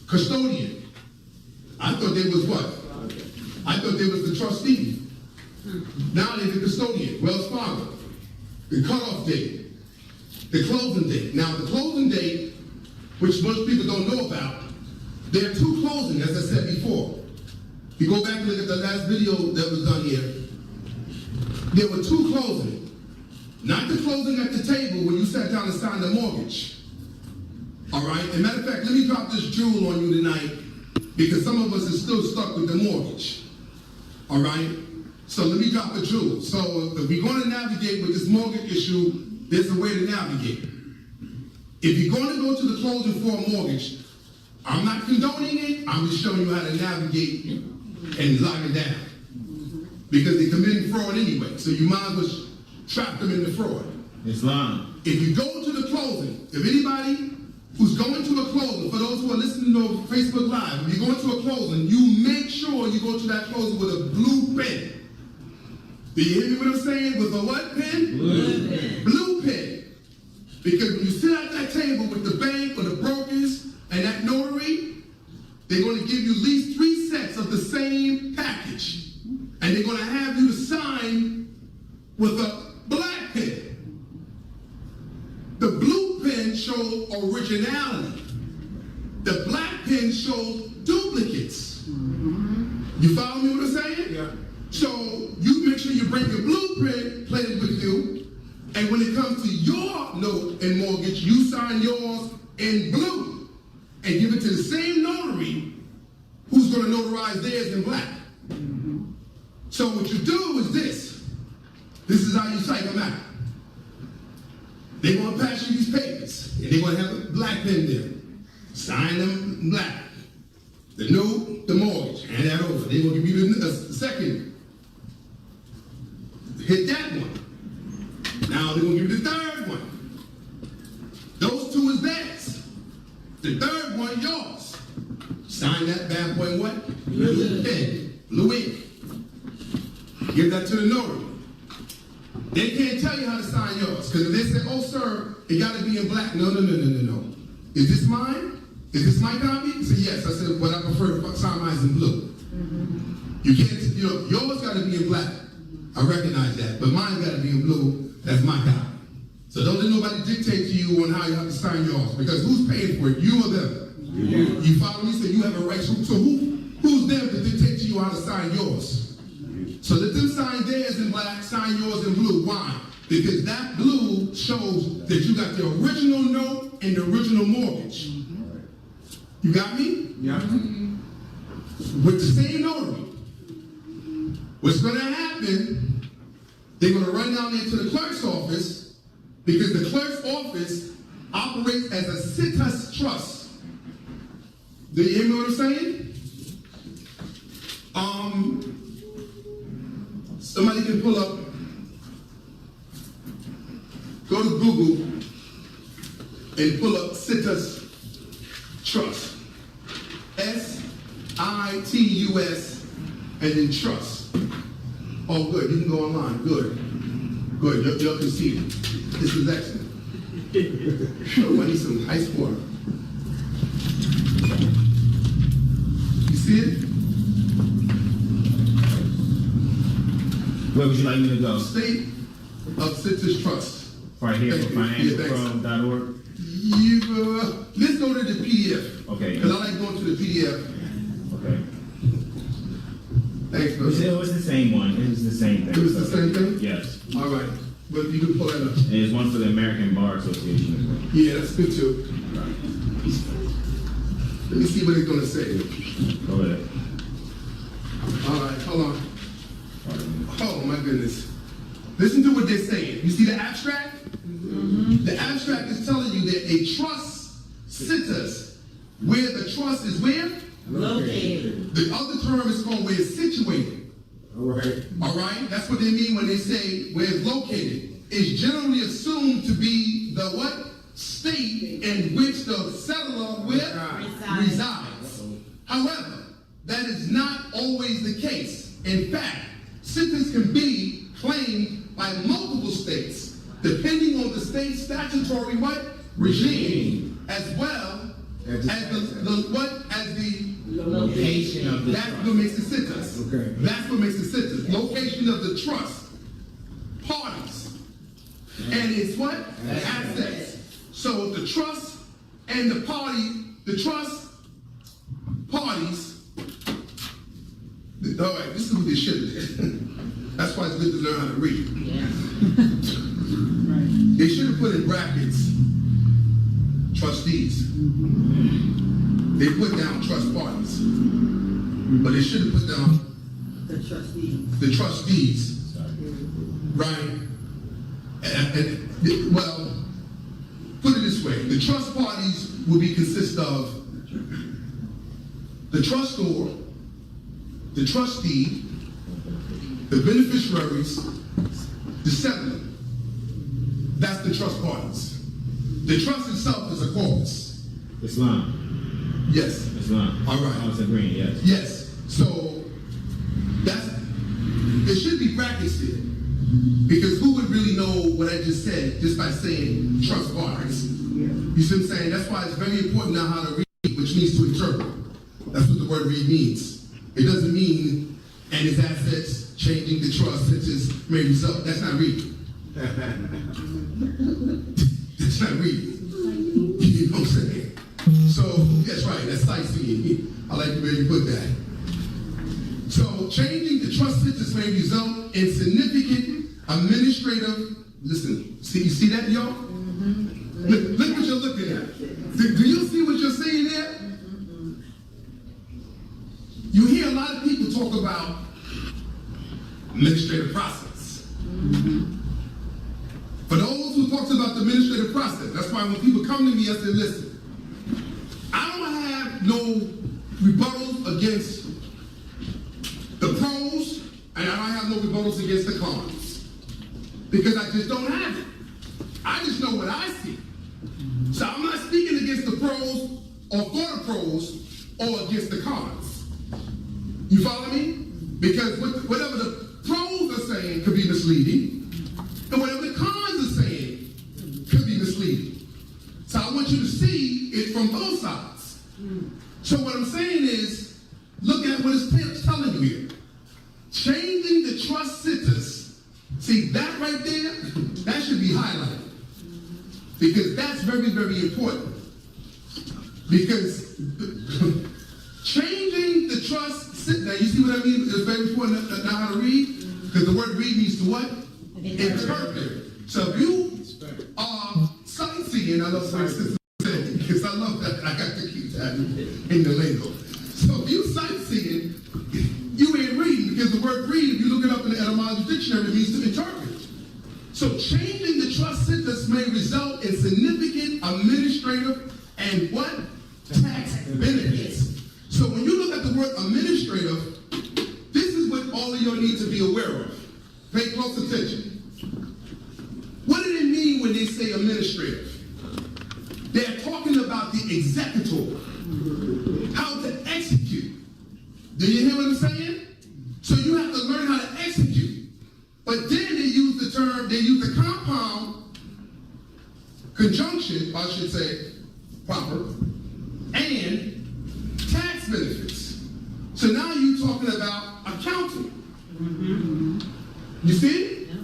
Speaker 19: Custodian. I thought they was what? I thought they was the trustee. Now they're the custodian. Wells Fargo. The cutoff date. The closing date. Now the closing date, which most people don't know about, there are two closings, as I said before. If you go back and look at the last video that was done here, there were two closings. Not the closing at the table when you sat down and signed the mortgage. All right? As a matter of fact, let me drop this jewel on you tonight, because some of us are still stuck with the mortgage. All right? So let me drop the jewel. So if we're going to navigate with this mortgage issue, there's a way to navigate. If you're going to go to the closing for a mortgage, I'm not condoning it, I'm just showing you how to navigate and lock it down. Because they're committing fraud anyway, so you might as well trap them in the fraud.
Speaker 2: Islam.
Speaker 19: If you go to the closing, if anybody who's going to a closing, for those who are listening to Facebook Live, if you're going to a closing, you make sure you go to that closing with a blue pen. Do you hear me what I'm saying? With a what pen?
Speaker 2: Blue pen.
Speaker 19: Blue pen. Because when you sit at that table with the bank or the brokers and that notary, they're going to give you at least 3 sets of the same package. And they're going to have you to sign with a black pen. The blue pen shows originality. The black pen shows duplicates. You follow me what I'm saying?
Speaker 2: Yeah.
Speaker 19: So you make sure you bring your blueprint plated with you, and when it comes to your note and mortgage, you sign yours in blue and give it to the same notary who's going to notarize theirs in black. So what you do is this. This is how you type them out. They're going to pass you these papers, and they're going to have a black pen there. Sign them in black. The note, the mortgage, hand that over. They're going to give you the second. Hit that one. Now they're going to give you the third one. Those two is theirs. The third one, yours. Sign that bad boy in what? Blue pen. Blue ink. Give that to the notary. They can't tell you how to sign yours. Because if they say, oh, sir, it got to be in black. No. Is this mine? Is this my copy? So yes. I said, but I prefer to sign mine in blue. You can't, yours got to be in black. I recognize that. But mine got to be in blue. That's my copy. So don't let nobody dictate to you on how you have to sign yours. Because who's paying for it? You or them? You follow me? So you have a right. So who's them to dictate to you how to sign yours? So let them sign theirs in black, sign yours in blue. Why? Because that blue shows that you got the original note and the original mortgage. You got me?
Speaker 2: Yeah.
Speaker 19: With the same notary. What's going to happen, they're going to run down there to the clerk's office, because the clerk's office operates as a situs trust. Do you hear me what I'm saying? Somebody can pull up Go to Google and pull up Citus Trust. S-I-T-U-S and then trust. Oh, good. You can go online. Good. Good. Y'all can see it. This is excellent. Oh, I need some ice water. You see it?
Speaker 2: Where would you like me to go?
Speaker 19: State of Citrus Trust.
Speaker 2: Right here for financialfirm.org.
Speaker 19: Let's go to the PDF.
Speaker 2: Okay.
Speaker 19: Because I like going to the PDF.
Speaker 2: Okay.
Speaker 19: Thanks, bro.
Speaker 2: It was the same one. It was the same thing.
Speaker 19: It was the same thing?
Speaker 2: Yes.
Speaker 19: All right. But you can pull that up.
Speaker 2: And there's one for the American Bar Association as well.
Speaker 19: Yeah, that's good too. Let me see what it's going to say.
Speaker 2: Go ahead.
Speaker 19: All right, hold on. Oh, my goodness. Listen to what they're saying. You see the abstract? Mm-hmm. The abstract is telling you that a trust sitters, where the trust is where? Located. The other term is called where it's situated. All right. All right? That's what they mean when they say where it's located. It's generally assumed to be the what? State in which the settler resides. However, that is not always the case. In fact, sitters can be claimed by multiple states, depending on the state's statutory what? Regime, as well as the
Speaker 2: location of the
Speaker 19: That's what makes it sitters. Okay. That's what makes it sitters. Location of the trust, parties, and its what? Assets. So the trust and the parties. All right, this is what they should have did. That's why it's good to learn how to read. Yeah. They should have put in brackets trustees. They put down trust parties, but they should have put down the trustees. Right? And well, put it this way: the trust parties will consist of the trustor, the trustee, the beneficiaries, the settler. That's the trust parties. The trust itself is a corpus.
Speaker 2: Islam.
Speaker 19: Yes.
Speaker 2: Islam.
Speaker 19: All right.
Speaker 2: I was agreeing, yes.
Speaker 19: Yes. So there should be brackets here. Because who would really know what I just said just by saying trust parties? You see what I'm saying? That's why it's very important now how to read, which means to interpret. That's what the word read means. It doesn't mean and his assets changing the trust such as may result. That's not reading. That's not reading. You know what I'm saying? So that's right. That's sightseeing. I like the way you put that. So changing the trust such may result in significant administrative. Listen, you see that, y'all? Mm-hmm. Look what you're looking at. Do you see what you're seeing there? Mm-hmm. You hear a lot of people talk about administrative process. Mm-hmm. For those who talks about the administrative process, that's why when people come to me, I say, listen, I don't have no rebuttals against the pros, and I don't have no rebuttals against the cons. Because I just don't have it. I just know what I see. So I'm not speaking against the pros or for the pros or against the cons. You follow me? Because whatever the pros are saying could be misleading, and whatever the cons are saying could be misleading. So I want you to see it from both sides. So what I'm saying is, look at what it's telling you here. Changing the trust sitters. See, that right there, that should be highlighted. Because that's very, very important. Because changing the trust sitters, now you see what I mean? It's very important to know how to read. Because the word read means to what? Interpret. So if you are sightseeing, I love what sister said, because I love that. I got to keep that in the lingo. So if you sightseeing, you ain't reading, because the word read, if you look it up in the etymology dictionary, it means to interpret. So changing the trust sitters may result in significant administrative and what? Tax benefits. So when you look at the word administrative, this is what all of y'all need to be aware of. Pay close attention. What do they mean when they say administrative. They're talking about the executor, how to execute. Do you hear what I'm saying? So you have to learn how to execute. But then they use the term, they use the compound conjunction, I should say, proper, and tax benefits. So now you're talking about accounting. You see? Yeah.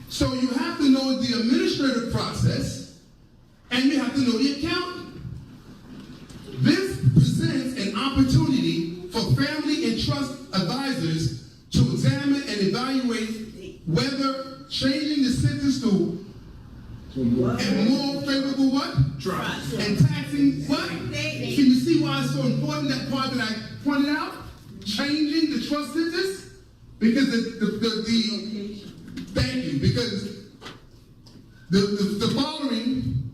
Speaker 19: So you have to know the administrative process, and you have to know the accounting. This presents an opportunity for family and trust advisors to examine and evaluate whether changing the sentence to a more favorable what? Trust. And taxing what? Can you see why it's so important, that part that I pointed out? Changing the trust sentence? Because thank you, because the following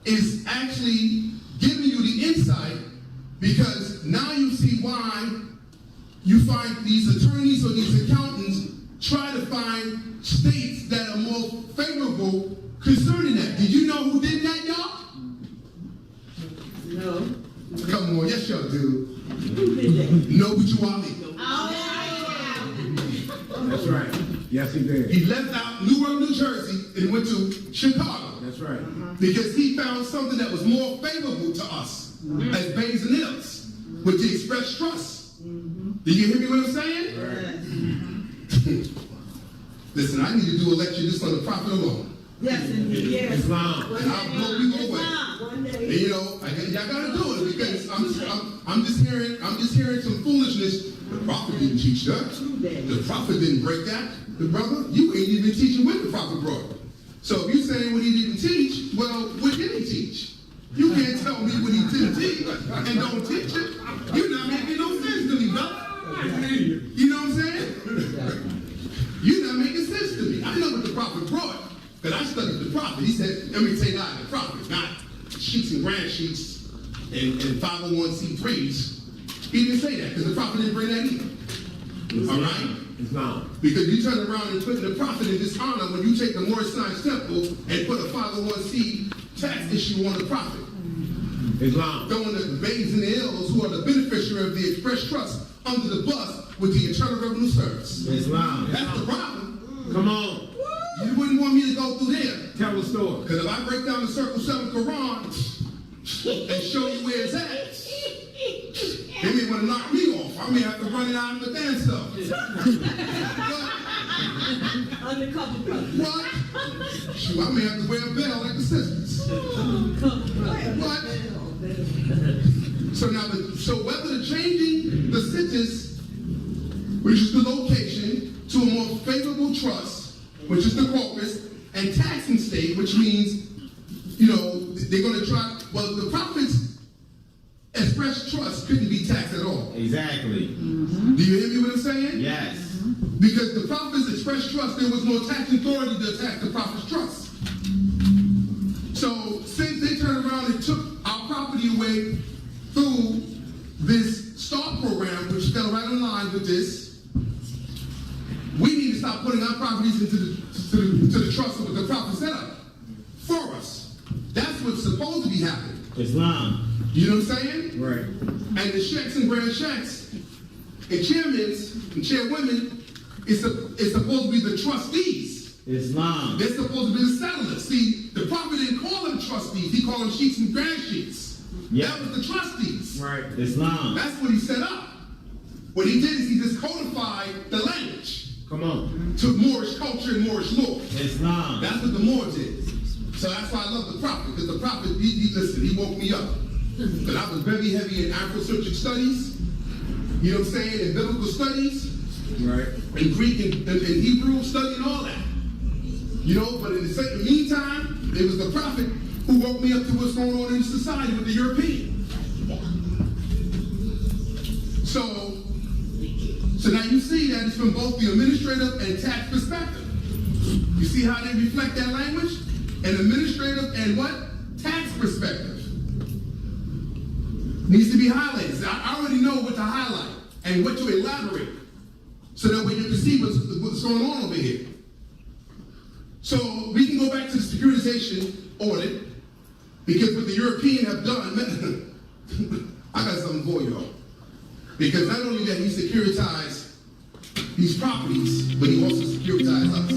Speaker 19: is actually giving you the insight, because now you see why you find these attorneys or these accountants try to find states that are more favorable concerning that. Did you know who did that, y'all? No. Come on, yes y'all do. Who did that? No, but you Ali.
Speaker 20: That's right. Yes, he did.
Speaker 19: He left out Newark, New Jersey, and went to Chicago.
Speaker 20: That's right.
Speaker 19: Because he found something that was more favorable to us as Bays and Hills with the express trust. Do you hear me what I'm saying?
Speaker 20: Right.
Speaker 19: Listen, I need to do a lecture just on the profit alone.
Speaker 18: Yes, indeed. Yes.
Speaker 19: Islam. And I'll blow people away. And you know, y'all gotta do it, because I'm just hearing some foolishness. The prophet didn't teach that. The prophet didn't break that. The brother, you ain't even teaching what the prophet brought. So if you're saying what he didn't teach, well, what did he teach? You can't tell me what he didn't teach and don't teach it. You're not making no sense to me, brother. You know what I'm saying? You're not making sense to me. I know what the prophet brought, because I studied the prophet. He said, let me take out the prophet, not sheets and grand sheets and 501c3s. He didn't say that, because the prophet didn't bring that either. All right?
Speaker 20: Islam.
Speaker 19: Because you turn around and put the prophet in dishonor when you take the Morris Science Temple and put a 501c tax issue on the prophet.
Speaker 20: Islam.
Speaker 19: Throwing the Bays and the Hills, who are the beneficiary of the express trust, under the bus with the Internal Revenue Service.
Speaker 20: Islam.
Speaker 19: That's the problem.
Speaker 20: Come on.
Speaker 19: You wouldn't want me to go through there.
Speaker 20: Tell the story.
Speaker 19: Because if I break down the Circle 7 Quran and show you where it's at, they may want to knock me off. I may have to run it out of the dance stuff.
Speaker 18: Undercover brother.
Speaker 19: What? Shoot, I may have to wear a veil like the sisters. What? So now, so whether changing the sentence, which is the location, to a more favorable trust, which is the corpus, and taxing state, which means, you know, they're going to try, well, the profits express trust couldn't be taxed at all.
Speaker 2: Exactly.
Speaker 19: Do you hear me what I'm saying?
Speaker 2: Yes.
Speaker 19: Because the profits express trust, there was no tax authority to tax the profits trust. So since they turned around and took our property away through this START program, which fell right in line with this, we need to stop putting our properties into the trust with the profit set up for us. That's what's supposed to be happening.
Speaker 2: Islam.
Speaker 19: You know what I'm saying?
Speaker 20: Right.
Speaker 19: And the checks and grand checks and chairmen and chairwomen is supposed to be the trustees.
Speaker 2: Islam.
Speaker 19: They're supposed to be the settlers. See, the prophet didn't call them trustees. He called them sheets and grand sheets.
Speaker 2: Yep.
Speaker 19: That was the trustees.
Speaker 2: Right. Islam.
Speaker 19: That's what he set up. What he did is he just codified the language.
Speaker 2: Come on.
Speaker 19: To Moorish culture and Moorish law.
Speaker 2: Islam.
Speaker 19: That's what the Moors did. So that's why I love the prophet, because the prophet, he woke me up. Because I was very heavy in Afrocentric studies, you know what I'm saying, in biblical studies,
Speaker 20: right,
Speaker 19: in Greek and Hebrew study and all that. You know, but in the meantime, it was the prophet who woke me up to what's going on in society with the European. So now you see that it's from both the administrative and tax perspective. You see how they reflect that language? An administrative and what? Tax perspective. Needs to be highlighted. I already know what to highlight and what to elaborate, so that way you can see what's going on over here. So we can go back to the securitization information audit, because what the European have done, I got something for y'all. Because not only that he securitized these properties, but he also securitized us.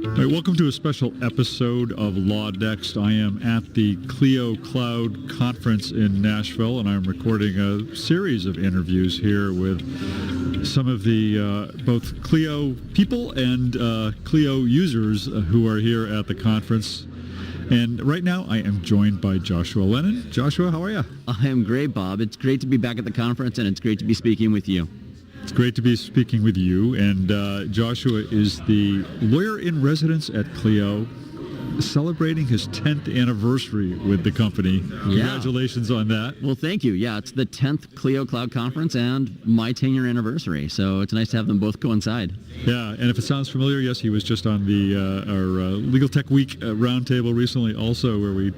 Speaker 1: All right, welcome to a special episode of Law Next. I am at the Clio Cloud Conference in Nashville, and I'm recording a series of interviews here with some of the both Clio people and Clio users who are here at the conference. And right now, I am joined by Joshua Lennon. Joshua, how are you?
Speaker 22: I am great, Bob. It's great to be back at the conference, and it's great to be speaking with you.
Speaker 1: It's great to be speaking with you. And Joshua is the lawyer in residence at Clio, celebrating his 10th anniversary with the company. Congratulations on that.
Speaker 22: Well, thank you. Yeah, it's the 10th Clio Cloud Conference and my 10-year anniversry. So it's nice to have them both coincide.
Speaker 1: Yeah, and if it sounds familiar, yes, he was just on the our Legal Tech Week roundtable recently also, where we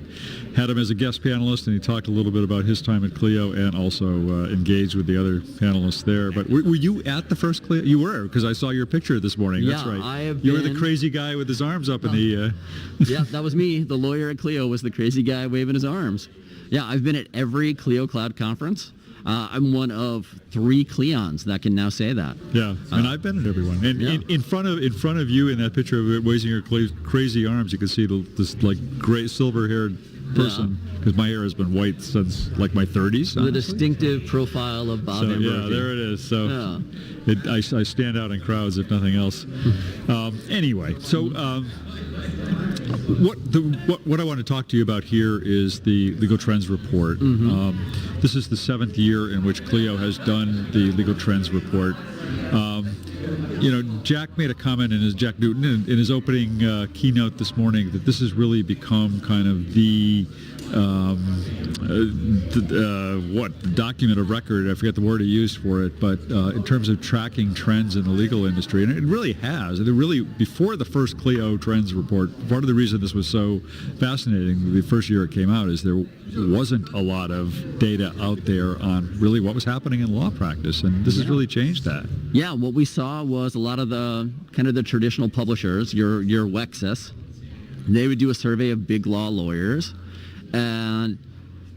Speaker 1: had him as a guest panelist, and he talked a little bit about his time at Clio and also engaged with the other panelists there. But were you at the first Clio? You were, because I saw your picture this morning.
Speaker 22: Yeah,
Speaker 1: that's right.
Speaker 22: I have
Speaker 1: You were the crazy guy with his arms up in the...
Speaker 22: Yeah, that was me. The lawyer at Clio was the crazy guy waving his arms. Yeah, I've been at every Clio Cloud conference. I'm one of 3 Cleons that can now say that.
Speaker 1: Yeah, and I've been at everyone. And in front of you in that picture of raising your crazy arms, you can see this like gray silver-haired person, because my hair has been white since like my 30s.
Speaker 22: The distinctive profile of Bob Ambrogi.
Speaker 1: Yeah, there it is. So I stand out in crowds if nothing else. Anyway, so what I want to talk to you about here is the Legal Trends Report. This is the 7th year in which Clio has done the Legal Trends Report. Jack made a comment Jack Newton in his opening keynote this morning that this has really become kind of the document of record. I forget the word he used for it, but in terms of tracking trends in the legal industry, and it really has. And before the first Clio Trends Report, part of the reason this was so fascinating the first year it came out is there wasn't a lot of data out there on really what was happening in law practice, and this has really changed that.
Speaker 22: Yeah, what we saw was a lot of the kind of the traditional publishers, your Wexus, they would do a survey of big law lawyers, and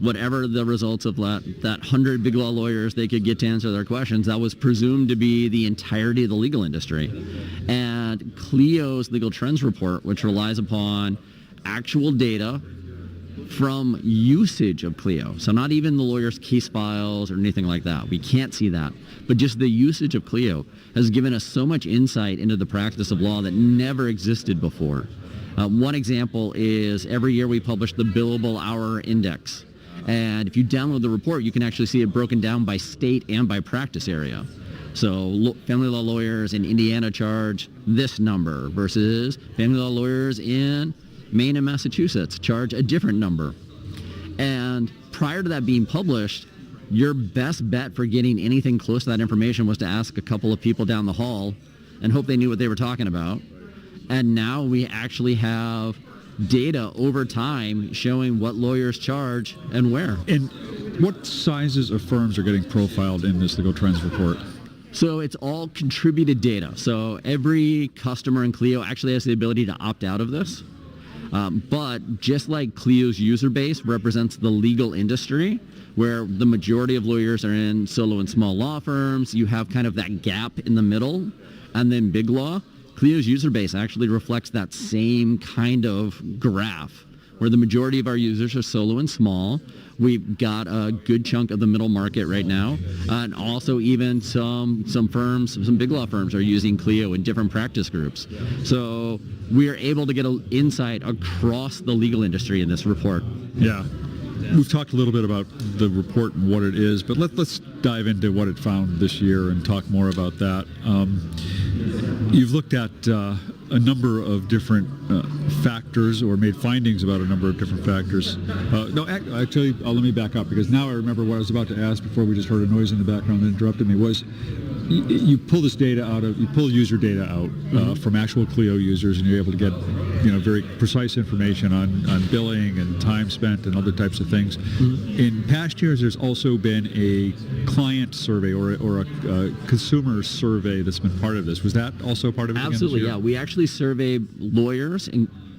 Speaker 22: whatever the results of that 100 big law lawyers they could get to answer their questions, that was presumed to be the entirety of the legal industry. And Clio's Legal Trends Report, which relies upon actual data from usage of Clio, so not even the lawyer's case files or anything like that, we can't see that, but just the usage of Clio has given us so much insight into the practice of law that never existed before. One example is every year we publish the Billable Hour Index. And if you download the report, you can actually see it broken down by state and by practice area. So family law lawyers in Indiana charge this number versus family law lawyers in Maine and Massachusetts charge a different number. And prior to that being published, your best bet for getting anything close to that information was to ask a couple of people down the hall and hope they knew what they were talking about. And now we actually have data over time showing what lawyers charge and where.
Speaker 1: And what sizes of firms are getting profiled in this Legal Trends Report?
Speaker 22: So it's all contributed data. So every customer in Clio actually has the ability to opt out of this. But just like Clio's user base represents the legal industry, where the majority of lawyers are in solo and small law firms, you have kind of that gap in the middle, and then big law. Clio's user base actually reflects that same kind of graph, where the majority of our users are solo and small. We've got a good chunk of the middle market right now, and also even some firms, some big law firms are using Clio in different practice groups. So we are able to get an insight across the legal industry in this report.
Speaker 1: Yeah. We've talked a little bit about the report and what it is, but let's dive into what it found this year and talk more about that. You've looked at a number of different factors, or made findings about a number of different factors. Actually, let me back up, because now I remember what I was about to ask before we just heard a noise in the background that interrupted me. Was you pull this data you pull user data out from actual Clio users, and you're able to get very precise information on billing and time spent and other types of things. In past years, there's also been a client survey or a consumer survey that's been part of this. Was that also part of it?
Speaker 22: Absolutely, yeah. We actually survey lawyers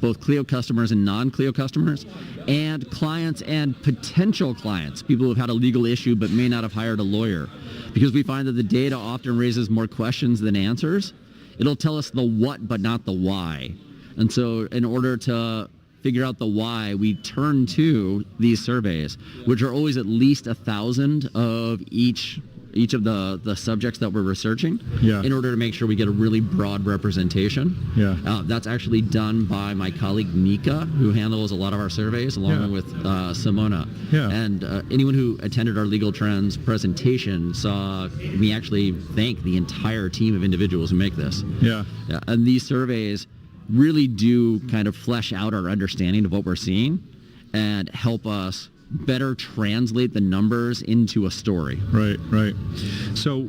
Speaker 22: both Clio customers and non-Clio customers, and clients and potential clients, people who have had a legal issue but may not have hired a lawyer. Because we find that the data often raises more questions than answers. It'll tell us the what but not the why. And so in order to figure out the why, we turn to these surveys, which are always at least 1,000 of each of the subjects that we're researching, in order to make sure we get a really broad representation. That's actually done by my colleague Nika, who handles a lot of our surveys, along with Simona. And anyone who attended our Legal Trends presentation saw me actually thank the entire team of individuals who make this. And these surveys really do kind of flesh out our understanding of what we're seeing and help us better translate the numbers into a story.
Speaker 1: Right. So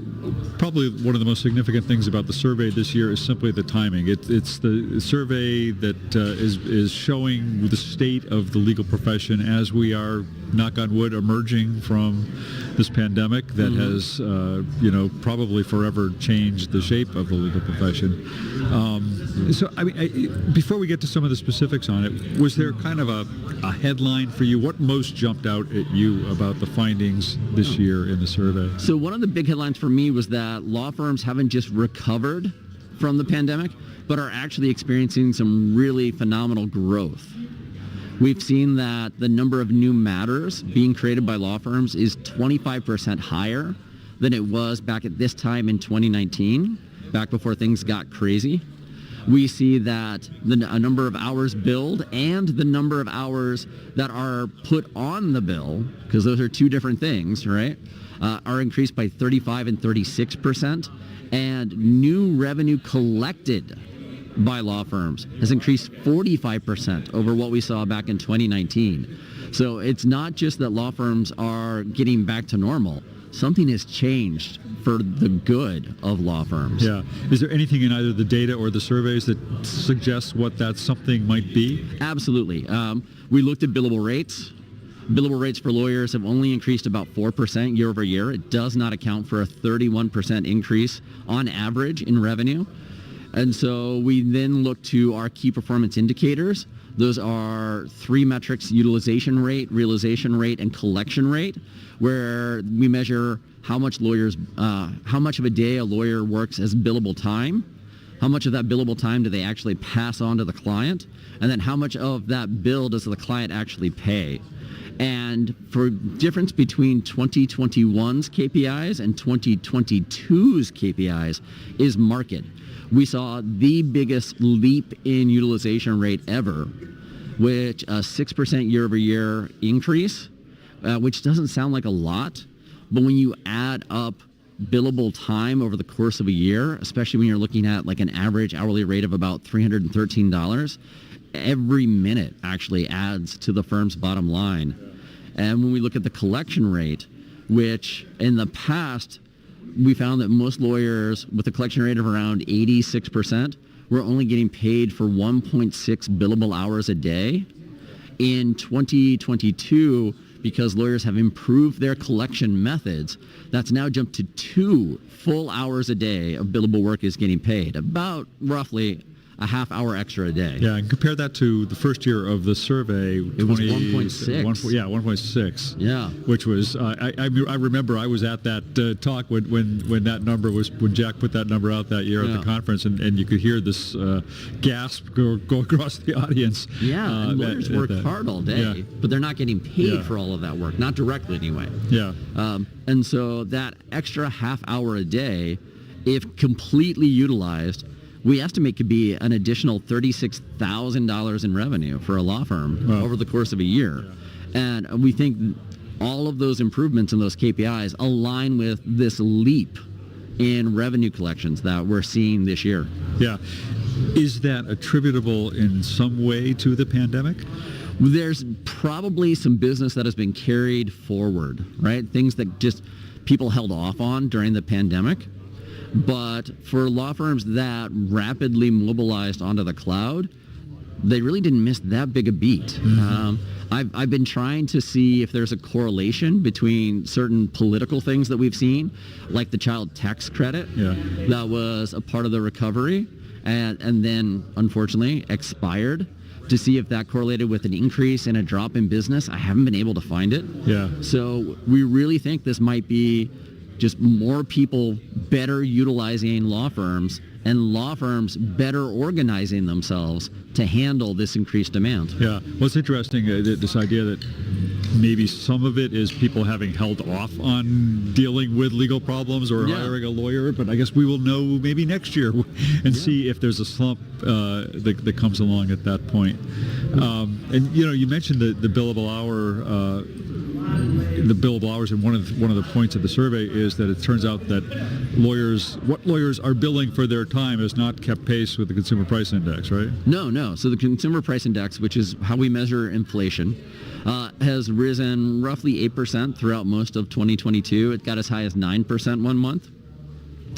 Speaker 1: probably one of the most significant things about the survey this year is simply the timing. It's the survey that is showing the state of the legal profession as we are, knock on wood, emerging from this pandemic that has, probably forever changed the shape of the legal profession. So, I mean, before we get to some of the specifics on it, was there kind of a headline for you? What most jumped out at you about the findings this year in the survey?
Speaker 22: So one of the big headlines for me was that law firms haven't just recovered from the pandemic, but are actually experiencing some really phenomenal growth. We've seen that the number of new matters being created by law firms is 25% higher than it was back at this time in 2019, back before things got crazy. We see that a number of hours billed and the number of hours that are put on the bill, because those are two different things, right, are increased by 35 and 36%. And new revenue collected by law firms has increased 45% over what we saw back in 2019. So it's not just that law firms are getting back to normal. Something has changed for the good of law firms.
Speaker 1: Is there anything in either the data or the surveys that suggests what that something might be?
Speaker 22: Absolutely. We looked at billable rates. Billable rates for lawyers have only increased about 4% year over year. It does not account for a 31% increase on average in revenue. And so we then look to our key performance indicators. Those are three metrics: utilization rate, realization rate, and collection rate, where we measure how much of a day a lawyer works as billable time, how much of that billable time do they actually pass on to the client, and then how much of that bill does the client actually pay. And for difference between 2021's KPIs and 2022's KPIs is market. We saw the biggest leap in utilization rate ever, which a 6% year-over-year increase, which doesn't sound like a lot, but when you add up billable time over the course of a year, especially when you're looking at like an average hourly rate of about $313, every minute actually adds to the firm's bottom line. And when we look at the collection rate, which in the past, we found that most lawyers with a collection rate of around 86% were only getting paid for 1.6 billable hours a day. In 2022, because lawyers have improved their collection methods, that's now jumped to 2 full hours a day of billable work is getting paid, about roughly a half hour extra a day.
Speaker 1: And compare that to the first year of the survey.
Speaker 22: It was 1.6.
Speaker 1: 1.6.
Speaker 22: Yeah.
Speaker 1: Which was, I remember I was at that talk when that number was, when Jack put that number out that year at the conference, and you could hear this gasp go across the audience.
Speaker 22: And lawyers work hard all day, but they're not getting paid for all of that work, not directly anyway. And so that extra half hour a day, if completely utilized, we estimate could be an additional $36,000 in revenue for a law firm over the course of a year. And we think all of those improvements in those KPIs align with this leap in revenue collections that we're seeing this year.
Speaker 1: Is that attributable in some way to the pandemic?
Speaker 22: There's probably some business that has been carried forward, right? Things that just people held off on during the pandemic. But for law firms that rapidly mobilized onto the cloud, they really didn't miss that big a beat. I've been trying to see if there's a correlation between certain political things that we've seen, like the child tax credit that was a part of the recovery and then unfortunately expired, to see if that correlated with an increase and a drop in business. I haven't been able to find it.
Speaker 1: Yeah.
Speaker 22: So we really think this might be just more people better utilizing law firms and law firms better organizing themselves to handle this increased demand.
Speaker 1: Yeah. Well, it's interesting, this idea that maybe some of it is people having held off on dealing with legal problems or hiring a lawyer, but I guess we will know maybe next year and see if there's a slump that comes along at that point. And you mentioned the billable hour. The billable hours, and one of the points of the survey is that it turns out that what lawyers are billing for their time has not kept pace with the Consumer Price Index, right?
Speaker 22: No. So the Consumer Price Index, which is how we measure inflation, has risen roughly 8% throughout most of 2022. It got as high as 9% one month.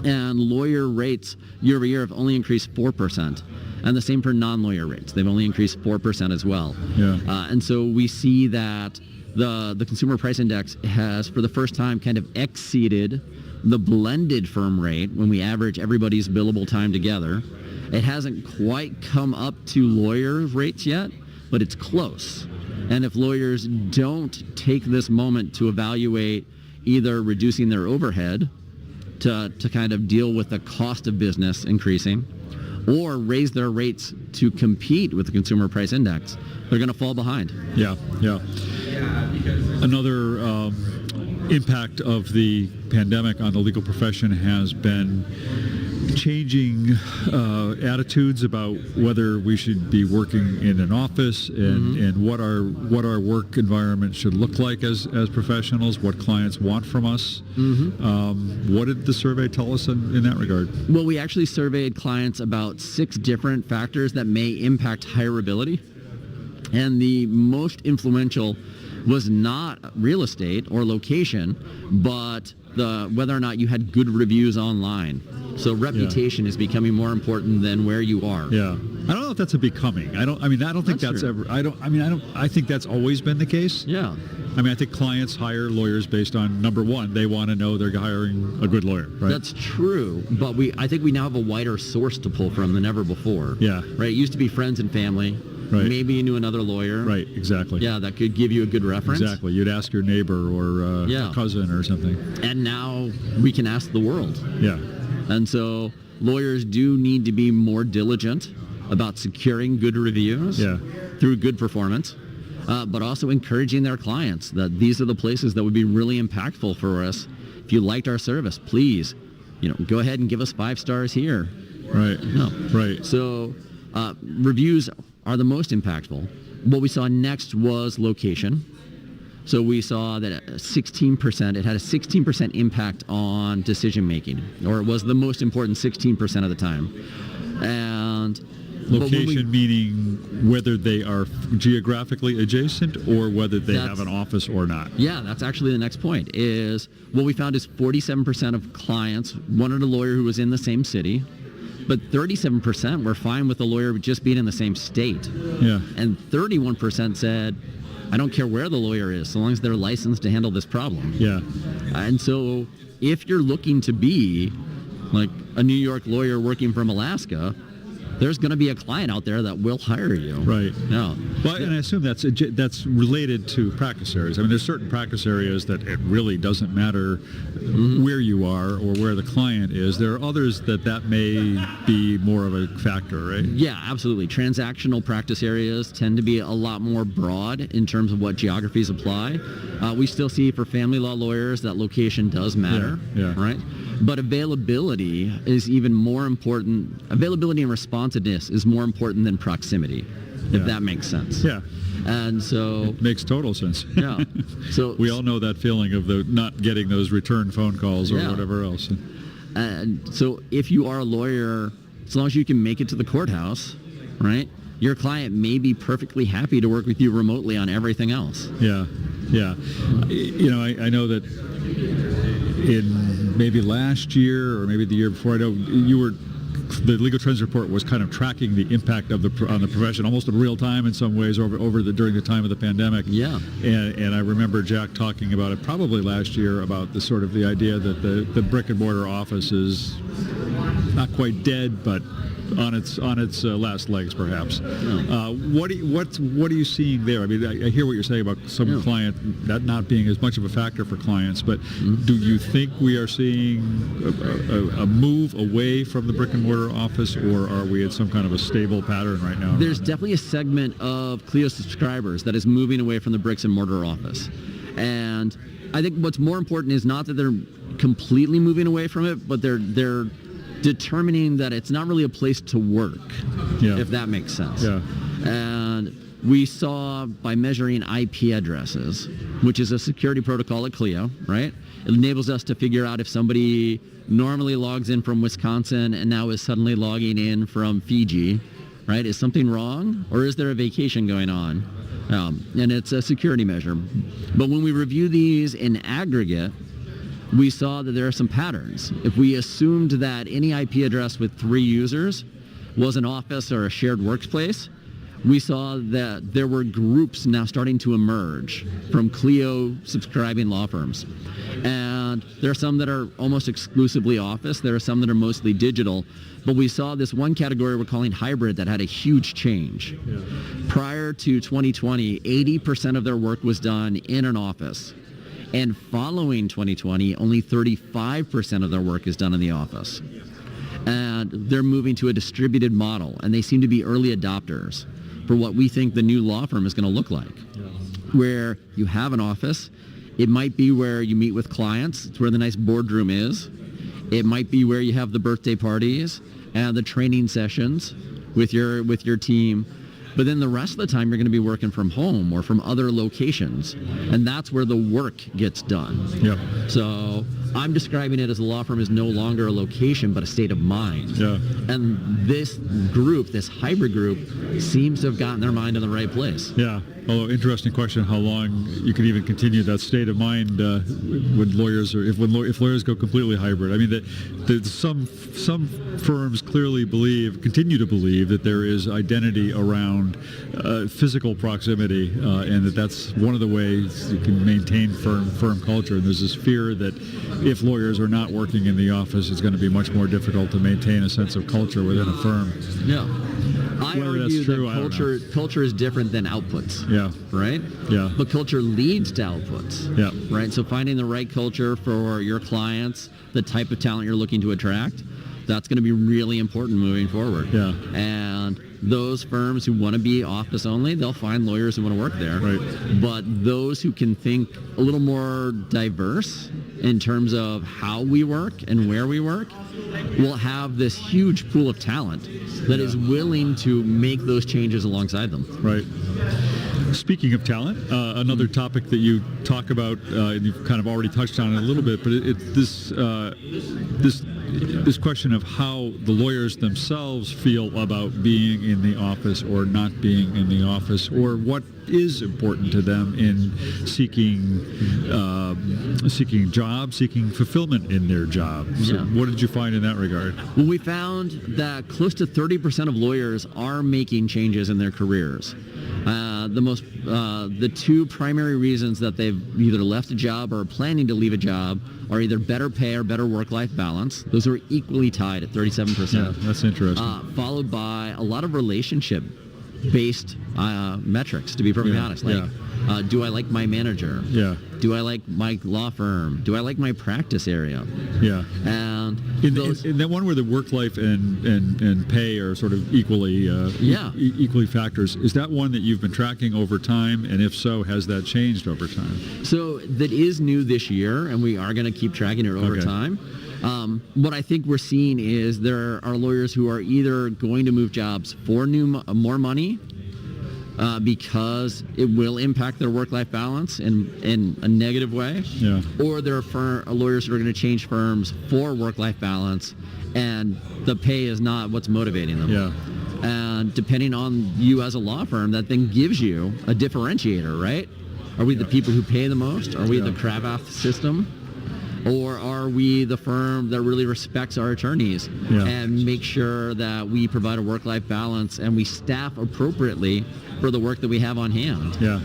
Speaker 22: And lawyer rates year over year have only increased 4%. And the same for non-lawyer rates. They've only increased 4% as well.
Speaker 1: Yeah.
Speaker 22: And so we see that the Consumer Price Index has, for the first time, kind of exceeded the blended firm rate when we average everybody's billable time together. It hasn't quite come up to lawyer rates yet, but it's close. And if lawyers don't take this moment to evaluate either reducing their overhead to kind of deal with the cost of business increasing, or raise their rates to compete with the Consumer Price Index, they're going to fall behind.
Speaker 1: Yeah. Another impact of the pandemic on the legal profession has been changing attitudes about whether we should be working in an office and what our work environment should look like as professionals, what clients want from us. What did the survey tell us in that regard?
Speaker 22: Well, we actually surveyed clients about 6 different factors that may impact hireability. And the most influential was not real estate or location, but whether or not you had good reviews online. So reputation is becoming more important than where you are.
Speaker 1: Yeah. I don't know if that's a becoming. I don't think that's ever. I think that's always been the case.
Speaker 22: Yeah.
Speaker 1: I think clients hire lawyers based on, number one, they want to know they're hiring a good lawyer, right?
Speaker 22: That's true, but I think we now have a wider source to pull from than ever before.
Speaker 1: Yeah.
Speaker 22: Right. It used to be friends and family.
Speaker 1: Right.
Speaker 22: Maybe you knew another lawyer.
Speaker 1: Right, exactly.
Speaker 22: Yeah, that could give you a good reference.
Speaker 1: Exactly. You'd ask your neighbor or a cousin or something.
Speaker 22: And now we can ask the world.
Speaker 1: Yeah.
Speaker 22: And so lawyers do need to be more diligent about securing good reviews through good performance, but also encouraging their clients that these are the places that would be really impactful for us. If you liked our service, please, go ahead and give us 5 stars here.
Speaker 1: Right.
Speaker 22: No.
Speaker 1: Right.
Speaker 22: So reviews are the most impactful. What we saw next was location. So we saw that it had a 16% impact on decision making, or it was the most important 16% of the time. And
Speaker 1: location meaning whether they are geographically adjacent or whether they have an office or not.
Speaker 22: Yeah, that's actually the next point. Is what we found is 47% of clients wanted a lawyer who was in the same city, but 37% were fine with the lawyer just being in the same state.
Speaker 1: Yeah.
Speaker 22: And 31% said, I don't care where the lawyer is, so long as they're licensed to handle this problem.
Speaker 1: Yeah.
Speaker 22: And so if you're looking to be like a New York lawyer working from Alaska, there's going to be a client out there that will hire you.
Speaker 1: Right.
Speaker 22: Yeah.
Speaker 1: Well, and I assume that's related to practice areas. There's certain practice areas that it really doesn't matter where you are or where the client is. There are others that may be more of a factor, right?
Speaker 22: Yeah, absolutely. Transactional practice areas tend to be a lot more broad in terms of what geographies apply. We still see for family law lawyers that location does matter, right? But availability is even more important. Availability and responsiveness is more important than proximity, if that makes sense.
Speaker 1: Yeah.
Speaker 22: And so
Speaker 1: it makes total sense.
Speaker 22: Yeah. So
Speaker 1: we all know that feeling of not getting those return phone calls or whatever else.
Speaker 22: And so if you are a lawyer, as long as you can make it to the courthouse, right, your client may be perfectly happy to work with you remotely on everything else.
Speaker 1: Yeah. Yeah. I know that in maybe last year or maybe the year before, I know the Legal Trends Report was kind of tracking the impact on the profession almost in real time in some ways during the time of the pandemic.
Speaker 22: Yeah.
Speaker 1: And I remember Jack talking about it probably last year about the idea that the brick and mortar office is not quite dead, but on its last legs, perhaps. What are you seeing there? I mean, I hear what you're saying about some client that not being as much of a factor for clients, but do you think we are seeing a move away from the brick and mortar office, or are we at some kind of a stable pattern right now?
Speaker 22: There's definitely a segment of Clio subscribers that is moving away from the bricks and mortar office. And I think what's more important is not that they're completely moving away from it, but they're determining that it's not really a place to work, if that makes sense.
Speaker 1: Yeah.
Speaker 22: And we saw by measuring IP addresses, which is a security protocol at Clio, right? It enables us to figure out if somebody normally logs in from Wisconsin and now is suddenly logging in from Fiji, right? Is something wrong, or is there a vacation going on? And it's a security measure. But when we review these in aggregate, we saw that there are some patterns. If we assumed that any IP address with 3 users was an office or a shared workplace, we saw that there were groups now starting to emerge from Clio subscribing law firms. And there are some that are almost exclusively office. There are some that are mostly digital. But we saw this one category we're calling hybrid that had a huge change. Yeah. Prior to 2020, 80% of their work was done in an office. And following 2020, only 35% of their work is done in the office. And they're moving to a distributed model, and they seem to be early adopters for what we think the new law firm is going to look like. Yeah. Where you have an office, it might be where you meet with clients, it's where the nice boardroom is. It might be where you have the birthday parties and the training sessions with your team. But then the rest of the time you're going to be working from home or from other locations. And that's where the work gets done.
Speaker 1: Yeah.
Speaker 22: So I'm describing it as a law firm is no longer a location, but a state of mind.
Speaker 1: Yeah.
Speaker 22: And this group, this hybrid group, seems to have gotten their mind in the right place.
Speaker 1: Yeah. Although interesting question, how long you can even continue that state of mind when lawyers, or if lawyers go completely hybrid. I mean, some firms clearly continue to believe that there is identity around physical proximity, and that's one of the ways you can maintain firm culture. And there's this fear that if lawyers are not working in the office, it's going to be much more difficult to maintain a sense of culture within a firm.
Speaker 22: Yeah. I argue that culture is different than outputs.
Speaker 1: Yeah.
Speaker 22: Right?
Speaker 1: Yeah.
Speaker 22: But culture leads to outputs.
Speaker 1: Yeah.
Speaker 22: Right? So finding the right culture for your clients, the type of talent you're looking to attract, that's going to be really important moving forward.
Speaker 1: Yeah.
Speaker 22: And those firms who want to be office only, they'll find lawyers who want to work there.
Speaker 1: Right.
Speaker 22: But those who can think a little more diverse in terms of how we work and where we work will have this huge pool of talent that is willing to make those changes alongside them.
Speaker 1: Right. Speaking of talent, another topic that you talk about, and you've kind of already touched on it a little bit, but this question of how the lawyers themselves feel about being in the office or not being in the office, or what is important to them in seeking jobs, seeking fulfillment in their job. So what did you find in that regard?
Speaker 22: Well, we found that close to 30% of lawyers are making changes in their careers. The 2 primary reasons that they've either left a job or are planning to leave a job are either better pay or better work-life balance. Those are equally tied at 37%.
Speaker 1: Yeah, that's interesting.
Speaker 22: Followed by a lot of relationship-based metrics, to be perfectly honest. Like, do I like my manager?
Speaker 1: Yeah.
Speaker 22: Do I like my law firm? Do I like my practice area?
Speaker 1: Yeah.
Speaker 22: And
Speaker 1: in that one where the work life and pay are sort of equally equally factors, is that one that you've been tracking over time? And if so, has that changed over time?
Speaker 22: So that is new this year, and we are going to keep tracking it over time. What I think we're seeing is there are lawyers who are either going to move jobs for more money, because it will impact their work-life balance in a negative way.
Speaker 1: Yeah.
Speaker 22: Or there are lawyers who are going to change firms for work-life balance, and the pay is not what's motivating them.
Speaker 1: Yeah.
Speaker 22: And depending on you as a law firm, that then gives you a differentiator, right? Are we the people who pay the most? Are we the Cravath system? Or are we the firm that really respects our attorneys and make sure that we provide a work-life balance and we staff appropriately for the work that we have on hand?
Speaker 1: Yeah.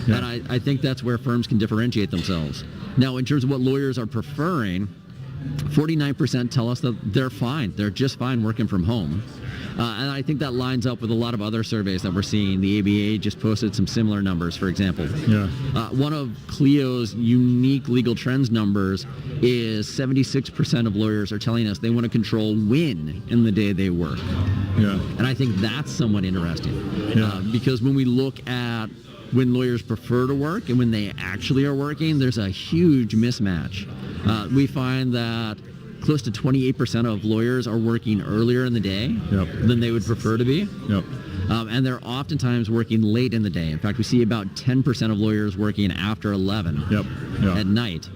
Speaker 22: And I think that's where firms can differentiate themselves. Now, in terms of what lawyers are preferring, 49% tell us that they're fine. They're just fine working from home. And I think that lines up with a lot of other surveys that we're seeing. The ABA just posted some similar numbers, for example.
Speaker 1: Yeah.
Speaker 22: One of Clio's unique legal trends numbers is 76% of lawyers are telling us they want to control when in the day they work.
Speaker 1: Yeah.
Speaker 22: And I think that's somewhat interesting.
Speaker 1: Yeah.
Speaker 22: Because when we look at when lawyers prefer to work and when they actually are working, there's a huge mismatch. We find that close to 28% of lawyers are working earlier in the day than they would prefer to be.
Speaker 1: Yep.
Speaker 22: And they're oftentimes working late in the day. In fact, we see about 10% of lawyers working after 11 at night.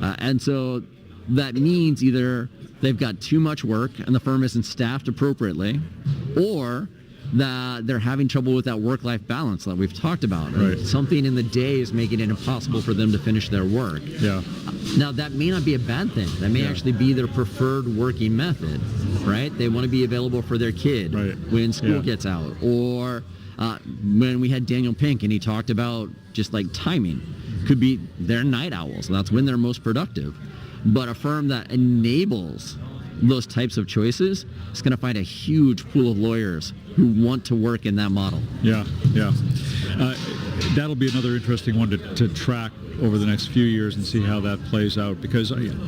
Speaker 22: And so that means either they've got too much work and the firm isn't staffed appropriately, or that they're having trouble with that work-life balance that we've talked about.
Speaker 1: Right.
Speaker 22: Something in the day is making it impossible for them to finish their work.
Speaker 1: Yeah.
Speaker 22: Now, that may not be a bad thing. That may actually be their preferred working method, right? They want to be available for their kid when school gets out. Or when we had Daniel Pink and he talked about just like timing. Could be they're night owls. That's when they're most productive. But a firm that enables those types of choices is going to find a huge pool of lawyers who want to work in that model.
Speaker 1: Yeah. That'll be another interesting one to track over the next few years and see how that plays out, because again,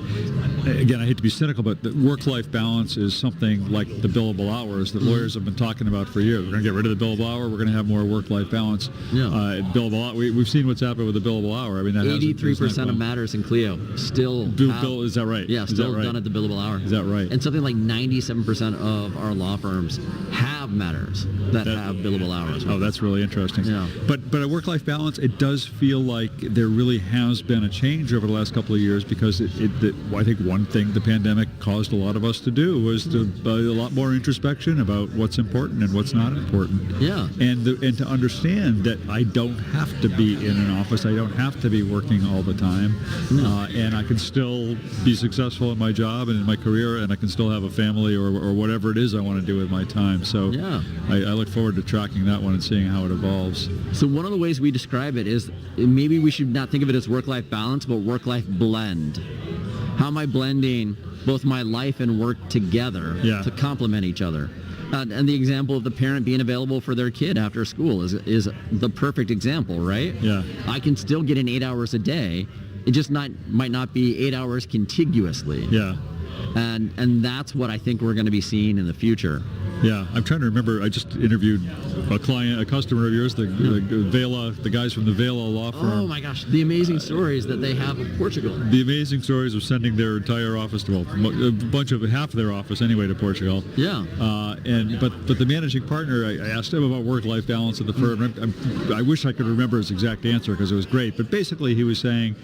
Speaker 1: I hate to be cynical, but the work-life balance is something like the billable hours that lawyers have been talking about for years. We're going to get rid of the billable hour. We're going to have more work-life balance. Billable. We've seen what's happened with the billable hour. I mean, that
Speaker 22: 83% of matters in Clio still
Speaker 1: is that right?
Speaker 22: Yeah, still done at the billable hour.
Speaker 1: Is that right?
Speaker 22: And something like 97% of our law firms have matters that have billable hours.
Speaker 1: Oh, that's really interesting.
Speaker 22: Yeah.
Speaker 1: But a work-life balance, it does feel like there really has been a change over the last couple of years, because I think one thing the pandemic caused a lot of us to do was a lot more introspection about what's important and what's not important.
Speaker 22: Yeah.
Speaker 1: And to understand that I don't have to be in an office, I don't have to be working all the time, and I can still be successful in my job and in my career, and I can still have a family or whatever it is I want to do with my time. So I look forward to tracking that one and seeing how it evolves.
Speaker 22: So one of the ways we describe it is maybe we should not think of it as work-life balance, but work-life blend. How am I blending both my life and work together to complement each other? And the example of the parent being available for their kid after school is the perfect example, right?
Speaker 1: Yeah.
Speaker 22: I can still get in 8 hours a day. It just might not be 8 hours contiguously.
Speaker 1: Yeah.
Speaker 22: And that's what I think we're going to be seeing in the future.
Speaker 1: Yeah, I'm trying to remember. I just interviewed a customer of yours, the guys from the Vela law firm.
Speaker 22: Oh my gosh, the amazing stories that they have of Portugal.
Speaker 1: The amazing stories of sending their entire office half of their office anyway to Portugal.
Speaker 22: Yeah.
Speaker 1: But the managing partner, I asked him about work-life balance at the firm. I wish I could remember his exact answer because it was great. But basically, he was saying,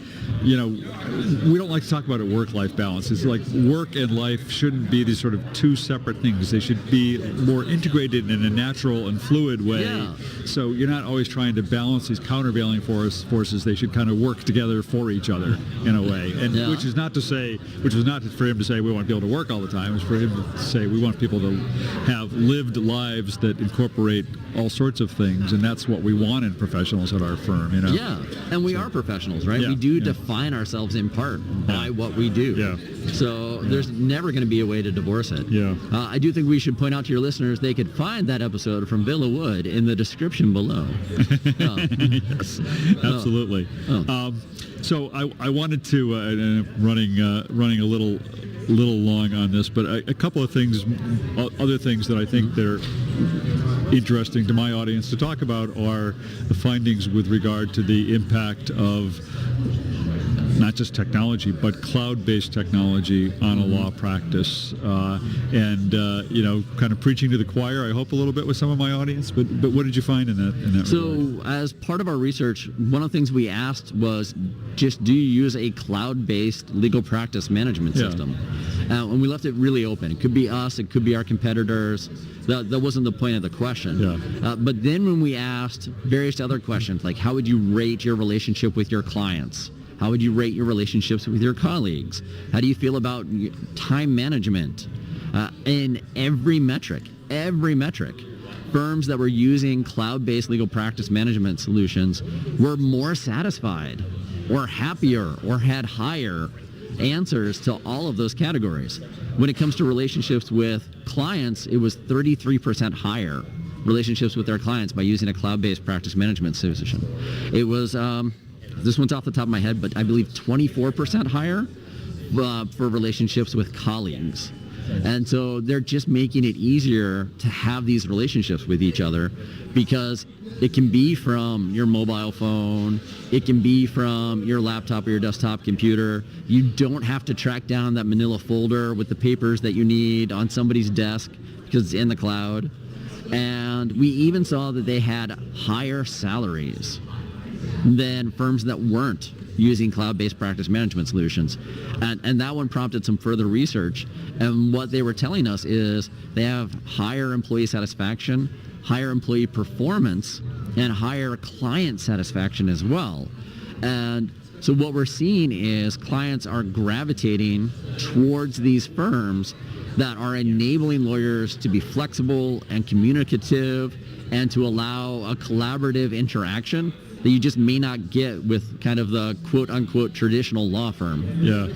Speaker 1: we don't like to talk about work-life balance. It's like work and life shouldn't be these sort of two separate things. They should be more integrated in a natural and fluid way.
Speaker 22: Yeah.
Speaker 1: So you're not always trying to balance these countervailing forces. They should kind of work together for each other in a way. And which was not for him to say we want people to work all the time. It was for him to say we want people to have lived lives that incorporate all sorts of things, and that's what we want in professionals at our firm.
Speaker 22: Yeah, and we are professionals, right? We do define ourselves in part by what we do.
Speaker 1: Yeah.
Speaker 22: So there's never going to be a way to divorce it.
Speaker 1: Yeah.
Speaker 22: I do think we should point out to your listeners they could find that episode from Villa Wood in the description below.
Speaker 1: Yes, absolutely. So I wanted to, running a little long on this, but a couple of things, other things that I think that are interesting to my audience to talk about are the findings with regard to the impact of not just technology, but cloud-based technology on a law practice, and kind of preaching to the choir, I hope, a little bit with some of my audience. But what did you find in that?
Speaker 22: So, as part of our research, one of the things we asked was, just do you use a cloud-based legal practice management system? And we left it really open. It could be us, it could be our competitors. That wasn't the point of the question. But then when we asked various other questions, like how would you rate your relationship with your clients? How would you rate your relationships with your colleagues? How do you feel about time management? In every metric, firms that were using cloud-based legal practice management solutions were more satisfied or happier or had higher answers to all of those categories. When it comes to relationships with clients, it was 33% higher relationships with their clients by using a cloud-based practice management solution. It was, this one's off the top of my head, but I believe 24% higher for relationships with colleagues. And so they're just making it easier to have these relationships with each other, because it can be from your mobile phone, it can be from your laptop or your desktop computer. You don't have to track down that manila folder with the papers that you need on somebody's desk because it's in the cloud. And we even saw that they had higher salaries than firms that weren't using cloud-based practice management solutions. And that one prompted some further research. And what they were telling us is they have higher employee satisfaction, higher employee performance, and higher client satisfaction as well. And so what we're seeing is clients are gravitating towards these firms that are enabling lawyers to be flexible and communicative and to allow a collaborative interaction that you just may not get with kind of the quote-unquote traditional law firm.
Speaker 1: Yeah.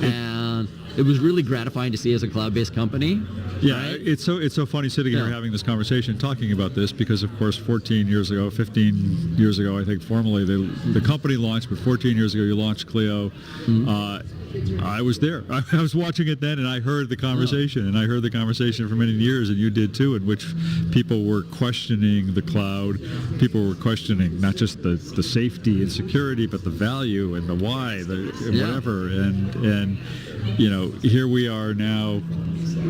Speaker 22: And it was really gratifying to see as a cloud-based company.
Speaker 1: Yeah,
Speaker 22: right?
Speaker 1: it's so funny sitting here having this conversation, talking about this, because of course 15 years ago, I think formally, the company launched, but 14 years ago you launched Clio. I was there. I was watching it then, and I heard the conversation, and I heard the conversation for many years, and you did too, in which people were questioning the cloud. People were questioning not just the safety and security, but the value and the why, whatever. And you know, here we are now.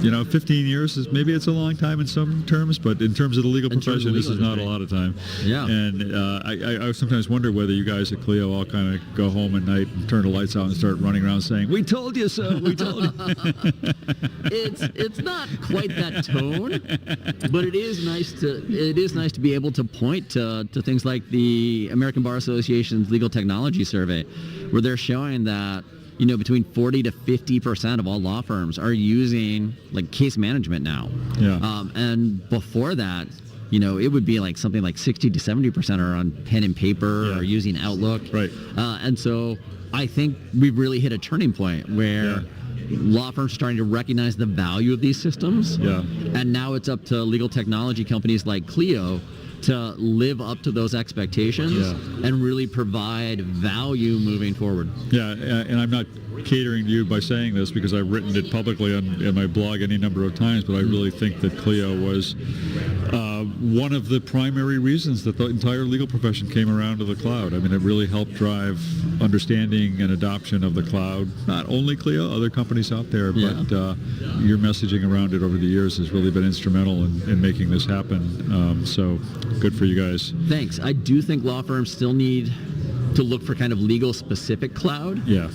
Speaker 1: You know, 15 years is maybe it's a long time in some terms, but in terms of the legal profession, this is not a lot of time.
Speaker 22: Yeah.
Speaker 1: And I sometimes wonder whether you guys at Clio all kind of go home at night and turn the lights out and start running around saying, "We told you so. We told you."
Speaker 22: It's not quite that tone, but it is nice to be able to point to things like the American Bar Association's Legal Technology Survey, where they're showing that, you know, between 40 to 50% of all law firms are using like case management now.
Speaker 1: Yeah.
Speaker 22: And before that, you know, it would be like something like 60 to 70% are on pen and paper or using Outlook.
Speaker 1: Right.
Speaker 22: And so I think we've really hit a turning point where law firms are starting to recognize the value of these systems.
Speaker 1: Yeah.
Speaker 22: And now it's up to legal technology companies like Clio to live up to those expectations and really provide value moving forward.
Speaker 1: Yeah, and I'm not catering to you by saying this because I've written it publicly in my blog any number of times, but I really think that Clio was one of the primary reasons that the entire legal profession came around to the cloud. I mean, it really helped drive understanding and adoption of the cloud. Not only Clio, other companies out there, but your messaging around it over the years has really been instrumental in making this happen. So good for you guys.
Speaker 22: Thanks. I do think law firms still need to look for kind of legal specific cloud.
Speaker 1: Yeah.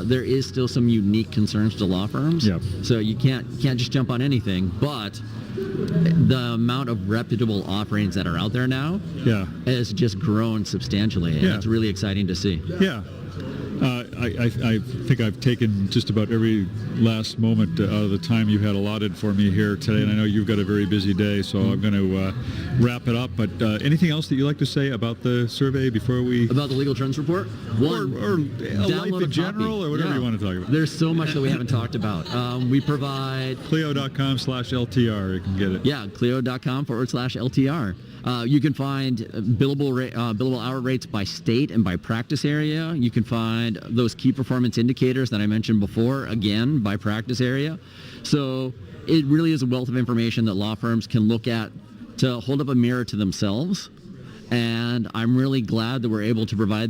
Speaker 22: There is still some unique concerns to law firms.
Speaker 1: Yeah.
Speaker 22: So you can't just jump on anything, but the amount of reputable offerings that are out there now has just grown substantially, and it's really exciting to see.
Speaker 1: Yeah. I think I've taken just about every last moment out of the time you had allotted for me here today, and I know you've got a very busy day, so I'm going to wrap it up. But anything else that you'd like to say about the survey before we...
Speaker 22: About the Legal Trends Report?
Speaker 1: Or life in general, or whatever you want to talk about.
Speaker 22: There's so much that we haven't talked about. We provide...
Speaker 1: Clio.com/LTR, you can get it.
Speaker 22: Yeah, Clio.com/LTR. You can find billable hour rates by state and by practice area. You can find those key performance indicators that I mentioned before, again, by practice area. So it really is a wealth of information that law firms can look at to hold up a mirror to themselves. And I'm really glad that we're able to provide